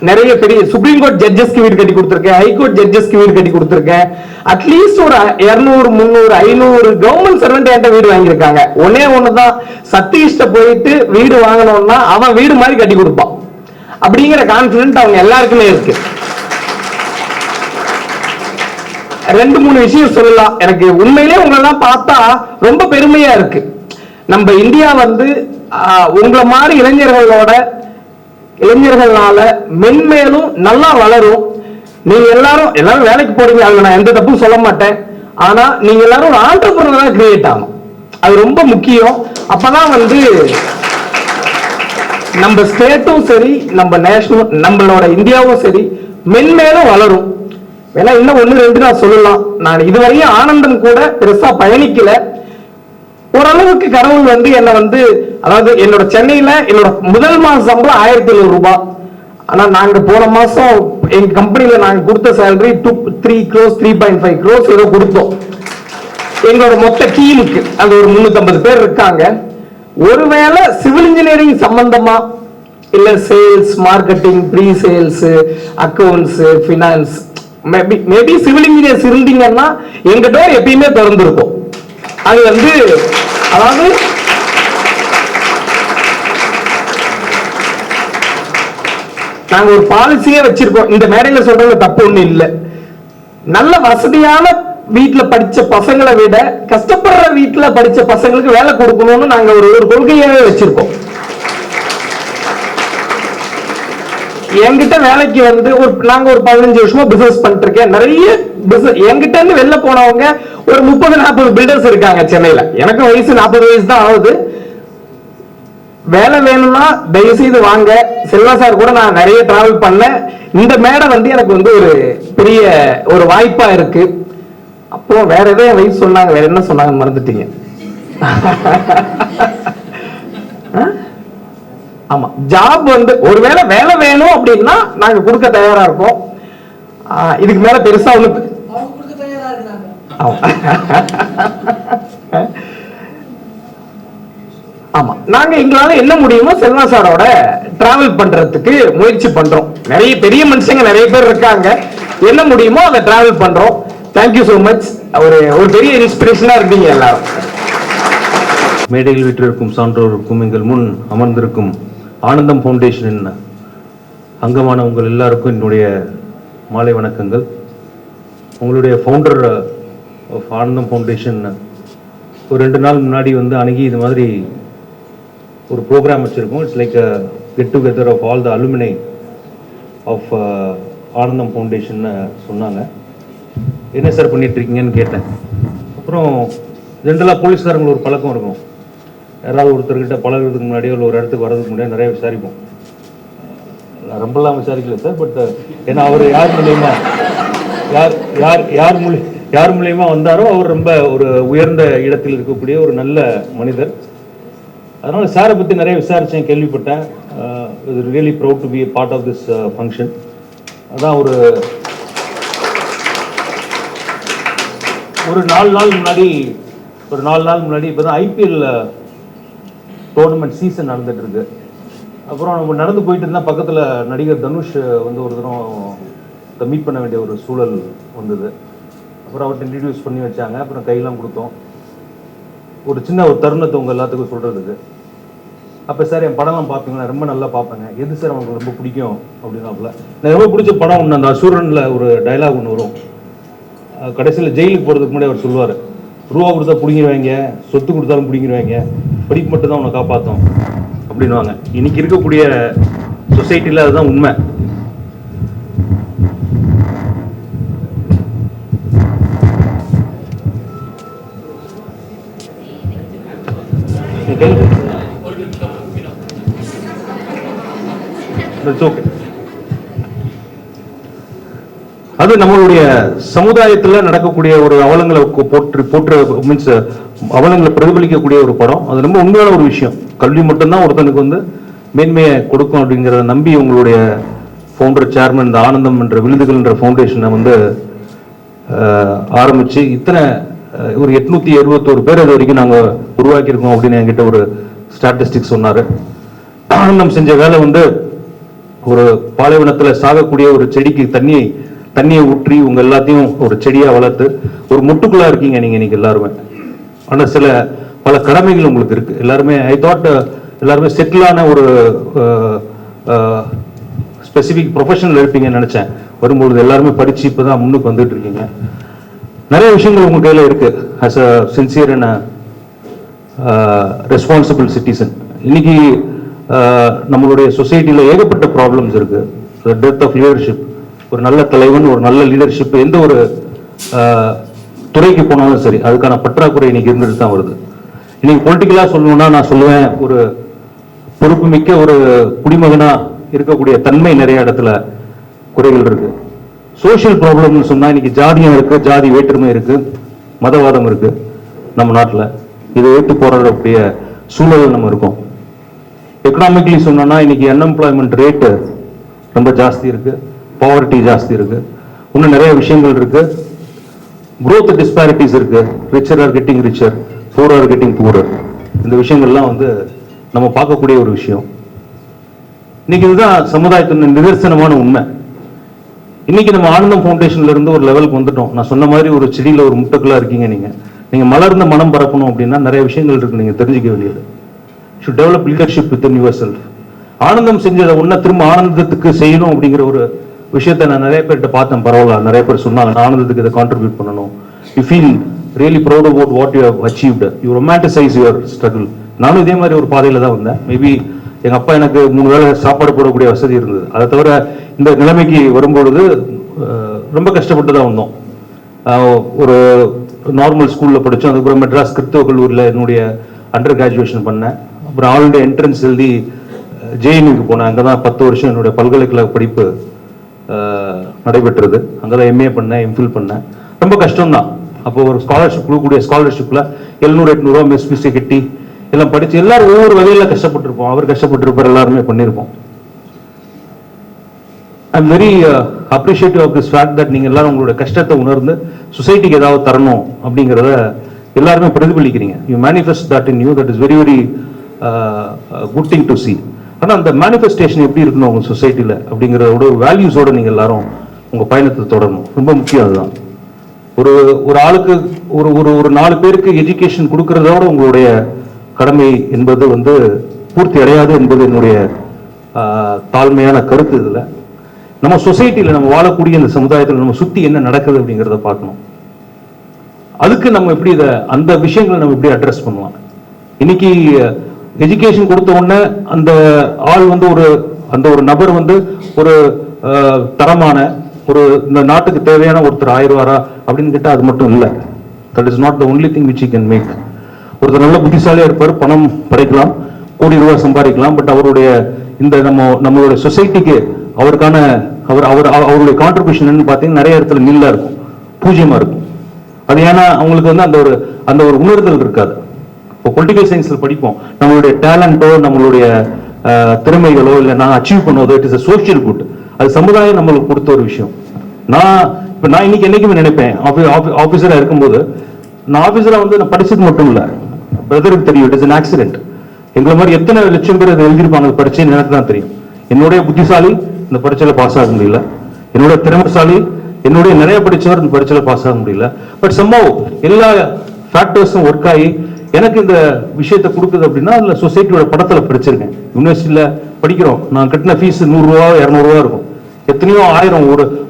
நிறைய பெரிய சுப்ரீம் கோர்ட் ஜட்ஜஸ்க்கு வீடு கட்டி கொடுத்துருக்கேன், ஹைகோர்ட் ஜட்ஜஸ்க்கு வீடு கட்டி கொடுத்துருக்கேன். அட்லீஸ்ட் ஒரு 200, 300, 500 கவர்மெண்ட் சர்வெண்ட் என்கிட்ட வீடு வாங்கியிருக்காங்க. ஒண்ணுதான், சதீஷ்ட போயிட்டு வீடு வாங்கணும்னா அவன் வீடு மாதிரி கட்டி கொடுப்பான் அப்படிங்கிற கான்பிடன்ட் அவங்க எல்லாருக்குமே இருக்கு. 2-3 விஷயம் சொல்லலாம். எனக்கு உண்மையிலே உங்களெல்லாம் பார்த்தா ரொம்ப பெருமையா இருக்கு. நம்ம இந்தியா வந்து உங்களை மாதிரி இளைஞர்களால மென்மேலும் நல்லா வளரும். நீங்க எல்லாரும் வேலைக்கு போறீங்க, அதுல நான் எந்த தப்பும் சொல்ல மாட்டேன். ஆனா நீங்க எல்லாரும் ஒரு ஆண்டர்பிரனரா கிரியேட் ஆகணும், அது ரொம்ப முக்கியம். அப்பதான் வந்து நம்ம ஸ்டேட்டும் சரி, நம்ம நேஷனல், நம்மளோட இந்தியாவும் சரி மென்மேலும் வளரும். வேணா இன்னும் 1-2 நான் சொல்லலாம். நான் இதுவரையும் ஆனந்தம் கூட பெருசா பயணிக்கல. ஓரளவுக்கு கடவுள் வந்து என்ன வந்து, அதாவது என்னோட சென்னையில என்னோட முதல் மாச சம்பளம் 1700 ரூபாய். ஆனா நாங்க போன மாசம் எங்க கம்பெனில நாங்க கொடுத்த சேலரி 3 crores 3.5 crores ஏதோ கொடுத்தோம். எங்களோட மொத்த டீமுக்கு அந்த ஒரு 350 பேர் இருக்காங்க. ஒருவேளை சிவில் இன்ஜினியரிங் சம்பந்தமா இல்ல sales, marketing, pre sales, accounts, finance, maybe civil engineers இருந்தீங்கன்னா எங்க டோர் எப்பயுமே திறந்திருக்கும். அது வந்து அதாவது நாங்க ஒரு பாலிசியே வச்சிருக்கோம். இந்த மேடையில சொல்றது தப்பு ஒண்ணு இல்ல. நல்ல வசதியான வீட்டுல படிச்ச பசங்களை விட கஷ்டப்படுற வீட்டுல படிச்ச பசங்களுக்கு வேலை கொடுக்கணும்னு நாங்க ஒரு கொள்கையாவே வச்சிருக்கோம். என்கிட்ட வேலைக்கு வந்து நாங்க ஒரு 15 வருஷமா பிசினஸ் பண்ணிட்டு இருக்கேன். நிறைய பிசினஸ் என்கிட்ட இருந்து வெளில போனவங்க ஒரு 30-40 பில்டர்ஸ் இருக்காங்க சென்னையில. எனக்கு வயசு 40 வயசு தான் ஆகுது. வேலை வேணும்னா தயவு செய்து வாங்க. செல்வா சார் கூட நான் நிறைய டிராவல் பண்ணேன். இந்த மேடை வந்து எனக்கு வந்து ஒரு பெரிய ஒரு வாய்ப்பா இருக்கு. அப்புறம் வேற ஏதோ என் வயசு சொன்னாங்க, வேற என்ன சொன்னாங்க மறந்துட்டீங்க. ஆமா, ஜாப் வந்து ஒருவேளை வேலை வேணும் அப்படின்னா நாங்க கொடுக்க தயாரா இருக்கோம். இதுக்கு மேல பெருசா ஒண்ணு ஆமா, நாங்க எங்களால என்ன முடியுமோ செல்வா சாரோட டிராவல் பண்றதுக்கு முயற்சி பண்றோம். நிறைய பெரிய மனுஷங்க நிறைய பேர் இருக்காங்க, என்ன முடியுமோ அதை டிராவல் பண்றோம். Thank you so much. ஒரு பெரிய இன்ஸ்பிரேஷனா இருக்கீங்க எல்லாரும். மேடையில் வீற்றிருக்கும் சான்றோருக்கும் எங்கள் முன் அமர்ந்திருக்கும் ஆனந்தம் ஃபவுண்டேஷனின் அங்கமான உங்கள் எல்லாருக்கும் என்னுடைய மாலை வணக்கங்கள். உங்களுடைய ஃபவுண்டர் ஆஃப் ஆனந்தம் ஃபவுண்டேஷன் ஒரு 2 நாள் முன்னாடி வந்து அணுகி இது மாதிரி ஒரு ப்ரோக்ராம் வச்சுருக்கோம். It's like get together of all the alumni of Anandam foundation சொன்னாங்க. என்ன சார் பண்ணிகிட்ருக்கீங்கன்னு கேட்டேன். அப்புறம் ஜென்ரலாக போலீஸ்காரங்களுக்கு ஒரு பழக்கம் இருக்கும், யாராவது ஒருத்தர்கிட்ட பழகிறதுக்கு முன்னாடியோ இல்லை ஒரு இடத்துக்கு வர்றதுக்கு முன்னாடியோ நிறைய விசாரிப்போம். ரொம்பலாம் விசாரிக்கல சார், பட் ஏன்னா அவர் யார் மூலியமா வந்தாரோ அவர் ரொம்ப ஒரு உயர்ந்த இடத்தில் இருக்கக்கூடிய ஒரு நல்ல மனிதர். அதனால சாரை பற்றி நிறைய விசாரித்தேன், கேள்விப்பட்டேன். Really proud to be a part of this function. அதான் ஒரு 4 நாள் முன்னாடி இப்போ தான் ஐபிஎல் டோர்னமெண்ட் சீசன் நடந்துட்டு இருக்கு. அப்புறம் நம்ம நடந்து போயிட்டு இருந்தால் பக்கத்தில் நடிகர் தனுஷ் வந்து ஒரு தரம் மீட் பண்ண வேண்டிய ஒரு சூழல் வந்தது. அப்புறம் அவர்கிட்ட இன்ட்ரடியூஸ் பண்ணி வச்சாங்க. அப்புறம் கையெல்லாம் கொடுத்தோம். ஒரு சின்ன ஒரு தருணத்தை உங்கள் எல்லாத்துக்கும் சொல்கிறதுக்கு. அப்போ சார் என் படம்லாம் பார்ப்பீங்களா? ரொம்ப நல்லா பார்ப்பேங்க. எது சார் அவங்களுக்கு ரொம்ப பிடிக்கும் அப்படின்னாப்புல. எனக்கு ரொம்ப பிடிச்ச படம் ஒன்று, அந்த அசூரனில் ஒரு டைலாக் ஒன்று வரும். கடைசியில் ஜெயிலுக்கு போகிறதுக்கு முன்னாடி அவர் சொல்லுவார், ரூபா கொடுத்தா பிடிங்கிடுவாங்க, சொத்து கொடுத்தாலும் பிடிங்கிடுவாங்க, படிப்பு மட்டும் தான் உன்னை காப்பாற்றும் அப்படின்வாங்க. இன்னைக்கு இருக்கக்கூடிய சொசைட்டியில் அதுதான் உண்மை. ஓகே, அது நம்மளுடைய சமுதாயத்தில் நடக்கக்கூடிய ஒரு அவலங்களை மீன்ஸ் அவலங்களை பிரதிபலிக்கக்கூடிய ஒரு படம். அது ரொம்ப உண்மையான ஒரு விஷயம். கல்வி மட்டும்தான் ஒருத்தனுக்கு வந்து மேன்மையை கொடுக்கும் அப்படிங்கிறத நம்பி உங்களுடைய ஃபவுண்டர் சேர்மன் இந்த ஆனந்தம் என்ற விருதுகள் என்ற ஃபவுண்டேஷனை வந்து ஆரம்பிச்சு இத்தனை ஒரு 871 பேர் அது வரைக்கும் நாங்கள் உருவாக்கியிருக்கோம் அப்படின்னு என்கிட்ட ஒரு ஸ்டாட்டிஸ்டிக்ஸ் சொன்னார். ஆனந்தம் செஞ்ச வேலை வந்து ஒரு பாலைவனத்தில் சாகக்கூடிய ஒரு செடிக்கு தண்ணியை ஊற்றி உங்க எல்லாத்தையும் ஒரு செடியா வளர்த்து ஒரு முட்டுக்குள்ளா இருக்கீங்க நீங்க இன்னைக்கு எல்லாருமே. ஆனா பல கடமைகள் உங்களுக்கு இருக்கு. எல்லாருமே ஐ தாட் எல்லாருமே செட்டிலான ஒரு ஸ்பெசிபிக் ப்ரொஃபஷனல் இருப்பீங்கன்னு நினைச்சேன். வரும்பொழுது எல்லாருமே படிச்சு இப்பதான் முன்னுக்கு வந்துட்டு இருக்கீங்க. நிறைய விஷயங்கள் உங்க கையில இருக்கு. As a sincere and responsible citizen. இன்னைக்கு நம்மளுடைய சொசைட்டில ஏகப்பட்ட ப்ராப்ளம்ஸ் இருக்கு. Death of leadership. ஒரு நல்ல தலைவன், ஒரு நல்ல லீடர்ஷிப் எந்த ஒரு துறைக்கு போனாலும் சரி அதுக்கான பற்றாக்குறை இன்னைக்கு இருந்துட்டு தான் வருது. இன்னைக்கு பொலிட்டிக்கலா சொல்லணும்னா நான் சொல்லுவேன், ஒரு பொறுப்புமிக்க ஒரு குடிமகனா இருக்கக்கூடிய தன்மை நிறைய இடத்துல குறைகள் இருக்கு. சோசியல் ப்ராப்ளம்னு சொன்னா இன்னைக்கு ஜாதியம் இருக்கு, ஜாதி வேற்றுமை இருக்கு, மதவாதம் இருக்கு நம்ம நாட்டில். இதை ஏற்று போராடக்கூடிய சூழல் நம்ம இருக்கோம். எக்கனாமிக்கலி சொன்னோம்னா இன்னைக்கு அன்எம்ப்ளாய்மெண்ட் ரேட்டு ரொம்ப ஜாஸ்தி இருக்கு, பாவர்ட்டி ஜாஸ்தி இருக்கு, இன்னும் நிறைய விஷயங்கள் இருக்கு. growth disparities இருக்கு. Richer are getting richer, poor are getting poorer. இந்த விஷயங்கள்லாம் வந்து நம்ம பார்க்கக்கூடிய ஒரு விஷயம். இன்னைக்கு இதுதான் சமுதாயத்தின் நிதர்சனமான உண்மை. இன்னைக்கு நம்ம ஆனந்தம் ஃபவுண்டேஷன்ல இருந்து ஒரு லெவலுக்கு வந்துட்டோம். நான் சொன்ன மாதிரி ஒரு செடியில ஒரு முட்டைக்குள்ளா இருக்கீங்க. நீங்க மலர்ந்த மனம் பரப்பணும் அப்படின்னா நிறைய விஷயங்கள் இருக்கு நீங்க தெரிஞ்சுக்க வேண்டியது. should develop leadership within yourself. ஆனந்தம் செஞ்சதை ஒன்றை திரும்ப ஆனந்தத்துக்கு செய்யணும் அப்படிங்கிற ஒரு விஷயத்தை நான் நிறைய பேர்கிட்ட பார்த்தேன். பரவாயில்ல, நிறைய பேர் சொன்னாங்க நான் ஆனந்தத்துக்கு இதை கான்ட்ரிபியூட் பண்ணணும். You feel really proud about what you have achieved, you romanticise your struggle. நானும் இதே மாதிரி ஒரு பாதையில தான் வந்தேன். மேபி எங்க அப்பா எனக்கு 3 வேளை சாப்பாடு போடக்கூடிய வசதி இருந்தது. அதை தவிர இந்த நிலைமைக்கு வரும்பொழுது ரொம்ப கஷ்டப்பட்டு தான் வந்தோம். ஒரு நார்மல் ஸ்கூல்ல படித்தோம். அதுக்கப்புறம் மெட்ராஸ் கிறிஸ்தவ கல்லூரியில் என்னுடைய அண்டர் கிராஜுவேஷன் பண்ணேன். அப்புறம் ஆல் இண்டியா என்ட்ரன்ஸ் எழுதி ஜேஎன்யூக்கு போனேன். அங்கே தான் 10 வருஷம் என்னுடைய பல்கலைக்கழக படிப்பு நடைபெற்றது. அங்கே தான் எம்ஏ பண்ணேன், எம்ஃபில் பண்ணேன். ரொம்ப கஷ்டம்தான். அப்போ ஒரு ஸ்காலர்ஷிப் கொடுக்கக்கூடிய ஸ்காலர்ஷிப்பில் 700-800 மெஸ் ஃபீஸை கட்டி எல்லாம் படிச்சு எல்லாரும் ஒவ்வொரு வகையில கஷ்டப்பட்டிருப்போம். அவர் கஷ்டப்பட்டிருப்பார், எல்லாருமே பண்ணியிருப்போம். I'm very appreciative of this fact that நீங்க எல்லாரும் உங்களோட கஷ்டத்தை உணர்ந்து சொசைட்டிக்கு ஏதாவது தரணும் அப்படிங்கிறத எல்லாருமே பிரதிபலிக்கிறீங்க. You manifest that in you, that is very very good thing to see. ஆனால் அந்த மேனிஃபெஸ்டேஷன் எப்படி இருக்கணும் உங்க சொசைட்டியில் அப்படிங்கிறதோட வேல்யூஸோட நீங்க எல்லாரும் உங்க பயணத்தை தொடரணும். ரொம்ப முக்கியம் அதுதான். ஒரு ஆளுக்கு ஒரு 4 பேருக்கு எஜுகேஷன் கொடுக்கறதோட உங்களுடைய கடமை என்பது பூர்த்தி அடையாது என்பது என்னுடைய தாழ்மையான கருத்து. இதுல நம்ம சொசைட்டில நம்ம வாழக்கூடிய இந்த சமுதாயத்தில் நம்ம சுத்தி என்ன நடக்குது அப்படிங்கிறத பார்க்கணும். அதுக்கு நம்ம எப்படி அந்த விஷயங்களை நம்ம எப்படி அட்ரஸ் பண்ணலாம். இன்னைக்கு எஜுகேஷன் கொடுத்த உடனே அந்த ஆள் ஒரு நபர் ஒரு தரமான இந்த நாட்டுக்கு தேவையான ஒருத்தர் ஆயிடுவாரா அப்படின்னு கேட்டா அது மட்டும் இல்லை. That is not the only thing which you can make. ஒருத்தர் நல்ல புத்திசாலியா இருப்பார், பணம் படைக்கலாம், கோடி ரூபாய் சம்பாதிக்கலாம். பட் அவருடைய நம்மளுடைய சொசைட்டிக்கு அவருடைய கான்ட்ரிபியூஷன் பார்த்தீங்கன்னா நிறைய இடத்துல நில்லா இருக்கும், பூஜ்யமா இருக்கும். அது ஏன்னா அவங்களுக்கு அந்த ஒரு உணர்தல் இருக்காது. இப்போ பொலிட்டிக்கல் சயின்ஸ்ல படிப்போம், நம்மளுடைய டேலண்டோ நம்மளுடைய திறமைகளோ இல்லை நான் அச்சீவ் பண்ணுவதோ it is a social good. அது சமுதாயம் நம்மளுக்கு கொடுத்த ஒரு விஷயம். நான் இன்னைக்கு என்னைக்குமே நினைப்பேன், ஆபீசரா இருக்கும்போது நான் ஆபீசரா நான் படிச்சது மட்டும் இல்ல, பிரதருக்கு தெரியும், இட் இஸ் an ஆக்சிடென்ட். எங்களை மாதிரி எத்தனை லட்சம் பேர் அதை எழுதியிருப்பாங்க பரீட்சைன்னு எனக்கு தான் தெரியும். என்னுடைய புத்திசாலி இந்த பரீட்சையில பாஸ் ஆக முடியல, என்னுடைய திறமைசாலி என்னுடைய நிறைய படிச்சவர் இந்த பரீட்சையில பாஸ் ஆக முடியல. பட் சம்பவ் எல்லா ஃபேக்டர்ஸும் ஒர்க் ஆகி எனக்கு இந்த விஷயத்தை கொடுக்குது அப்படின்னா அதுல சொசைட்டியோட படத்துல படிச்சிருக்கேன். யூனிவர்சிட்டியில படிக்கிறோம், நான் கட்டின ஃபீஸ் 100 ரூபா 200 ரூபா இருக்கும். எத்தனையோ ஆயிரம்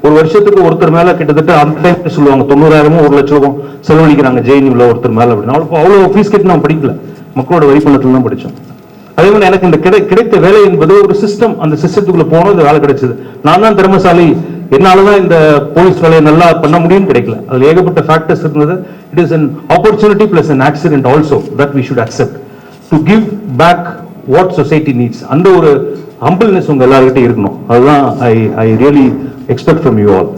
ஒரு வருஷத்துக்கு ஒருத்தர் மேல கிட்டத்தட்ட அந்த டைம் சொல்லுவாங்க 90,000 1 லட்சம் செலவழிக்கிறாங்க ஜேஎன்யூல ஒருத்தர் மேல அப்படின்னு. அவ்வளவு ஃபீஸ் கட்டி நான் படிக்கல, மக்களோட வரி பணத்துல தான் படிச்சோம். அதே மாதிரி எனக்கு இந்த கிடைத்த வேலை என்பது ஒரு சிஸ்டம், அந்த சிஸ்டத்துக்குள்ள போனது வேலை கிடைச்சது. நான் தான் திறமைசாலி, என்னாலதான் இந்த போலீஸ் வேலையை நல்லா பண்ண முடியும்னு கிடைக்கல. அதுல ஏகப்பட்ட ஃபேக்டர்ஸ் இருந்தது. It is an opportunity plus an accident also that we should accept to give back what society needs. அந்த ஒரு ஹம்பிள்னஸ் உங்க எல்லார்கிட்ட இருக்கணும். அதுதான் I really expect from you all.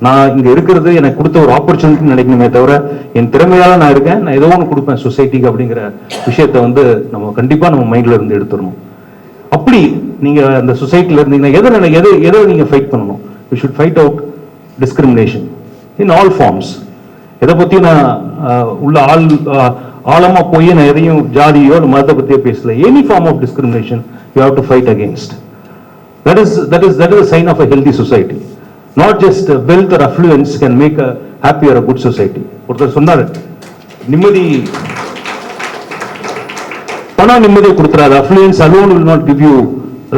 நான் இங்க இருக்கிறது எனக்கு கொடுத்த ஒரு ஆப்பர்ச்சுனிட்டி நினைக்கணுமே தவிர என் திறமையால நான் இருக்கேன், நான் ஏதோ ஒன்று கொடுப்பேன் சொசைட்டிக்கு அப்படிங்கிற விஷயத்த நம்ம கண்டிப்பா நம்ம மைண்ட்ல இருந்து எடுத்துடணும். அப்படி நீங்க அந்த சொசைட்டில இருந்தீங்கன்னா எதை நீங்க ஃபைட் பண்ணணும். You should fight out discrimination in all forms. எதை பத்தி நான் ஆழமா போய் நான் எதையும் ஜாதியோ மதத்தை பத்தியோ பேசல. Any form of discrimination you have to fight against. That is a sign of a healthy society. Not just wealth or affluence can make a happy or a good society. ஒருத்தர் சொன்னாரு, நிம்மதி பணம் நிம்மதியை கொடுத்துறாது, affluence alone will not give you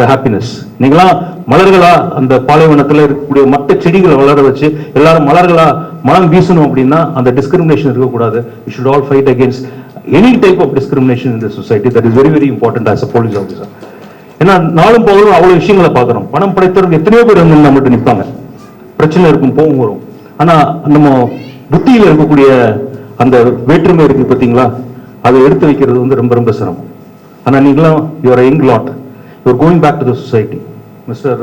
the happiness. நீங்களாம் மலர்களா அந்த பாலைவனத்துல இருக்கக்கூடிய மற்ற செடிகளை வளர வச்சு எல்லாரும் மலர்களா மனம் வீசணும் அப்படின்னா அந்த டிஸ்கிரிமினேஷன் இருக்கக்கூடாது. You should all fight against any type of discrimination in the society. That is very very important as a police officer. ஏன்னா நாளும் போகணும் அவ்வளவு விஷயங்களை பார்க்கிறோம். பணம் படைத்தவர்கள் எத்தனையோ பேர் நம்மகிட்ட நிற்பாங்க, பிரச்சனை இருக்கும், போகும் வரும். ஆனா நம்ம புத்தியில இருக்கக்கூடிய அந்த வேற்றுமை இருக்கு பார்த்தீங்களா, அதை எடுத்து வைக்கிறது ரொம்ப ரொம்ப சிரமம். ஆனா நீங்களாம் you're young lot, you're going back to the society. Mister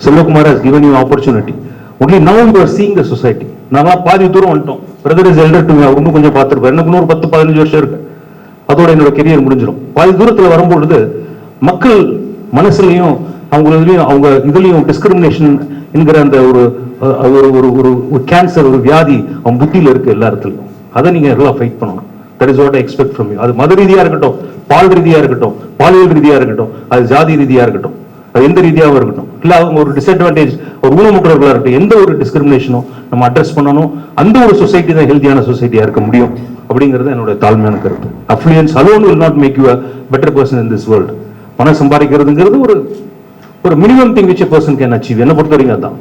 Selvakumar has given you opportunity. only now you are seeing the society. நாங்களாம் பாதி தூரம் வந்துட்டோம். Brother is elder to me, அவர் இன்னும் கொஞ்சம் பார்த்துருப்பாரு, எனக்கு இன்னொரு 10-15 வருஷம் இருக்கு, அதோட என்னோட கெரியர் முடிஞ்சிடும். பாதி தூரத்துல வரும்பொழுது மக்கள் மனசுலையும் அவங்க இதுலயும் டிஸ்கிரிமினேஷன் என்கிற அந்த ஒரு கேன்சர், ஒரு வியாதி அவன் புத்தியில இருக்கு எல்லா இடத்துலயும். அதை நீங்க எல்லாம் ஃபைட் பண்ணணும். That is what I expect from you. அது மத ரீதியா இருக்கட்டும், பால் ரீதியா இருக்கட்டும், பாலியல் ரீதியா இருக்கட்டும், அது ஜாதி ரீதியா இருக்கட்டும், அது எந்த ரீதியாகவும் இருக்கட்டும், இல்ல அவங்க ஒரு டிஸ்அட்வான்டேஜ் ஒரு ஊனமுற்றவர்களா இருக்கட்டும், எந்த ஒரு டிஸ்கிரிமினேஷனும் நம்ம அட்ரஸ் பண்ணணும். அந்த ஒரு சொசைட்டி தான் ஹெல்த்தியான சொசைட்டியா இருக்க முடியும் அப்படிங்கிறது என்னோட தாழ்மையான கருத்து. Affluence alone will not make you a better person in this world. பணம் சம்பாதிக்கிறதுங்கிறது ஒரு minimum thing which person can achieve. என்ன பொறுத்த வரைக்கும் அதான்.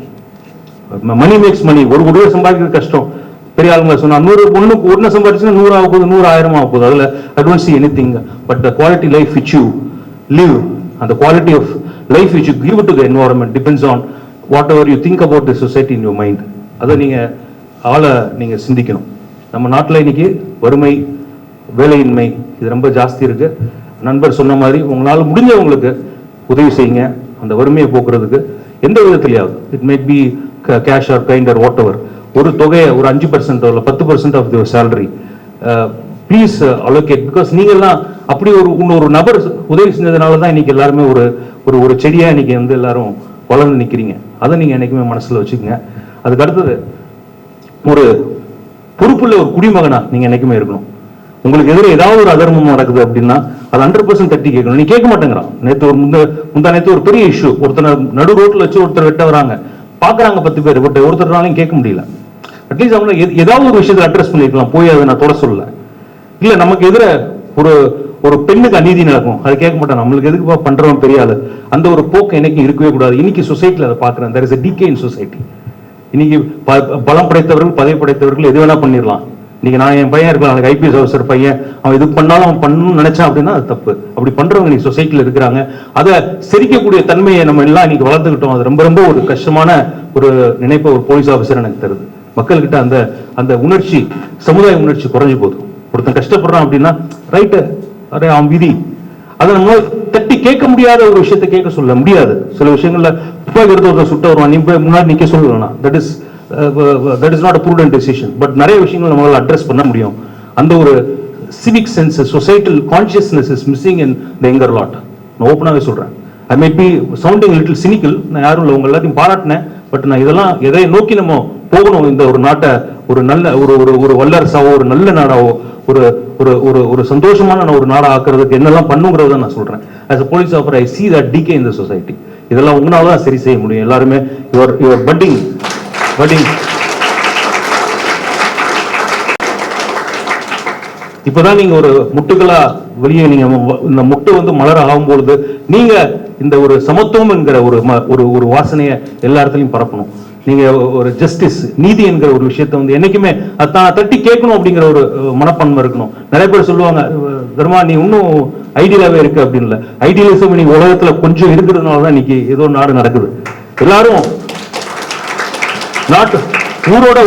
மணி மேக்ஸ் மணி. ஒரு ரூபாய் சம்பாதிக்கிறது கஷ்டம். பெரிய ஆளுங்க சொன்னா 100 சம்பாதிச்சுன்னா 100 ஆக போகுது, 100 1000 ஆக போகுது. அதுல I don't see anything, but the quality life which you live and the quality of life which you give to the environment depends on whatever you think about the society in your mind. அதை நீங்க சிந்திக்கணும். நம்ம நாட்டில் இன்னைக்கு வறுமை, வேலையின்மை இது ரொம்ப ஜாஸ்தி இருக்கு. நண்பர் சொன்ன மாதிரி உங்களால் முடிஞ்சவங்களுக்கு உதவி செய்யுங்க அந்த வறுமையை போக்குறதுக்கு. எந்த விதத்திலேயாவது, it may be cash or kind or whatever, ஒரு தொகையை ஒரு 5% இல்லை 10% of your salary please allocate. Because நீங்கள்லாம் அப்படி இன்னொரு நபர் உதவி செஞ்சதுனால தான் இன்னைக்கு எல்லாருமே ஒரு செடியா இன்னைக்கு வந்து எல்லாரும் வளர்ந்து நிற்கிறீங்க. அதை நீங்க என்னைக்குமே மனசுல வச்சுக்கோங்க. அதுக்கு அடுத்தது, ஒரு பொறுப்புள்ள ஒரு குடிமகனா நீங்க என்னைக்குமே இருக்கணும். உங்களுக்கு எதிர ஏதாவது ஒரு அதர்மம் நடக்குது அப்படின்னா அது 100% தட்டி கேட்கணும். நீ கேட்க மாட்டேங்கிறான். முந்தா நேற்று ஒரு பெரிய இஷ்யூ, ஒருத்தர் நடு ரோட்ல வச்சு ஒருத்தர் வெட்ட வராங்க, பாக்குறாங்க 10 பேர், பட் ஒருத்தர்னாலையும் கேட்க முடியல. அட்லீஸ்ட் அவங்க ஏதாவது ஒரு விஷயத்தை அட்ரஸ் பண்ணிருக்கலாம், போய் அதை நான் தொட சொல்லல. இல்ல நமக்கு எதிர ஒரு பெண்ணுக்கு அநீதி நடக்கும், அதை கேட்க மாட்டான். நம்மளுக்கு எதுக்கு பண்றவன் பெரிய ஆளு, அந்த ஒரு போக்கு என்னைக்கும் இருக்கவே கூடாது. இன்னைக்கு சொசைட்டில அதை பாக்குறேன். there is a decay in society. இன்னைக்கு பலம் படைத்தவர்கள், பதவி படைத்தவர்கள் எது வேணா பண்ணிடலாம். இன்னைக்கு நான் என் பையன் இருக்கலாம், நாளைக்கு ஐபிஎஸ் ஆஃபீஸர் பையன், அவன் இது பண்ணாலும் அவன் பண்ணணும்னு நினைச்சான் அப்படின்னா அது தப்பு. அப்படி பண்றவங்க இன்னைக்கு சொசைட்டில இருக்கிறாங்க. அதை செரிக்கக்கூடிய தன்மையை நம்ம எல்லாம் இன்னைக்கு வளர்த்துக்கிட்டோம். அது ரொம்ப ரொம்ப ஒரு கஷ்டமான ஒரு நினைப்பை ஒரு போலீஸ் ஆஃபீஸர் எனக்கு தருது. மக்கள்கிட்ட அந்த உணர்ச்சி, சமுதாய உணர்ச்சி குறைஞ்சு போகுது. ஒருத்தன் கஷ்டப்படுறான் அப்படின்னா ரைட்டு, அரே அவன் விதி, அதை நம்ம தட்டி கேட்க முடியாத ஒரு விஷயத்தை கேட்க சொல்ல முடியாது. சில விஷயங்கள்ல துப்பாக்கி எடுத்து ஒருத்தர் சுட்ட வருவான், நீ போய் முன்னாடி நிக்க சொல்லலாம். that is not a prudent decision. But நிறைய விஷயங்கள் நம்மளால அட்ரஸ் பண்ண முடியும். அந்த ஒரு civic sense, societal consciousness is missing in the younger lot. நான் ஓப்பனாகவே சொல்றேன். I may be sounding little cynical. நான் யாரும் இல்லை, உங்க எல்லாத்தையும் பாராட்டினேன். பட் நான் இதெல்லாம் எதை நோக்கி நம்ம போகணும், இந்த ஒரு நாட்டை ஒரு நல்ல ஒரு வல்லரசாவோ, ஒரு நல்ல நாடாவோ, ஒரு சந்தோஷமான ஒரு நாடா ஆக்குறதுக்கு என்னெல்லாம் பண்ணுங்கிறத நான் சொல்றேன். as a police officer I see that decay in the society. இதெல்லாம் உங்களால தான் சரி செய்ய முடியும். எல்லாருமே யுவர் பட்டிங் இப்பதான் நீங்க ஒரு முட்டுகளா வெளியே நீங்க இந்த முட்டு வந்து மலர ஆகும்பொழுது நீங்க இந்த ஒரு சமத்துவம் என்கிற ஒரு வாசனையை எல்லா இடத்துலையும் பரப்பணும். நீங்க ஒரு ஜஸ்டிஸ், நீதி என்கிற ஒரு விஷயத்தை வந்து என்னைக்குமே அதான் தட்டி கேட்கணும் அப்படிங்கிற ஒரு மனப்பான்மை இருக்கணும். நிறைய பேர் சொல்லுவாங்க, தர்மா நீ இன்னும் ஐடியலாவே இருக்கு அப்படின்னு. ஐடியலிசம் நீ உலகத்துல கொஞ்சம் இருக்கிறதுனாலதான் இன்னைக்கு ஏதோ நாடு நடக்குது. எல்லாரும் நாட்டு ஊரோட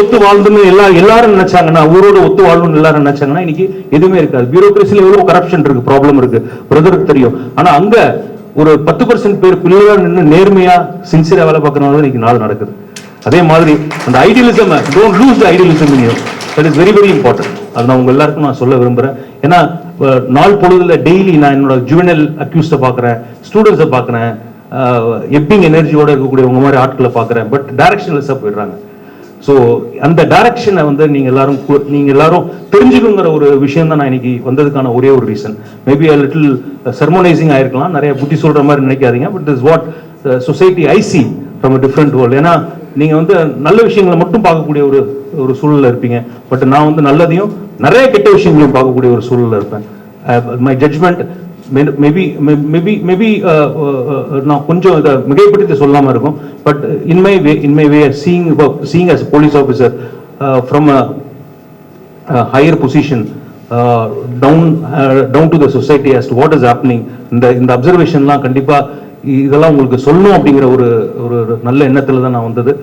ஒத்து வாழ்ந்துன்னு எல்லாரும் நினைச்சாங்கன்னா, ஊரோட ஒத்து வாழணும்னு எல்லாரும் நினைச்சாங்கன்னா இன்னைக்கு எதுவுமே இருக்காது. பியூரோக்ரஸில எவ்வளவு கரப்ஷன் இருக்கு, ப்ராப்ளம் இருக்கு, பிரதருக்கு தெரியும். ஆனா அங்க ஒரு 10% பேர் பிள்ளையா நின்று நேர்மையா சின்சியரா வேலை பார்க்கறதுனால இன்னைக்கு நாடு நடக்குது. அதே மாதிரி அந்த idealism, don't loose the idealism in you. That is very very important. அது நான் உங்க எல்லாருக்கும் நான் சொல்ல விரும்புறேன். ஏன்னா நாள் பொழுதுல டெய்லி நான் என்னோட ஜுவனல் அக்யூஸ்ட பாக்குறேன், ஸ்டூடெண்ட்ஸை பாக்குறேன், எப்பிங் எனர்ஜியோட இருக்கக்கூடிய உங்க மாதிரி ஆட்களை பாக்குறேன். பட் டைரக்ஷன்லெஸ்ஸா போயிடுறாங்க. ஸோ அந்த டைரக்ஷனை வந்து நீங்க எல்லாரும் தெரிஞ்சுக்குங்கிற ஒரு விஷயம் தான் நான் இன்னைக்கு வந்ததுக்கான ஒரே ஒரு reason. Maybe a little sermonizing ஆயிருக்கலாம், நிறைய புத்தி சொல்ற மாதிரி நினைக்காதீங்க. But this what society I see from a different world. ஏன்னா நீங்க வந்து நல்ல விஷயங்களை மட்டும் பார்க்கக்கூடிய ஒரு சூழல்ல இருப்பீங்க. பட் நான் வந்து நல்லதையும் நிறைய கெட்ட விஷயங்களையும் பார்க்கக்கூடிய ஒரு சூழல்ல இருப்பேன். மை ஜட்ஜ்மெண்ட் மேபி நான் கொஞ்சம் இதை மிகைப்படுத்தி சொல்லாம இருக்கும். But in my way seeing as a police officer from a higher position down to the society as to what is happening, இந்த அப்சர்வேஷன்லாம் கண்டிப்பா இதெல்லாம் உங்களுக்கு சொல்லணும் அப்படிங்கிற ஒரு நல்ல எண்ணத்துல தான் நான் வந்தது.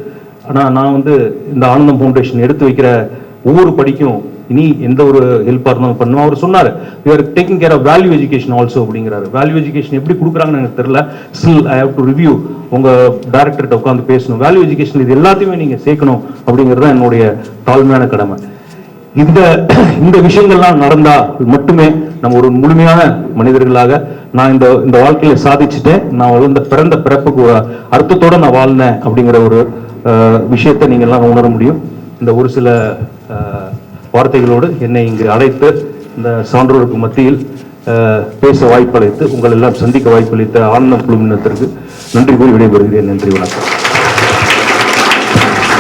ஆனா நான் வந்து இந்த ஆனந்தம் ஃபவுண்டேஷன் எடுத்து வைக்கிற ஒவ்வொரு படிக்கும் இனி எந்த ஒரு ஹெல்ப்பாக இருந்தாலும் பண்ணுவோம். அவர் சொன்னார், we are taking care of value education also அப்படிங்கிறாரு. வேல்யூ எஜுகேஷன் எப்படி கொடுக்குறாங்கன்னு எனக்கு தெரியல. Still I have to review. உங்க டைரக்டர்கிட்ட உட்காந்து பேசணும். வேல்யூ எஜுகேஷன் இது எல்லாத்தையுமே நீங்க சேர்க்கணும் அப்படிங்கிறது தான் என்னுடைய தாழ்மையான கடமை. இந்த விஷயங்கள்லாம் நடந்தா மட்டுமே நம்ம ஒரு முழுமையான மனிதர்களாக நான் இந்த வாழ்க்கையில சாதிச்சுட்டேன், நான் பிறந்த பிறப்புக்கு ஒரு அர்த்தத்தோட நான் வாழ்ந்தேன் அப்படிங்கிற ஒரு விஷயத்தை நீங்க எல்லாம் உணர முடியும். இந்த ஒரு சில வார்த்தைகளோடு என்னை இங்கு அழைத்து இந்த சான்றோருக்கு மத்தியில் பேச வாய்ப்பளித்து உங்கள் எல்லாம் சந்திக்க வாய்ப்பளித்த ஆனந்தம் குழுவினத்திற்கு நன்றி கூறி விடைபெறுகிறேன். நன்றி, வணக்கம்.